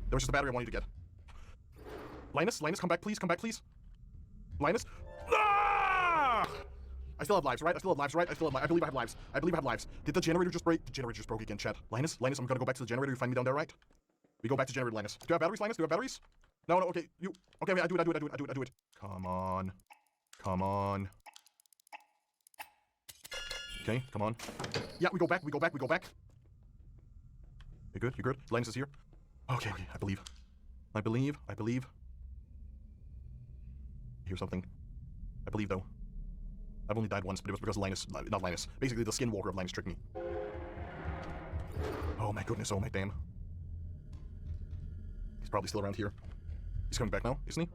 N: There was just a battery I wanted you to get. Linus, come back, please. Linus. Ah! I still have lives, right? I believe I have lives. Did the generator just break? The generator just broke again, chat. Linus, I'm gonna go back to the generator. You find me down there, right? We go back to generator, Linus. Do you have batteries, Linus? No, okay. Okay, I do it. Come on. Okay, come on. Yeah, we go back. You good? Linus is here. Okay, I believe. Here's something. I believe, though. I've only died once, but it was because Linus, not Linus. Basically, the skinwalker of Linus tricked me. Oh my goodness, damn. He's probably still around here. He's coming back now, isn't he?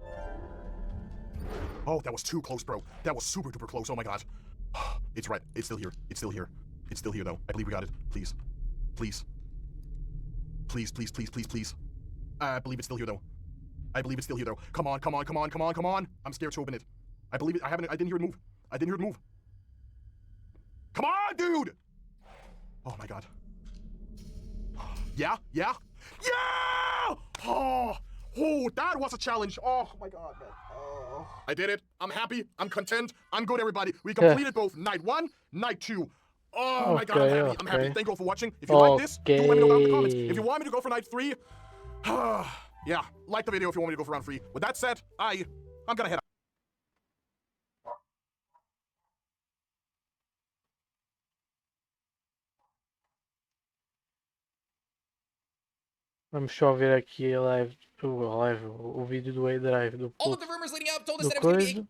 N: Oh, that was too close, bro. That was super duper close, oh my god. It's right, it's still here, though. I believe we got it. Please. I believe it's still here, though. Come on. I'm scared to open it. I believe it. I didn't hear it move. Come on, dude! Oh my god. Yeah! Oh, that was a challenge. Oh my god, man. Oh. I did it. I'm happy. I'm content. I'm good, everybody. We completed both night 1, night 2. Oh my god, I'm happy. Thank you all for watching. If you like this, do let me know down in the comments. If you want me to go for night 3, yeah, like the video if you want me to go for round 3. With that said, I'm gonna head out.
A: Vamos só ver aqui o vídeo do A-Drive do
P: All of the rumors leading up told us
A: do
P: that it was going to
A: coisa.
P: be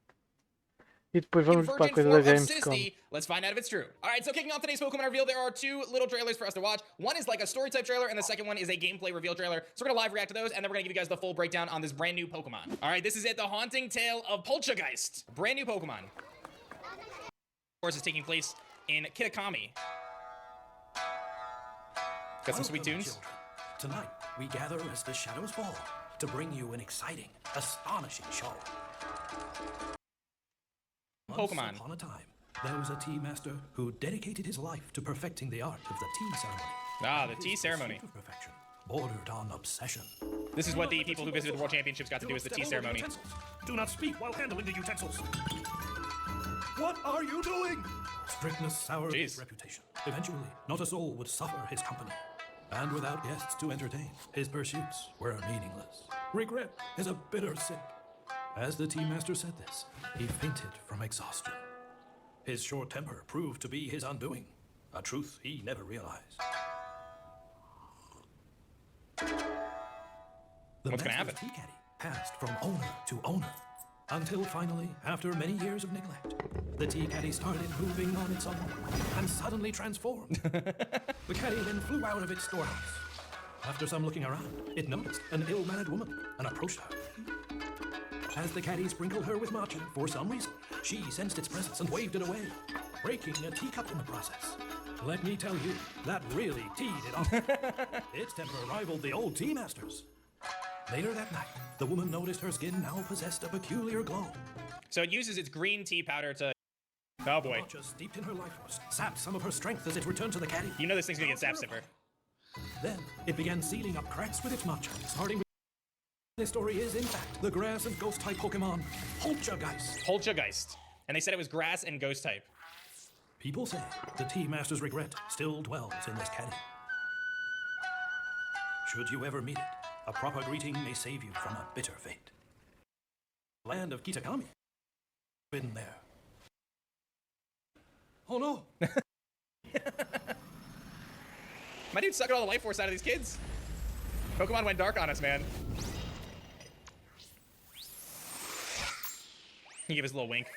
A: E depois vamos para a
P: convergent
A: coisa
P: form
A: da
P: of
A: Gamescom.
P: Sinisty. Let's find out if it's true. All right, so kicking off today's Pokemon reveal, there are 2 little trailers for us to watch. One is like a story type trailer, and the second one is a gameplay reveal trailer. So we're gonna live react to those, and then we're gonna give you guys the full breakdown on this brand new Pokemon. All right, this is it, the haunting tale of Poltergeist. Brand new Pokemon. Of course, it's taking place in Kitakami. Got some sweet tunes.
B: Children. Tonight, we gather as the shadows fall to bring you an exciting, astonishing show.
P: Pokemon.
B: Once upon a time, there was a tea master who dedicated his life to perfecting the art of the tea ceremony.
P: Ah, the tea ceremony.
B: Of perfection, bordered on obsession.
P: This is what the people who visited the World Championships got to do, is the tea ceremony.
B: Do not speak while handling the utensils. What are you doing? Strictness soured his reputation. Eventually, not a soul would suffer his company. And without guests to entertain, his pursuits were meaningless. Regret is a bitter sin. As the tea master said this, he fainted from exhaustion. His short temper proved to be his undoing, a truth he never realized. The
P: What's gonna happen?
B: Tea caddy passed from owner to owner, until finally, after many years of neglect, the tea caddy started moving on its own and suddenly transformed. The caddy then flew out of its storehouse, After some looking around, it noticed an ill-mannered woman and approached her. As the caddy sprinkled her with matcha, for some reason, she sensed its presence and waved it away, breaking a teacup in the process. Let me tell you, that really teed it up. Its temper rivaled the old tea master's. Later that night, the woman noticed her skin now possessed a peculiar glow.
P: So it uses its green tea powder to... Oh boy.
B: Matcha steeped in her life force sapped some of her strength as it returned to the caddy.
P: You know this thing's gonna get sap sipper.
B: Then, it began sealing up cracks with its matcha, starting with... This story is, in fact, the grass and ghost-type Pokemon, Poltergeist.
P: Poltergeist. And they said it was grass and ghost type.
B: People say the tea master's regret still dwells in this caddy. Should you ever meet it, a proper greeting may save you from a bitter fate. Land of Kitakami. Been there. Oh no!
P: My dude sucking all the life force out of these kids. Pokemon went dark on us, man. He gave us a little wink.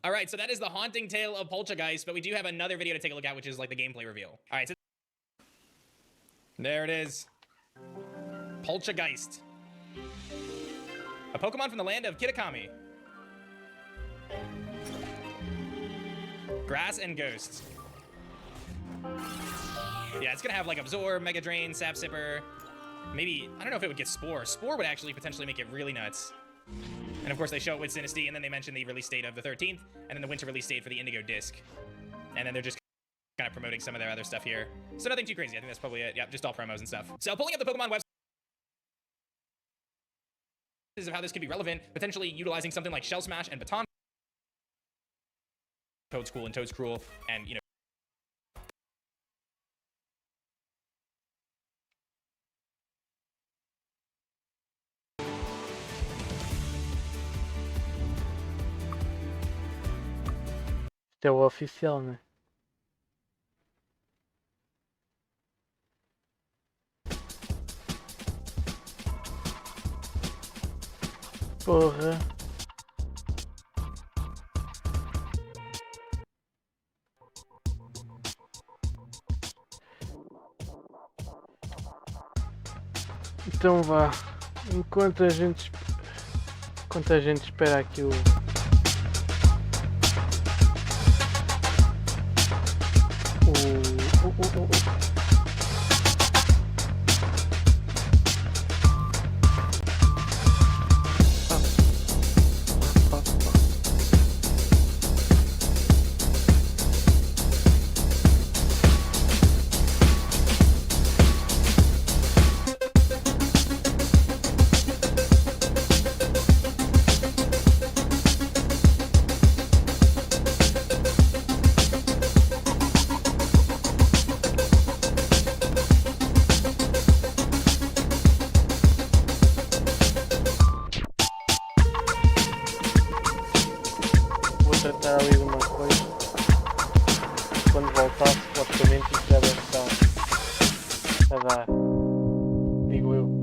P: All right, so that is the haunting tale of Poltergeist, but we do have another video to take a look at, which is like the gameplay reveal. All right, so there it is. Poltergeist. A Pokemon from the land of Kitakami. Grass and Ghost. Yeah, it's gonna have like Absorb, Mega Drain, Sap Sipper. Maybe, I don't know if it would get Spore. Spore would actually potentially make it really nuts. And of course they show it with Sinistea, and then they mention the release date of the 13th, and then the winter release date for the Indigo Disc. And then they're just kind of promoting some of their other stuff here. So nothing too crazy, I think that's probably it. Yep, just all promos and stuff. So pulling up the Pokemon website of how this could be relevant, potentially utilizing something like Shell Smash and Baton. Toad's cool and Toad's cruel, and you know,
A: Este é o oficial, né? Porra. Então vá. Enquanto a gente espera aqui o tratar ali de uma coisa. Quando voltar, supostamente isso já deve estar a dar. Digo eu.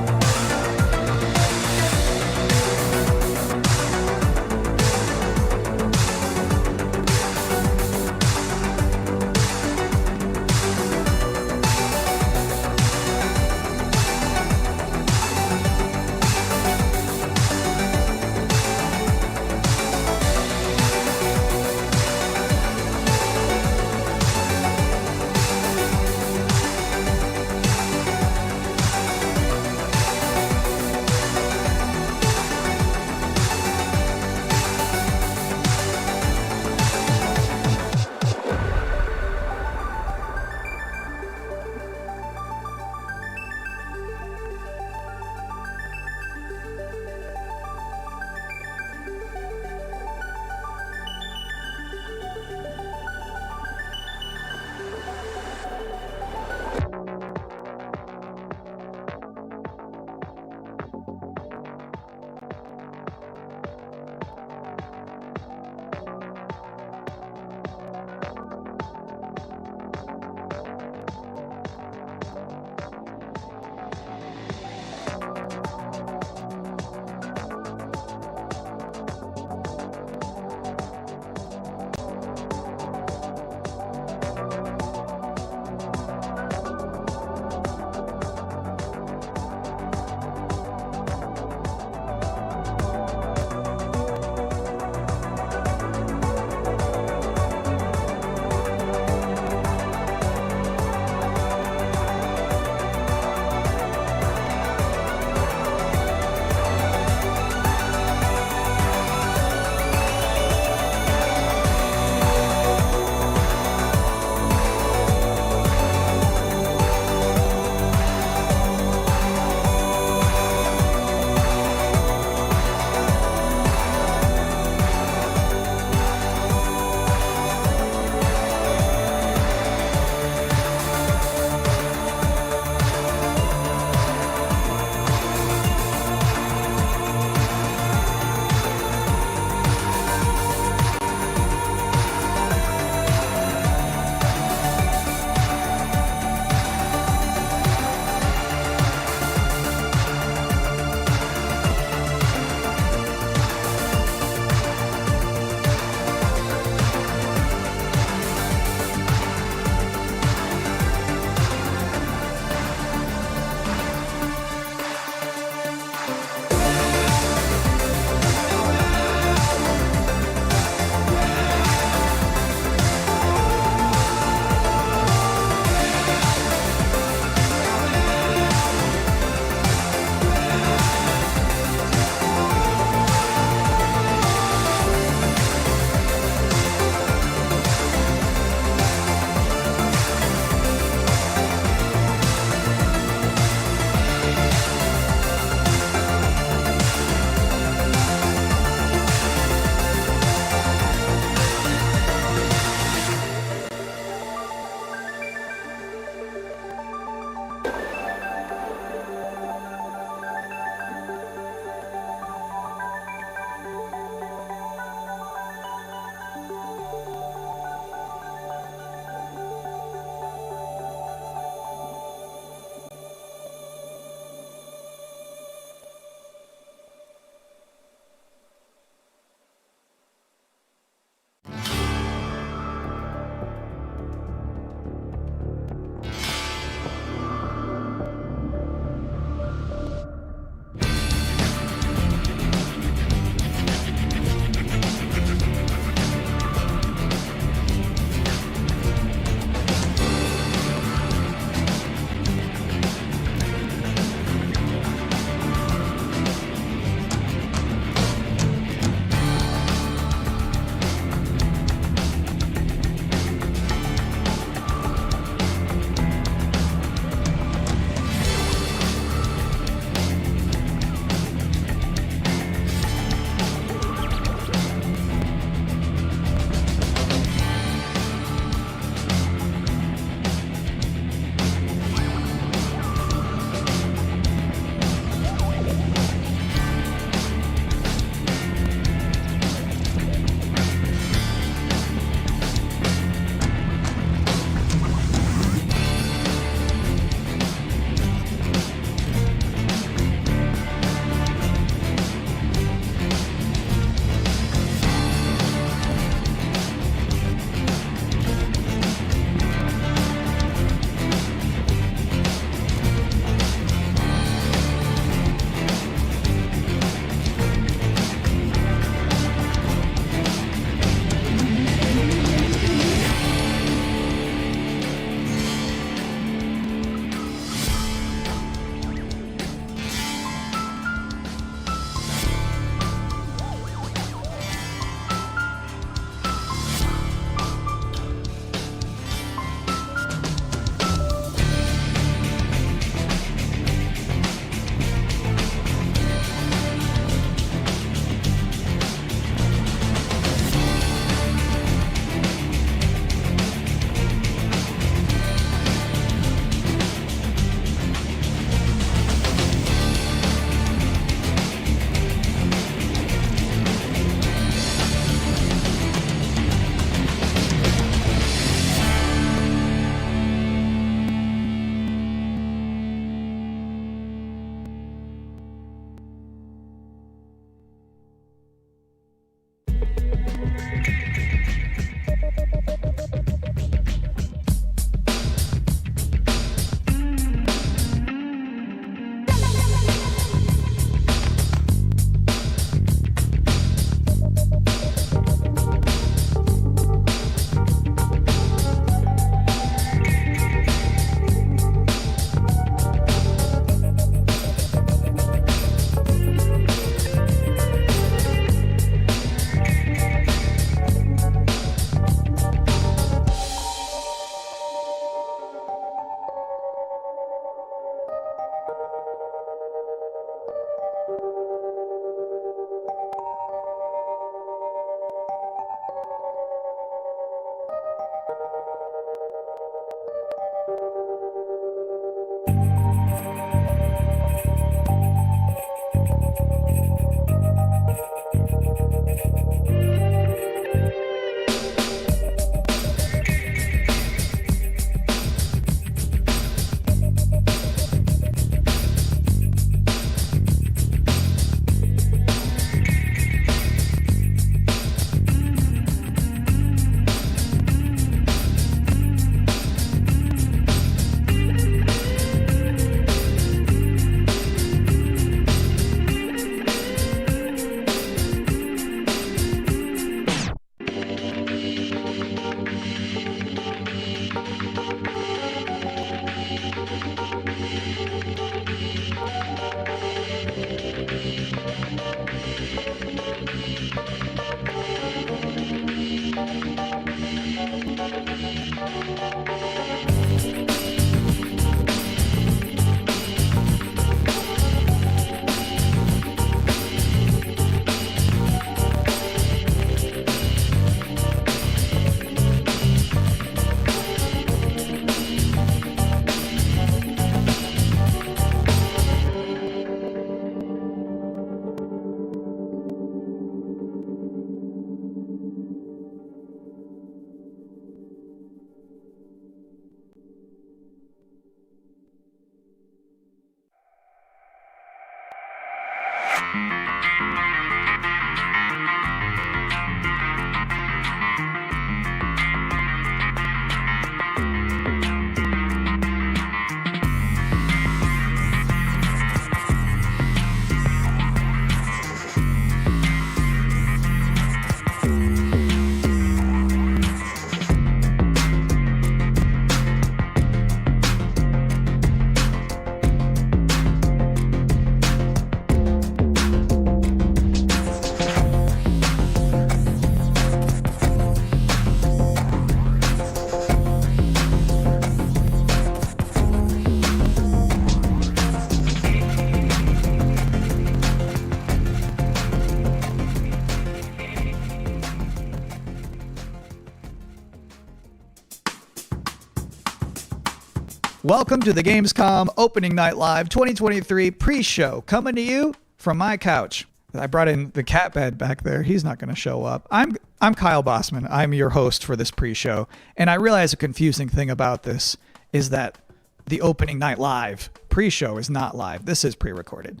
Q: Welcome to the Gamescom Opening Night Live 2023 pre-show, coming to you from my couch. I brought in the cat bed back there. He's not going to show up. I'm Kyle Bossman. I'm your host for this pre-show. And I realize a confusing thing about this is that the Opening Night Live pre-show is not live. This is pre-recorded.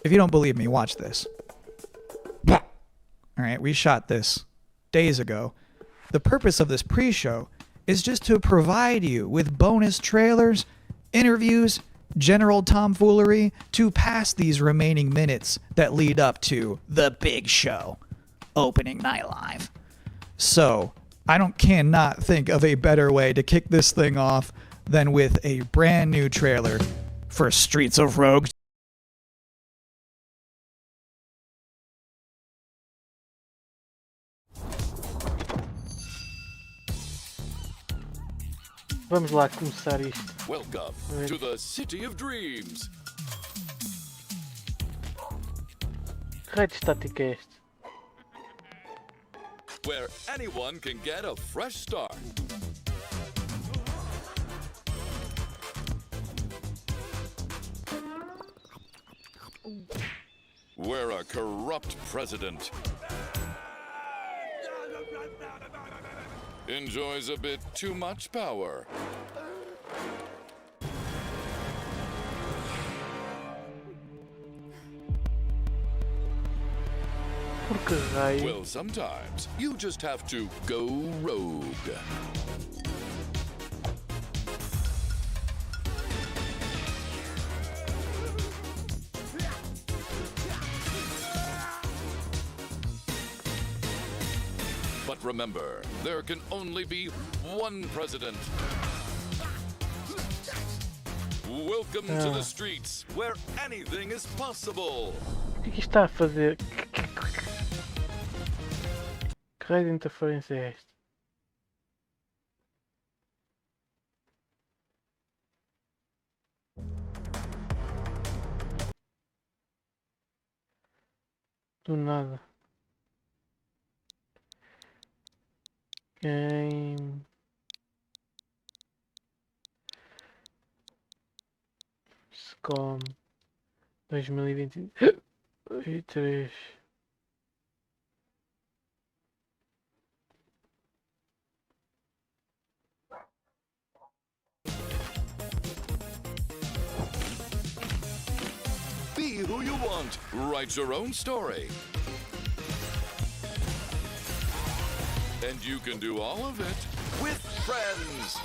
Q: If you don't believe me, watch this. All right, we shot this days ago. The purpose of this pre-show is just to provide you with bonus trailers, interviews, general tomfoolery to pass these remaining minutes that lead up to the big show, Opening Night Live. So, cannot think of a better way to kick this thing off than with a brand new trailer for Streets of Rogue.
A: Vamos lá começar isto.
R: Welcome to the City of Dreams.
A: Que raio de estática é este?
R: Where anyone can get a fresh start. Where a corrupt president enjoys a bit too much power. Well, sometimes you just have to go rogue. But remember, there can only be one president. Welcome to the streets, where anything is possible.
A: O que está a fazer? Que raio de interferência é esta? Do nada. Game. SCOM 2023.
R: Be who you want. Write your own story. And you can do all of it with friends.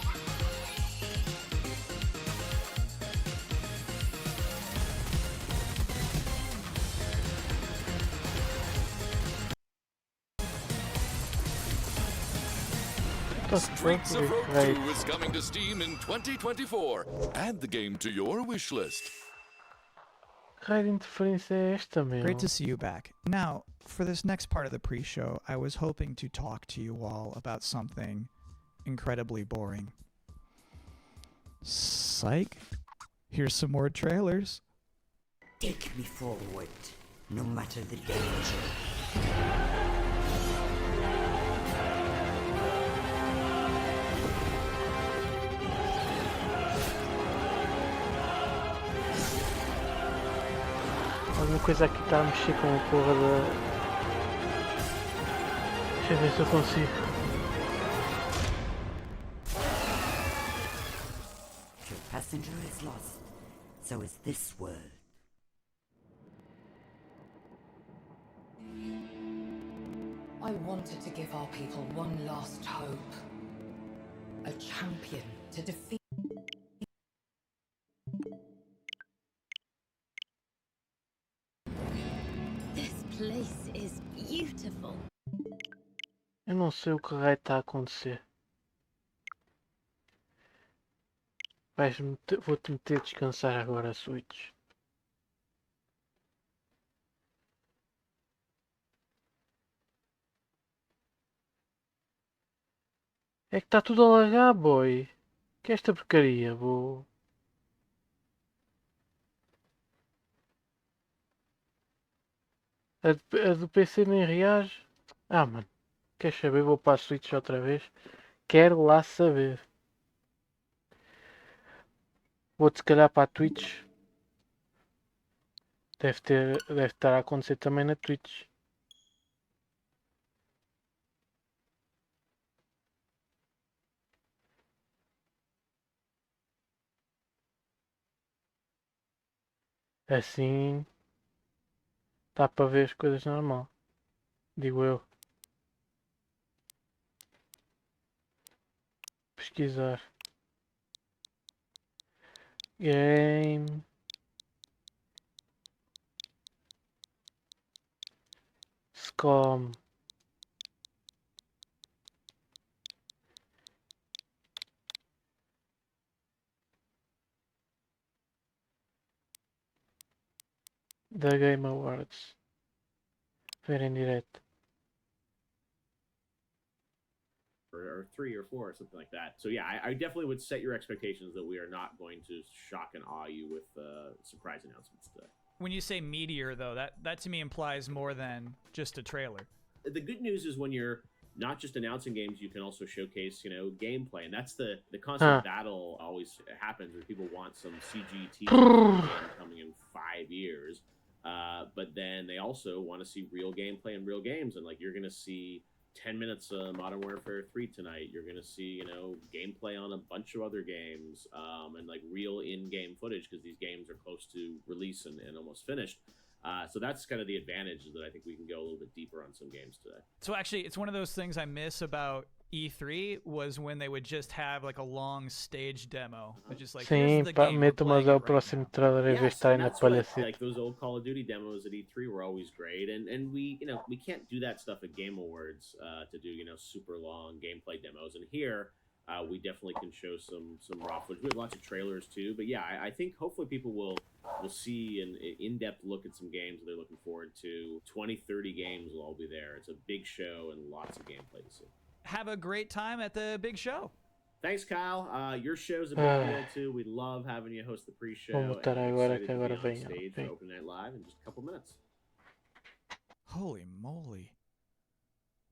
R: Streets of Rogue 2 is coming to Steam in 2024. Add the game to your wish list.
A: Que raio de interferência é esta, meu?
Q: Great to see you back. Now, for this next part of the pre-show, I was hoping to talk to you all about something incredibly boring. Psych. Here's some more trailers.
S: Take me forward, no matter the danger.
A: Alguma coisa aqui está a mexer com a porra da... Deixa eu ver se eu consigo.
S: Your passenger is lost, so is this world.
T: I wanted to give our people one last hope. A champion to defeat.
C: This place is beautiful.
A: Eu não sei o que raio está a acontecer. Vou-te meter a descansar agora, Switch. É que está tudo a lagar, boy. Que é esta porcaria, vou... A do PC nem reage. Ah, mano. Quer saber? Vou para a Switch outra vez. Quero lá saber. Vou-te se calhar para a Twitch. Deve estar a acontecer também na Twitch. Assim dá para ver as coisas normal. Digo eu. Pesquisar. Game. Scom. The Game Awards. Ver em direto.
U: Or 3 or 4 or something like that. So yeah, I definitely would set your expectations that we are not going to shock and awe you with surprise announcements today.
V: When you say meteor, though, that to me implies more than just a trailer.
U: The good news is when you're not just announcing games, you can also showcase, gameplay, and that's the constant battle always happens where people want some CG game coming in 5 years, but then they also want to see real gameplay and real games, and like you're gonna see 10 minutes of Modern Warfare 3 tonight. You're gonna see, gameplay on a bunch of other games, and like real in-game footage because these games are close to release and almost finished. So that's kind of the advantage, is that I think we can go a little bit deeper on some games today.
V: So actually, it's one of those things I miss about E3 was when they would just have like a long stage demo. Just like,
A: Sim, meto mas é o próximo trailer em vez de estarem na palhaçada.
U: Like those old Call of Duty demos at E3 were always great, and we we can't do that stuff at Game Awards to do super long gameplay demos. And here we definitely can show some raw footage. We have lots of trailers too, but yeah, I think hopefully people will see an in-depth look at some games they're looking forward to. 20-30 games will all be there. It's a big show and lots of gameplay to see.
V: Have a great time at the big show.
U: Thanks, Kyle. Your show's a big deal too. We love having you host the pre-show.
A: Vou botar agora que agora vem.
U: Stage for Open Night Live in just a couple minutes.
Q: Holy moly.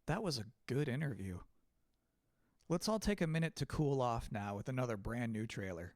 Q: That was a good interview. Let's all take a minute to cool off now with another brand new trailer.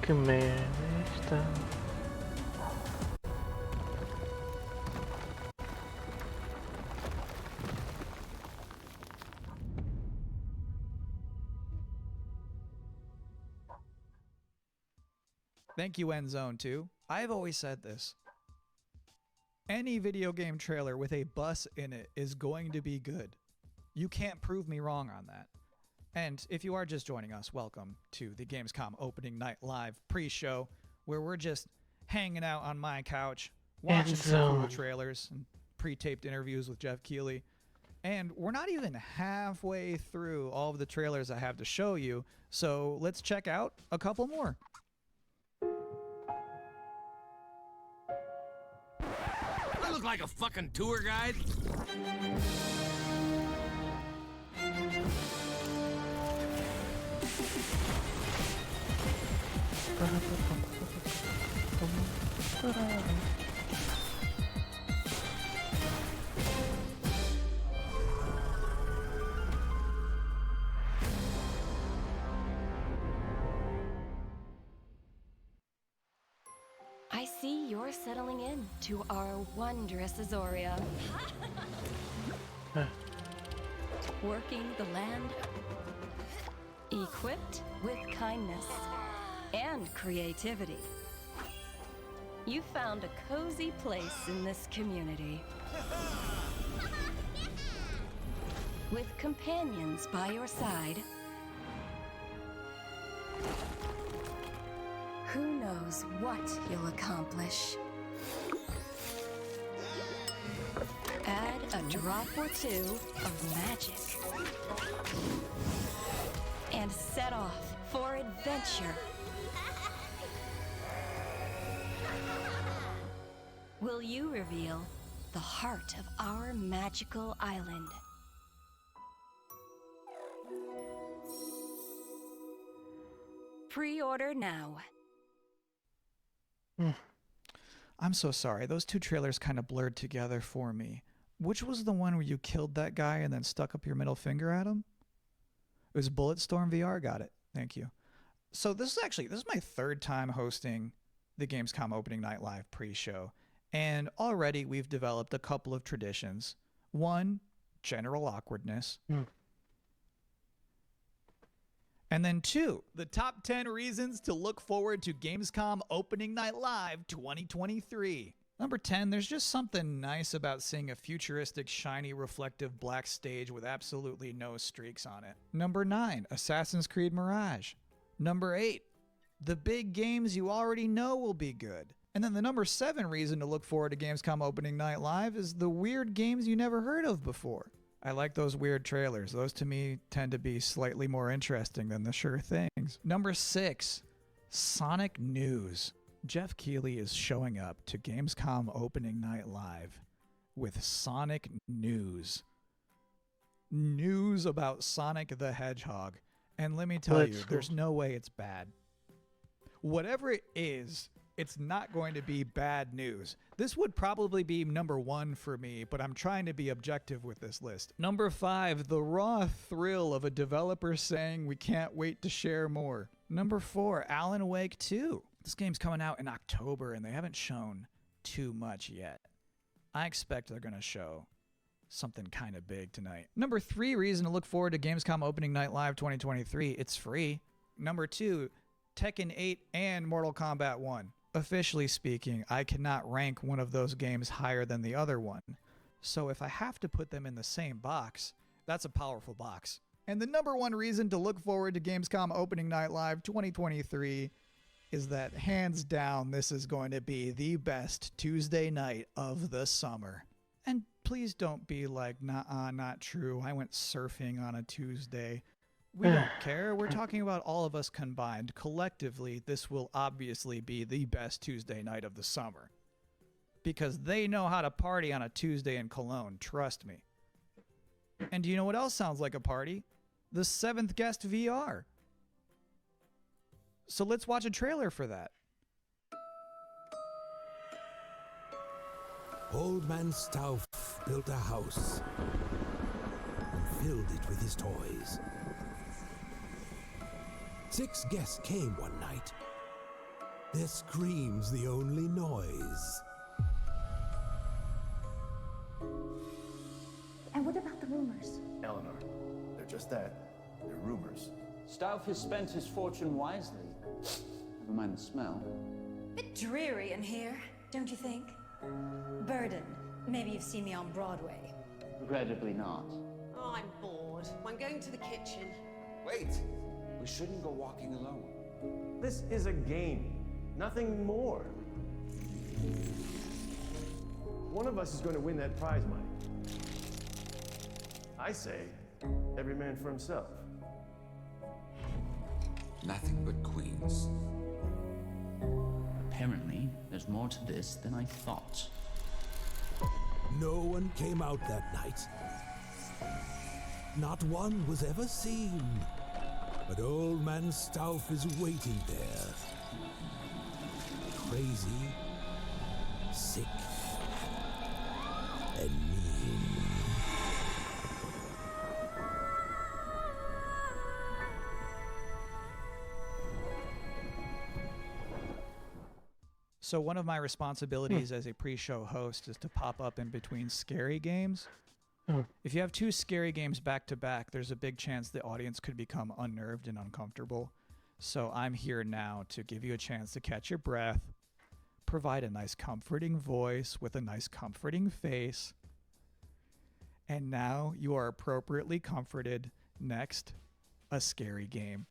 A: Que merda está.
Q: Thank you, Endzone 2. I've always said this. Any video game trailer with a bus in it is going to be good. You can't prove me wrong on that. And if you are just joining us, welcome to the Gamescom Opening Night Live pre-show, where we're just hanging out on my couch, watching some cool trailers and pre-taped interviews with Jeff Keighley. And we're not even halfway through all of the trailers I have to show you, so let's check out a couple more.
W: I look like a fucking tour guide.
K: I see you're settling in to our wondrous Azoria. Working the land, equipped with kindness and creativity. You found a cozy place in this community. with companions by your side. Who knows what you'll accomplish? Add a drop or two of magic and set off for adventure. Will you reveal the heart of our magical island? Pre-order now.
Q: I'm so sorry. Those two trailers kind of blurred together for me. Which was the one where you killed that guy and then stuck up your middle finger at him? It was Bulletstorm VR. Got it. Thank you. So this is my third time hosting the Gamescom opening night live pre-show. And already we've developed a couple of traditions. One, general awkwardness. And then two, the top 10 reasons to look forward to Gamescom Opening Night Live 2023. Number 10, there's just something nice about seeing a futuristic, shiny, reflective black stage with absolutely no streaks on it. Number 9, Assassin's Creed Mirage. Number 8, the big games you already know will be good. And then the number 7 reason to look forward to Gamescom Opening Night Live is the weird games you never heard of before. I like those weird trailers. Those to me tend to be slightly more interesting than the sure things. Number 6, Sonic News. Jeff Keighley is showing up to Gamescom Opening Night Live with Sonic News. News about Sonic the Hedgehog. And let me tell you, there's no way it's bad. Whatever it is, it's not going to be bad news. This would probably be number 1 for me, but I'm trying to be objective with this list. Number 5, the raw thrill of a developer saying we can't wait to share more. Number 4, Alan Wake 2. This game's coming out in October and they haven't shown too much yet. I expect they're going to show something kind of big tonight. Number 3 reason to look forward to Gamescom Opening Night Live 2023. It's free. Number 2, Tekken 8 and Mortal Kombat 1. Officially speaking, I cannot rank one of those games higher than the other one. So if I have to put them in the same box, that's a powerful box. And the number 1 reason to look forward to Gamescom Opening Night Live 2023 is that hands down, this is going to be the best Tuesday night of the summer. And please don't be like, nah, not true. I went surfing on a Tuesday. We don't care. We're talking about all of us combined. Collectively, this will obviously be the best Tuesday night of the summer. Because they know how to party on a Tuesday in Cologne, trust me. And do you know what else sounds like a party? The 7th Guest VR. So let's watch a trailer for that.
E: Old Man Stauff built a house and filled it with his toys. 6 guests came one night. Their screams the only noise.
G: And what about the rumors?
I: Eleanor, they're just that. They're rumors.
X: Stauff has spent his fortune wisely. Never mind the smell.
G: Bit dreary in here, don't you think? Burden. Maybe you've seen me on Broadway.
X: Regrettably not.
Y: Oh, I'm bored. I'm going to the kitchen.
X: Wait! We shouldn't go walking alone.
I: This is a game, nothing more. One of us is going to win that prize money. I say, every man for himself.
X: Nothing but queens. Apparently, there's more to this than I thought.
E: No one came out that night. Not one was ever seen. But Old Man Stauff is waiting there. Crazy, sick, and mean.
Q: So one of my responsibilities as a pre-show host is to pop up in between scary games. If you have 2 scary games back to back, there's a big chance the audience could become unnerved and uncomfortable. So I'm here now to give you a chance to catch your breath, provide a nice comforting voice with a nice comforting face, And now you are appropriately comforted. Next, a scary game.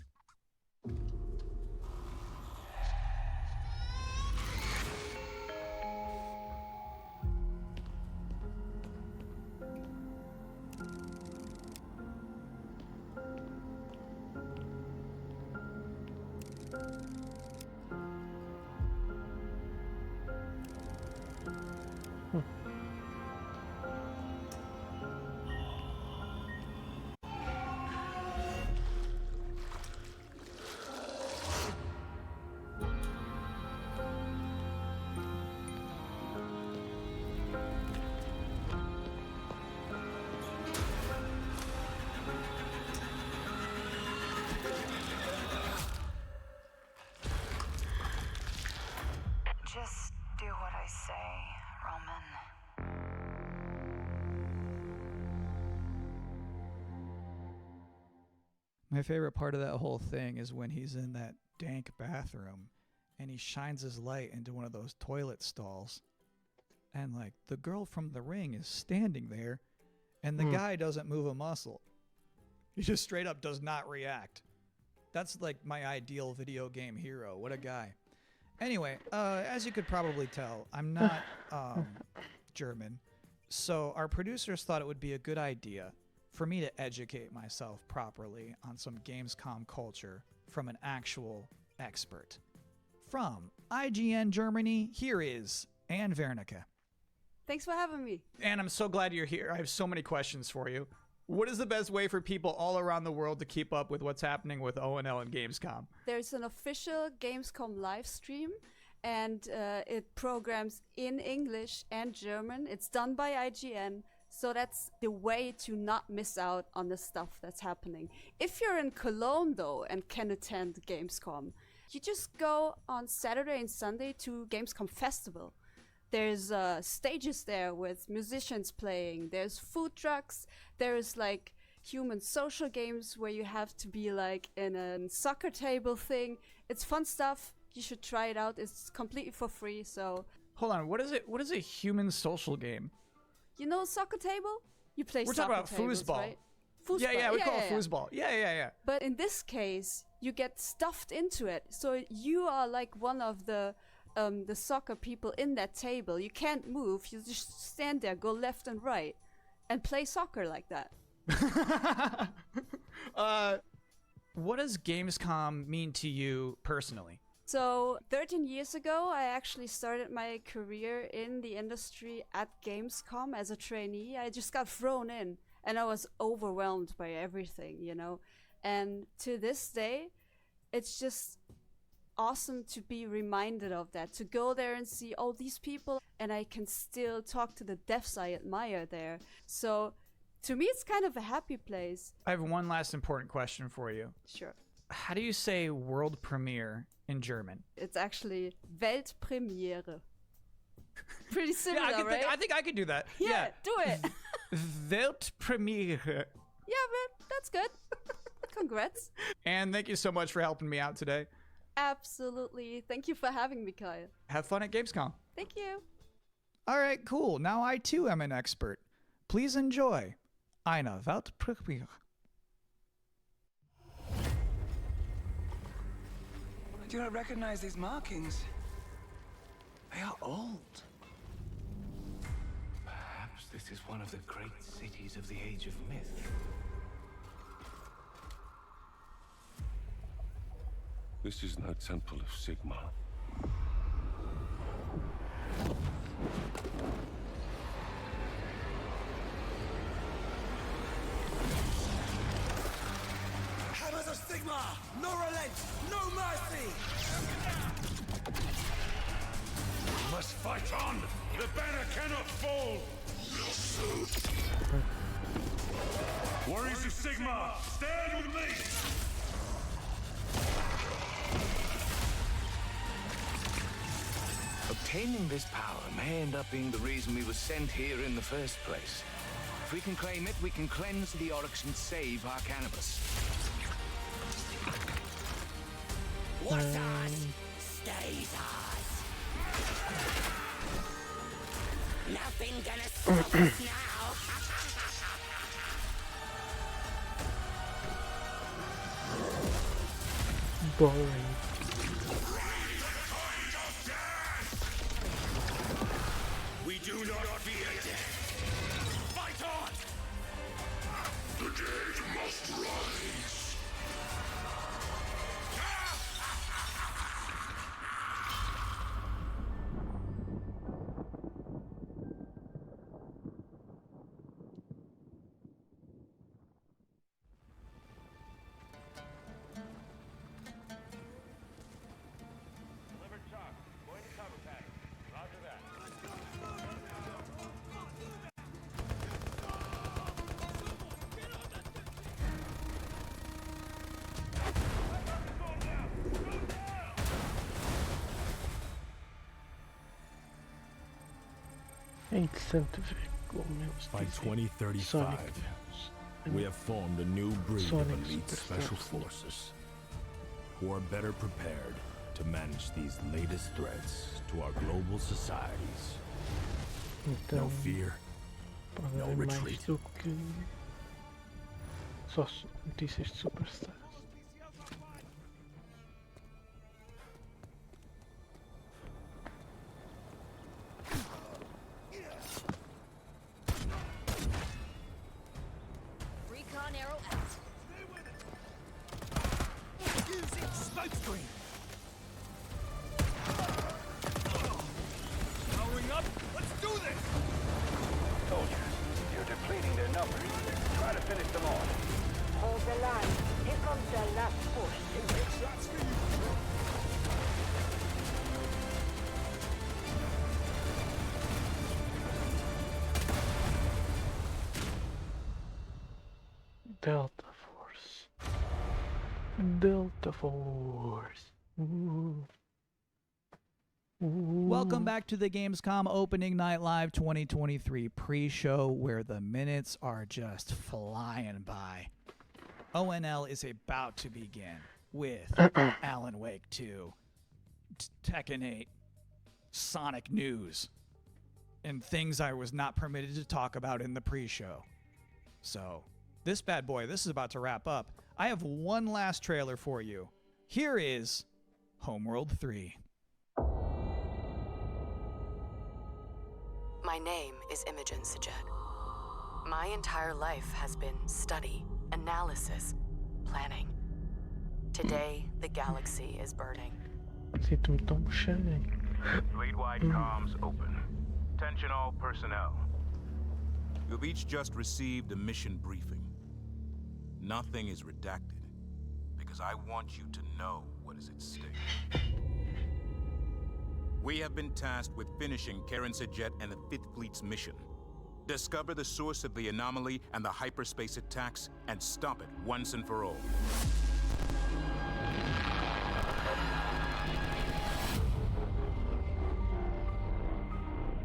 D: Just do what I say, Roman.
Q: My favorite part of that whole thing is when he's in that dank bathroom and he shines his light into one of those toilet stalls. And like the girl from The Ring is standing there and the guy doesn't move a muscle. He just straight up does not react. That's like my ideal video game hero. What a guy. Anyway, as you could probably tell, I'm not German. So our producers thought it would be a good idea for me to educate myself properly on some Gamescom culture from an actual expert. From IGN Germany, here is Anne Wernicke.
F: Thanks for having me.
V: Anne, I'm so glad you're here. I have so many questions for you. What is the best way for people all around the world to keep up with what's happening with ONL and Gamescom?
F: There's an official Gamescom live stream, and it programs in English and German. It's done by IGN, so that's the way to not miss out on the stuff that's happening. If you're in Cologne, though, and can attend Gamescom, you just go on Saturday and Sunday to Gamescom Festival. There's stages there with musicians playing. There's food trucks. There's like human social games where you have to be like in a soccer table thing. It's fun stuff. You should try it out. It's completely for free. So
V: hold on, what is it? What is a human social game?
F: You know soccer table? You play
V: We're
F: soccer
V: talking about
F: tables,
V: foosball.
F: right? Foosball.
V: Yeah, we call it foosball. Yeah.
F: But in this case, you get stuffed into it. So you are like one of the soccer people in that table. You can't move. You just stand there, go left and right, and play soccer like that.
V: What does Gamescom mean to you personally?
F: So 13 years ago, I actually started my career in the industry at Gamescom as a trainee. I just got thrown in, and I was overwhelmed by everything, you know. And to this day, it's just awesome to be reminded of that, to go there and see all these people, and I can still talk to the devs I admire there. So to me, it's kind of a happy place.
V: I have one last important question for you.
F: Sure.
V: How do you say world premiere in German?
F: It's actually Weltpremiere. Pretty similar,
V: yeah,
F: right?
V: I think I could do that.
F: Yeah, do it.
V: Weltpremiere.
F: Yeah, man, that's good. Congrats.
V: And thank you so much for helping me out today.
F: Absolutely. Thank you for having me, Kyle.
V: Have fun at Gamescom.
F: Thank you.
Q: All right, cool. Now I too am an expert. Please enjoy Eine Weltpremiere.
H: I do not recognize these markings. They are old.
J: Perhaps this is one of the great cities of the Age of Myth.
L: This is no temple of Sigmar.
H: Hammers of Sigmar! No relent! No mercy!
L: We must fight on! The banner cannot fall! Warriors of Sigmar, stand with me!
J: Obtaining this power may end up being the reason we were sent here in the first place. If we can claim it, we can cleanse the Oryx and save our cannabis.
H: What's ours stays ours. Nothing gonna stop us now.
A: boring.
L: We do not fear death. Fight on! The dead must rise.
B: By 2035, we have formed a new breed of elite special forces who are better prepared to manage these latest threats to our global societies. No fear, no retreat.
A: Só notícias de Superstars.
C: Recon arrow out.
L: Using smoke screen. Powering up. Let's do this.
J: Soldiers, you're depleting their numbers. Try to finish them off.
M: Hold the line. Here comes the last push.
L: Shots for you.
A: Delta Force. Delta Force. Ooh.
Q: Welcome back to the Gamescom Opening Night Live 2023 pre-show, where the minutes are just flying by. ONL is about to begin with Alan Wake 2, Tekken 8, Sonic News, and things I was not permitted to talk about in the pre-show. So, this bad boy, this is about to wrap up. I have one last trailer for you. Here is Homeworld 3.
K: My name is Imogen Sajet. My entire life has been study, analysis, planning. Today, the galaxy is burning.
A: Sinto-me tão puxando.
J: Fleet-wide comms open. Attention all personnel. You've each just received a mission briefing. Nothing is redacted, because I want you to know what is at stake. We have been tasked with finishing Karen Sajet and the 5th Fleet's mission. Discover the source of the anomaly and the hyperspace attacks, and stop it once and for all.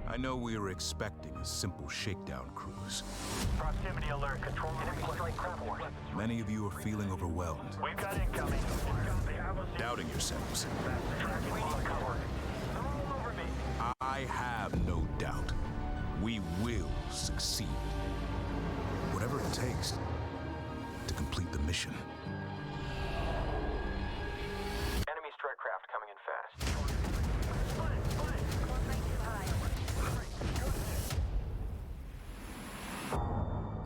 J: I know we were expecting a simple shakedown cruise.
N: Proximity alert. Control enemy strike craft force.
J: Many of you are feeling overwhelmed,
N: We've got incoming.
J: doubting yourselves.
N: We need cover. They're all over me.
J: I have no doubt. We will succeed. Whatever it takes to complete the mission.
N: Enemy strike craft coming in fast.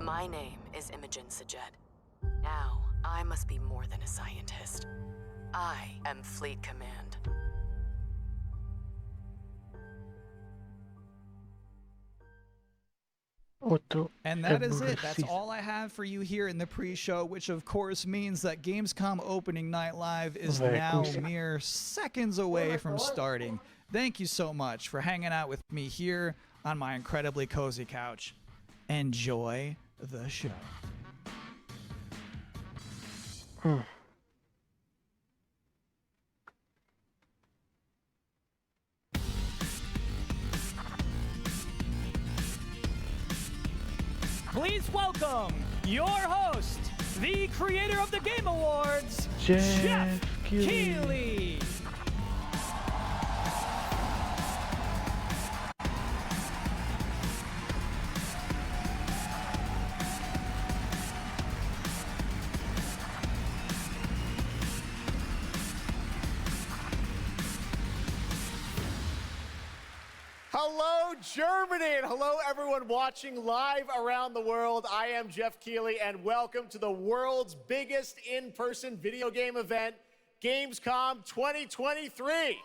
K: My name is Imogen Sajet. Now, I must be more than a scientist. I am Fleet Command.
Q: And that is it. That's all I have for you here in the pre-show, which of course means that Gamescom Opening Night Live is now mere seconds away from starting. Thank you so much for hanging out with me here on my incredibly cozy couch. Enjoy the show. Please welcome your host, the creator of the Game Awards, Jeff Keighley.
O: Hello, Germany, and hello, everyone watching live around the world. I am Jeff Keighley, and welcome to the world's biggest in-person video game event, Gamescom 2023.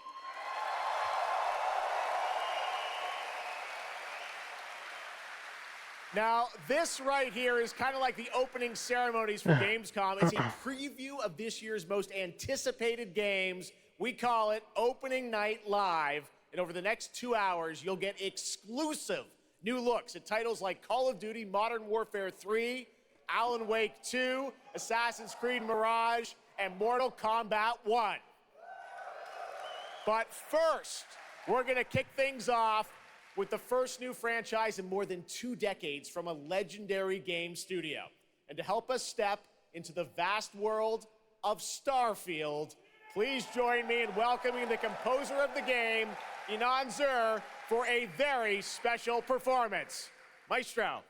O: Now, this right here is kind of like the opening ceremonies for Gamescom. It's a preview of this year's most anticipated games. We call it Opening Night Live. And over the next 2 hours, you'll get exclusive new looks at titles like Call of Duty Modern Warfare 3, Alan Wake 2, Assassin's Creed Mirage, and Mortal Kombat 1. But first, we're going to kick things off with the first new franchise in more than 2 decades from a legendary game studio. And to help us step into the vast world of Starfield, please join me in welcoming the composer of the game, Inan Zur, for a very special performance. Maestro.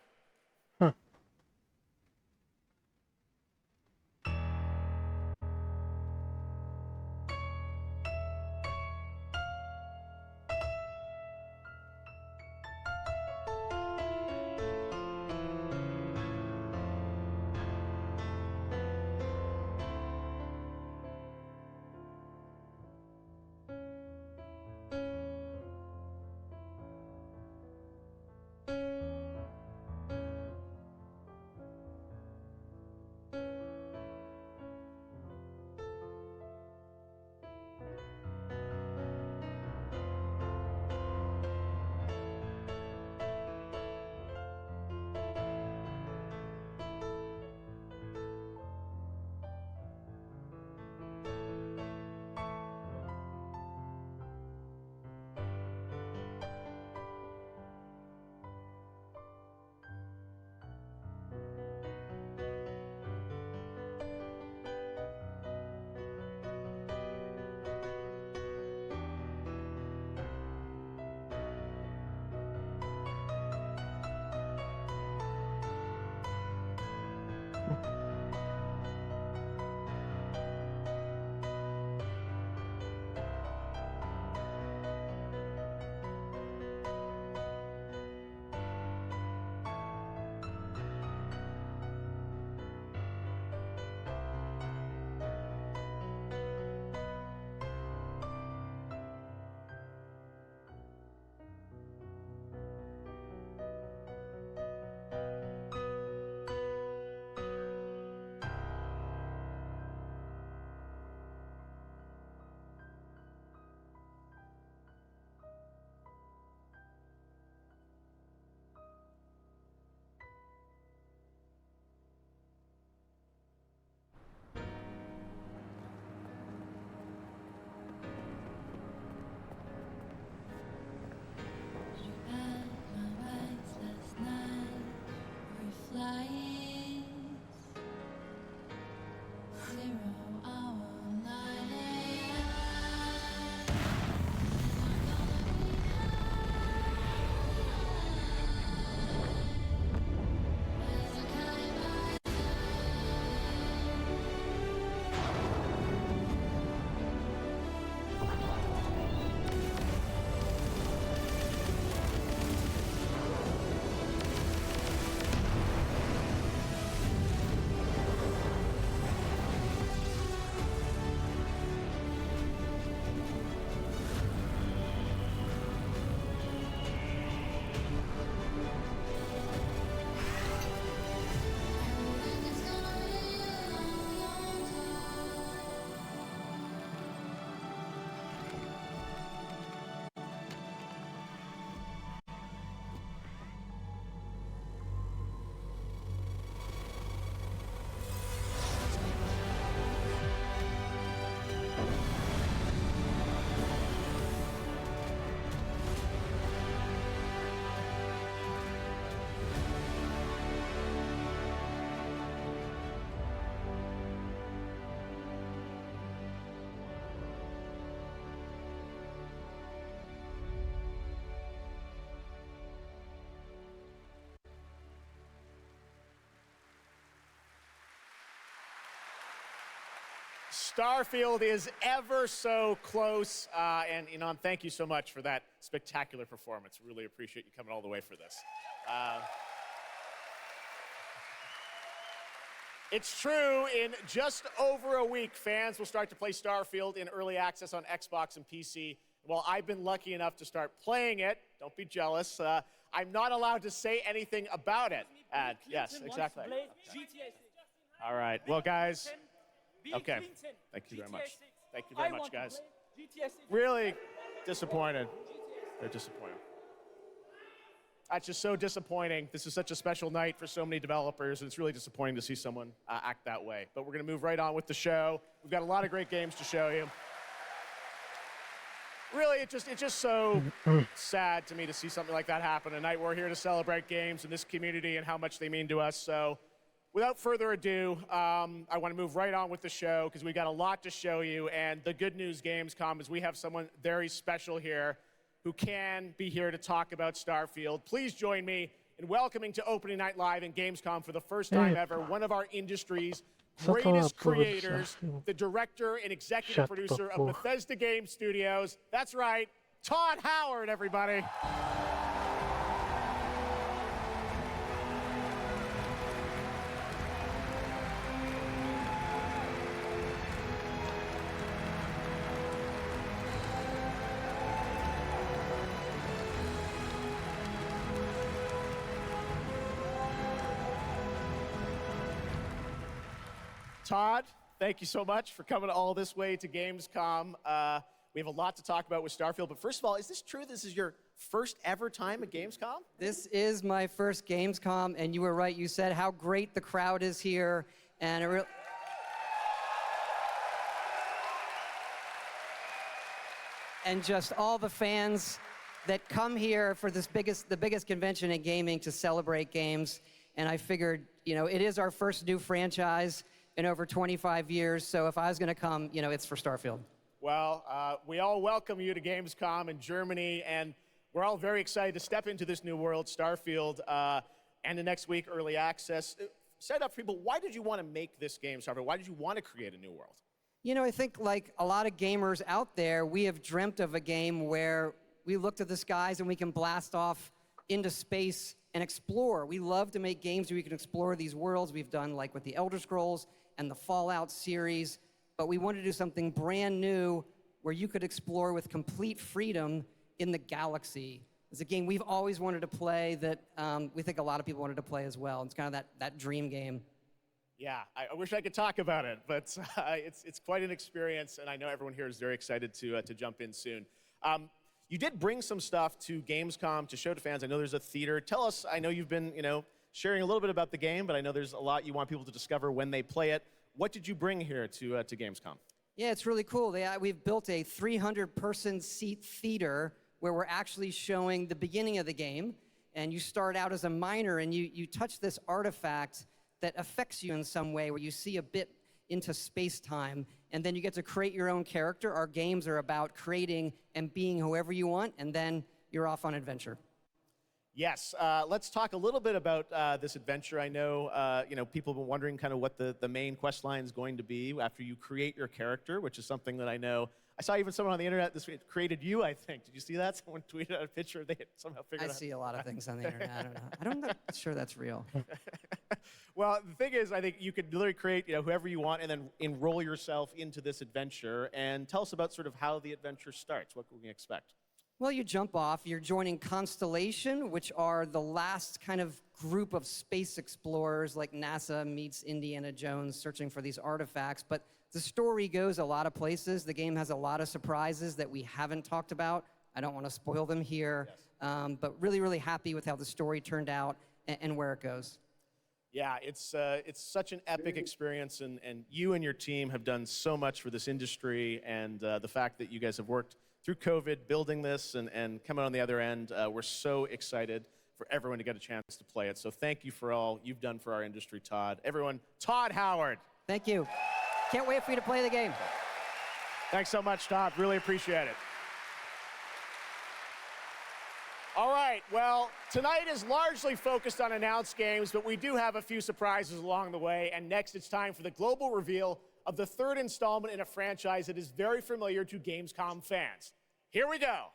O: Starfield is ever so close. And Inan, thank you so much for that spectacular performance. Really appreciate you coming all the way for this. It's true, in just over a week, fans will start to play Starfield in early access on Xbox and PC. Well, I've been lucky enough to start playing it. Don't be jealous. I'm not allowed to say anything about it. Yes, exactly. All right. Well, guys. Okay. Thank you very much. Thank you very much, guys. Really disappointed. They're disappointed. That's just so disappointing. This is such a special night for so many developers, and it's really disappointing to see someone act that way. But we're going to move right on with the show. We've got a lot of great games to show you. Really, it's just so sad to me to see something like that happen. Tonight, we're here to celebrate games in this community and how much they mean to us. So, without further ado, I want to move right on with the show because we've got a lot to show you. And the good news, Gamescom, is we have someone very special here who can be here to talk about Starfield. Please join me in welcoming to Opening Night Live in Gamescom for the first time ever, one of our industry's greatest creators, the director and executive producer of Bethesda Game Studios. That's right, Todd Howard, everybody. Todd, thank you so much for coming all this way to Gamescom. We have a lot to talk about with Starfield, but first of all, is this true? This is your first ever time at Gamescom?
P: This is my first Gamescom, and you were right. You said how great the crowd is here, and and just all the fans that come here for the biggest convention in gaming to celebrate games. And I figured, you know, it is our first new franchise in over 25 years, so if I was going to come, you know, it's for Starfield.
O: Well, we all welcome you to Gamescom in Germany, and we're all very excited to step into this new world, Starfield, and the next week, early access. Set up for people, why did you want to make this game, Starfield? Why did you want to create a new world?
P: You know, I think like a lot of gamers out there, we have dreamt of a game where we look to the skies and we can blast off into space and explore. We love to make games where we can explore these worlds. We've done like with the Elder Scrolls and the Fallout series, but we wanted to do something brand new where you could explore with complete freedom in the galaxy. It's a game we've always wanted to play that we think a lot of people wanted to play as well. It's kind of that dream game.
O: Yeah, I wish I could talk about it, but it's quite an experience, and I know everyone here is very excited to jump in soon. You did bring some stuff to Gamescom to show to fans. I know there's a theater. Tell us, I know you've been, you know, sharing a little bit about the game, but I know there's a lot you want people to discover when they play it. What did you bring here to Gamescom?
P: Yeah, it's really cool. We've built a 300-person seat theater where we're actually showing the beginning of the game, and you start out as a miner, and you touch this artifact that affects you in some way, where you see a bit into space-time, and then you get to create your own character. Our games are about creating and being whoever you want, and then you're off on adventure.
O: Yes, let's talk a little bit about this adventure. I know, you know, people have been wondering kind of what the main quest line is going to be after you create your character, which is something that I know. I saw even someone on the internet this week created you, I think. Did you see that? Someone tweeted out a picture. They had somehow figured out.
P: I see a lot of things on the internet. I don't know. I'm not sure that's real.
O: Well, the thing is, I think you could literally create, you know, whoever you want and then enroll yourself into this adventure. And tell us about sort of how the adventure starts. What can we expect?
P: Well, you jump off. You're joining Constellation, which are the last kind of group of space explorers, like NASA meets Indiana Jones searching for these artifacts. But the story goes a lot of places. The game has a lot of surprises that we haven't talked about. I don't want to spoil them here, yes. But really, really happy with how the story turned out and where it goes.
O: Yeah, it's such an epic experience, and you and your team have done so much for this industry, and the fact that you guys have worked through COVID, building this and coming on the other end, we're so excited for everyone to get a chance to play it. So thank you for all you've done for our industry, Todd. Everyone, Todd Howard.
P: Thank you. Can't wait for you to play the game.
O: Thanks so much, Todd. Really appreciate it. All right, well, tonight is largely focused on announced games, but we do have a few surprises along the way. And next, it's time for the global reveal of of the third installment in a franchise that is very familiar to Gamescom fans. Here we go.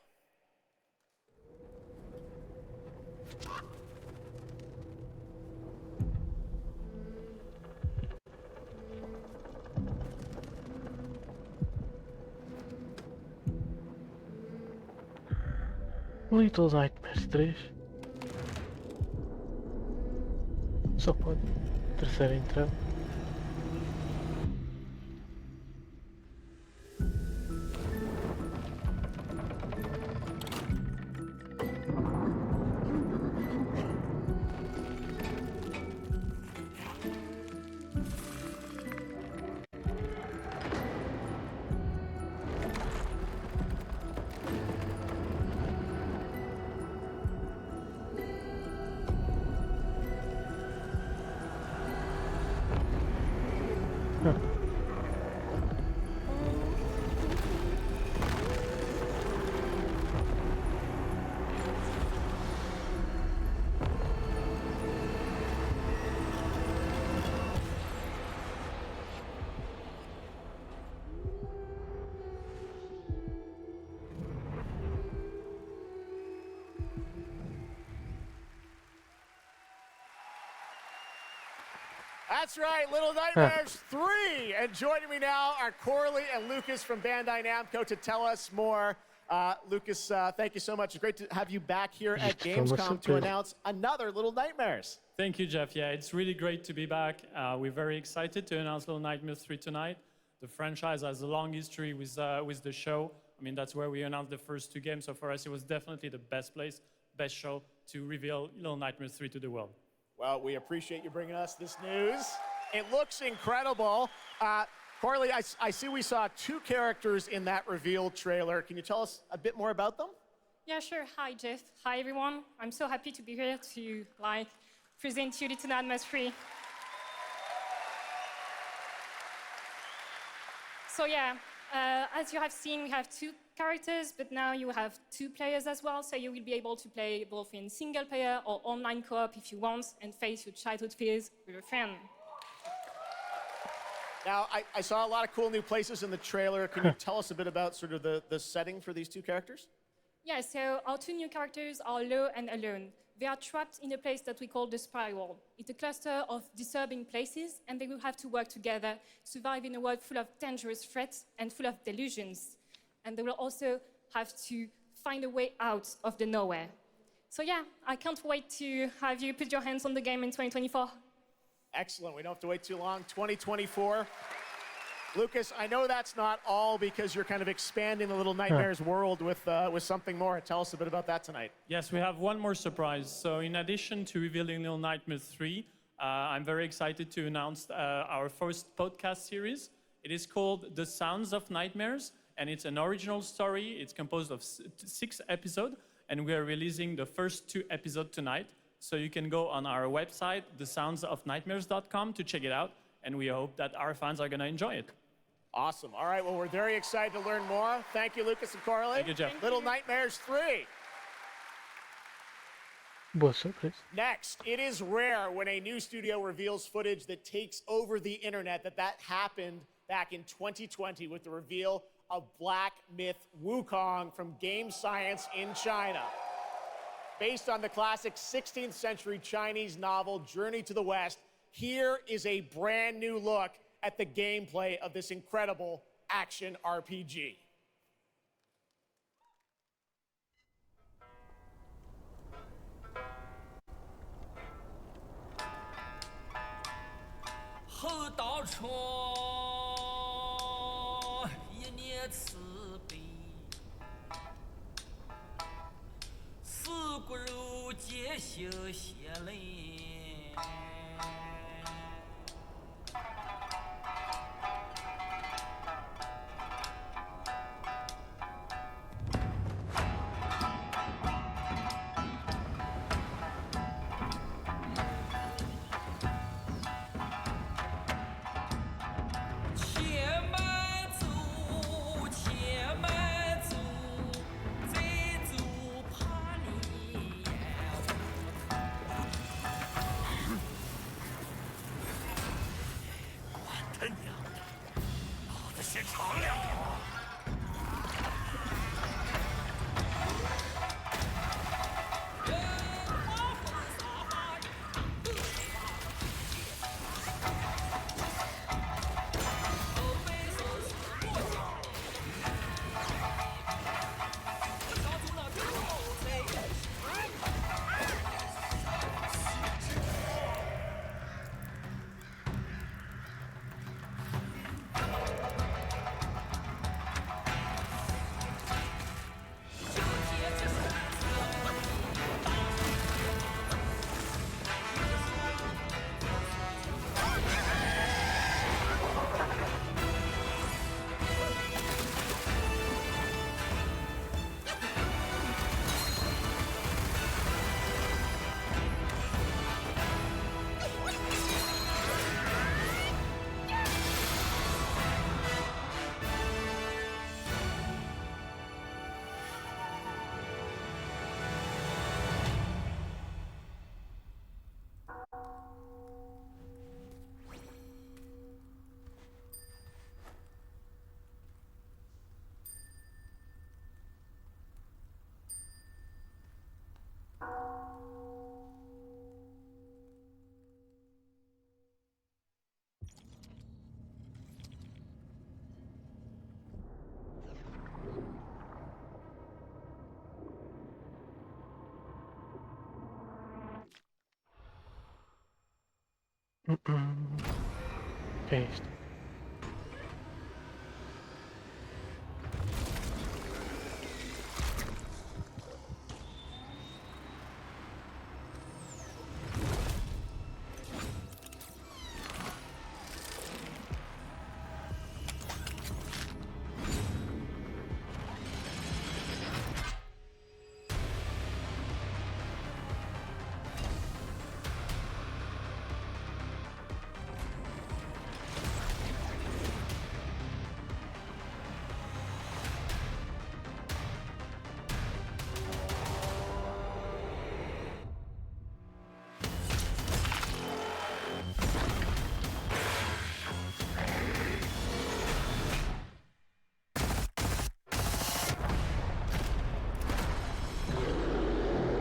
A: Little Nightmares 3. Só pode. Terceira entrada.
O: That's right, Little Nightmares 3. And joining me now are Corley and Lucas from Bandai Namco to tell us more. Lucas, thank you so much. It's great to have you back here at Gamescom to announce another Little Nightmares.
R: Thank you, Jeff. Yeah, it's really great to be back. We're very excited to announce Little Nightmares 3 tonight. The franchise has a long history with the show. I mean, that's where we announced the first two games. So for us, it was definitely the best place, best show to reveal Little Nightmares 3 to the world.
O: Well, we appreciate you bringing us this news. It looks incredible. Corley, I see we saw two characters in that reveal trailer. Can you tell us a bit more about them?
S: Yeah, sure. Hi, Jeff. Hi, everyone. I'm so happy to be here to present you Little Nightmares 3. So yeah, as you have seen, we have two characters, but now you have two players as well, so you will be able to play both in single player or online co-op if you want, and face your childhood fears with a friend.
O: Now, I saw a lot of cool new places in the trailer. Can you tell us a bit about sort of the setting for these two characters?
S: Yeah, so our two new characters are Low and Alone. They are trapped in a place that we call the Spiral. It's a cluster of disturbing places, and they will have to work together, survive in a world full of dangerous threats and full of delusions. And they will also have to find a way out of the nowhere. So yeah, I can't wait to have you put your hands on the game in 2024.
O: Excellent, we don't have to wait too long, 2024. Lucas, I know that's not all because you're kind of expanding the Little Nightmares world with something more. Tell us a bit about that tonight.
R: Yes, we have one more surprise. So in addition to revealing Little Nightmares 3, I'm very excited to announce our first podcast series. It is called The Sounds of Nightmares, and it's an original story. It's composed of 6 episodes, and we are releasing the first 2 episodes tonight. So you can go on our website, thesoundsofnightmares.com, to check it out, and we hope that our fans are going to enjoy it.
O: Awesome. All right, well, we're very excited to learn more. Thank you, Lucas and Corley.
R: Thank you, Jeff.
O: Little Nightmares 3.
A: Boa surpresa.
O: Next, it is rare when a new studio reveals footage that takes over the internet. That happened back in 2020 with the reveal of Black Myth Wukong from Game Science in China. Based on the classic 16th century Chinese novel Journey to the West, here is a brand new look at the gameplay of this incredible action RPG.
A: Que é isto?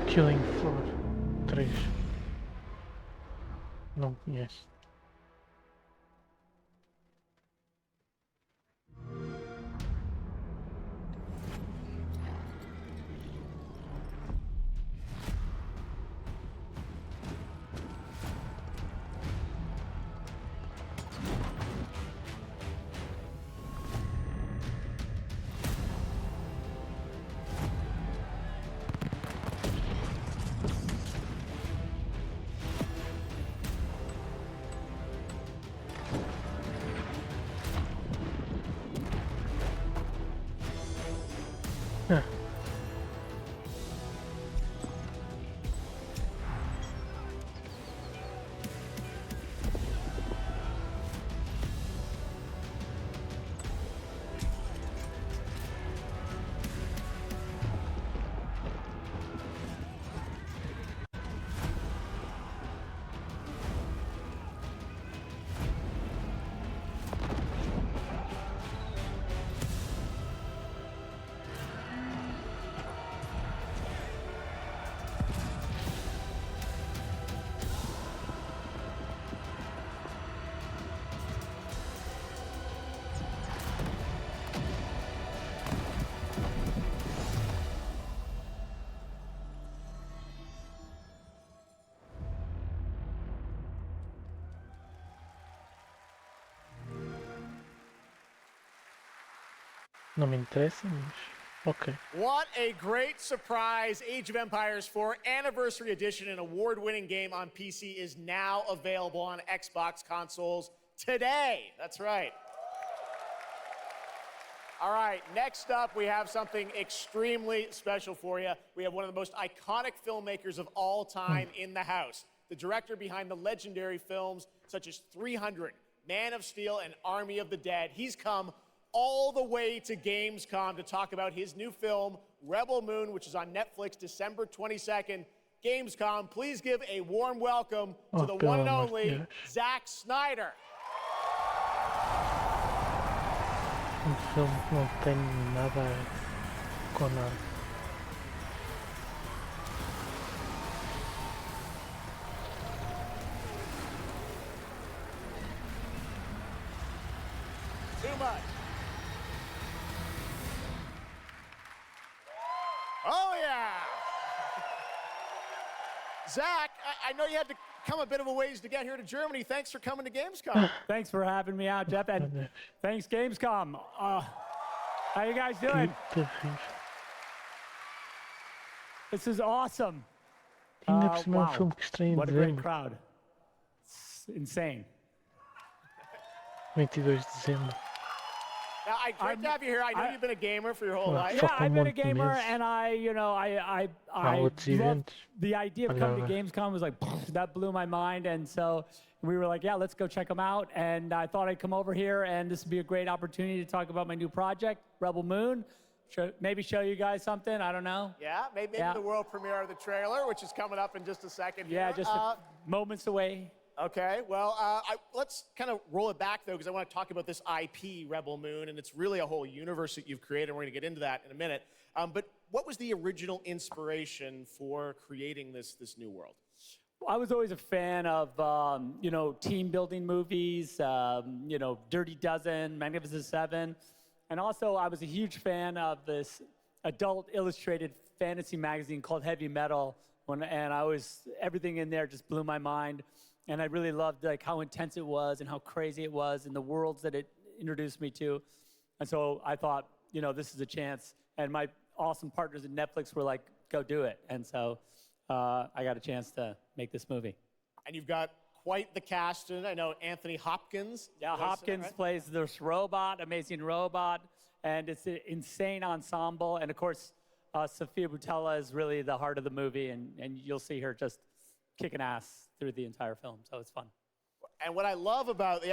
A: Killing Floor 3. Não conheço. Não me interessa, mas ok.
O: What a great surprise. Age of Empires 4 Anniversary Edition, an award-winning game on PC, is now available on Xbox consoles today. That's right. All right, next up, we have something extremely special for you. We have one of the most iconic filmmakers of all time in the house. The director behind the legendary films such as 300, Man of Steel, and Army of the Dead. He's come all the way to Gamescom to talk about his new film, Rebel Moon, which is on Netflix December 22nd. Gamescom, please give a warm welcome to the one and only Zack Snyder.
A: Filme que não tem nada com nada.
O: Too much. Oh, yeah. Zach, I know you had to come a bit of a ways to get here to Germany. Thanks for coming to Gamescom.
G: Thanks for having me out, Jeff, and thanks, Gamescom. How you guys doing? This is awesome.
A: Ainda por cima é um filme que estreia em
G: What a great
A: dezembro.
G: crowd. It's insane.
A: 22 de dezembro.
O: Now, great to have you here. I know you've been a gamer for your whole life.
G: Yeah, I've been a gamer, and I love the idea of coming to Gamescom was like, that blew my mind, and so we were like, yeah, let's go check them out, and I thought I'd come over here, and this would be a great opportunity to talk about my new project, Rebel Moon, maybe show you guys something, I don't know.
O: Yeah, maybe the world premiere of the trailer, which is coming up in just a second.
G: Yeah, just moments away.
O: Okay, well, let's kind of roll it back, though, because I want to talk about this IP, Rebel Moon, and it's really a whole universe that you've created, and we're going to get into that in a minute. But what was the original inspiration for creating this new world?
G: I was always a fan of, team building movies, Dirty Dozen, Magnificent Seven. And also, I was a huge fan of this adult illustrated fantasy magazine called Heavy Metal. And everything in there just blew my mind. And I really loved like how intense it was and how crazy it was and the worlds that it introduced me to. And so I thought, you know, this is a chance. And my awesome partners at Netflix were like, go do it. And so I got a chance to make this movie.
O: And you've got quite the cast in it. I know Anthony Hopkins.
G: Yeah, Hopkins plays this robot, amazing robot. And it's an insane ensemble. And of course, Sofia Boutella is really the heart of the movie. And you'll see her just kicking ass through the entire film, so it's fun.
O: And what I love about,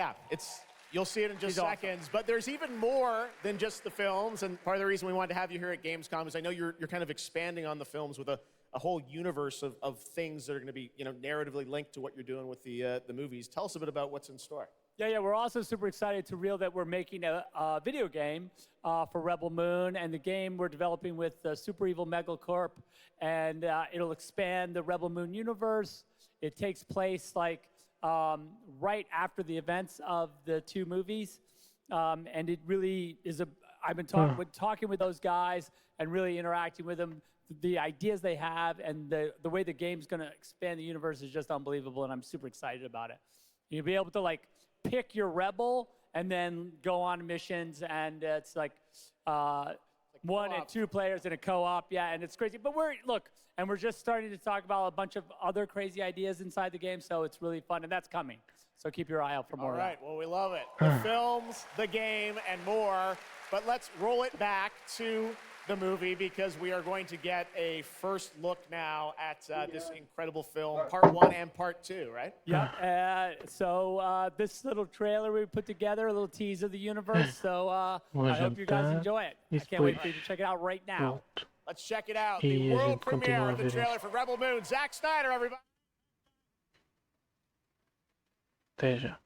O: you'll see it in just seconds, awesome. But there's even more than just the films, and part of the reason we wanted to have you here at Gamescom is I know you're kind of expanding on the films with a whole universe of things that are going to be, you know, narratively linked to what you're doing with the movies. Tell us a bit about what's in store.
G: Yeah, we're also super excited to reveal that we're making a video game for Rebel Moon, and the game we're developing with Super Evil Megacorp, and it'll expand the Rebel Moon universe. It takes place like right after the events of the two movies, and it really is I've been talking with those guys and really interacting with them. The ideas they have and the way the game's going to expand the universe is just unbelievable, and I'm super excited about it. You'll be able to like pick your rebel and then go on missions, and it's like 1 and 2 players in a co-op, and it's crazy. But we're just starting to talk about a bunch of other crazy ideas inside the game, so it's really fun, and that's coming. So keep your eye out for more.
O: All right, well, we love it. The films, the game, and more. But let's roll it back to the movie, because we are going to get a first look now at this incredible film, part 1 and part 2, right?
G: Yeah. So this little trailer we put together, a little tease of the universe. So I hope you guys enjoy it. I can't wait for you to check it out right now.
O: Let's check it out. The world premiere of the trailer for Rebel Moon. Zack Snyder, everybody.
A: Até já.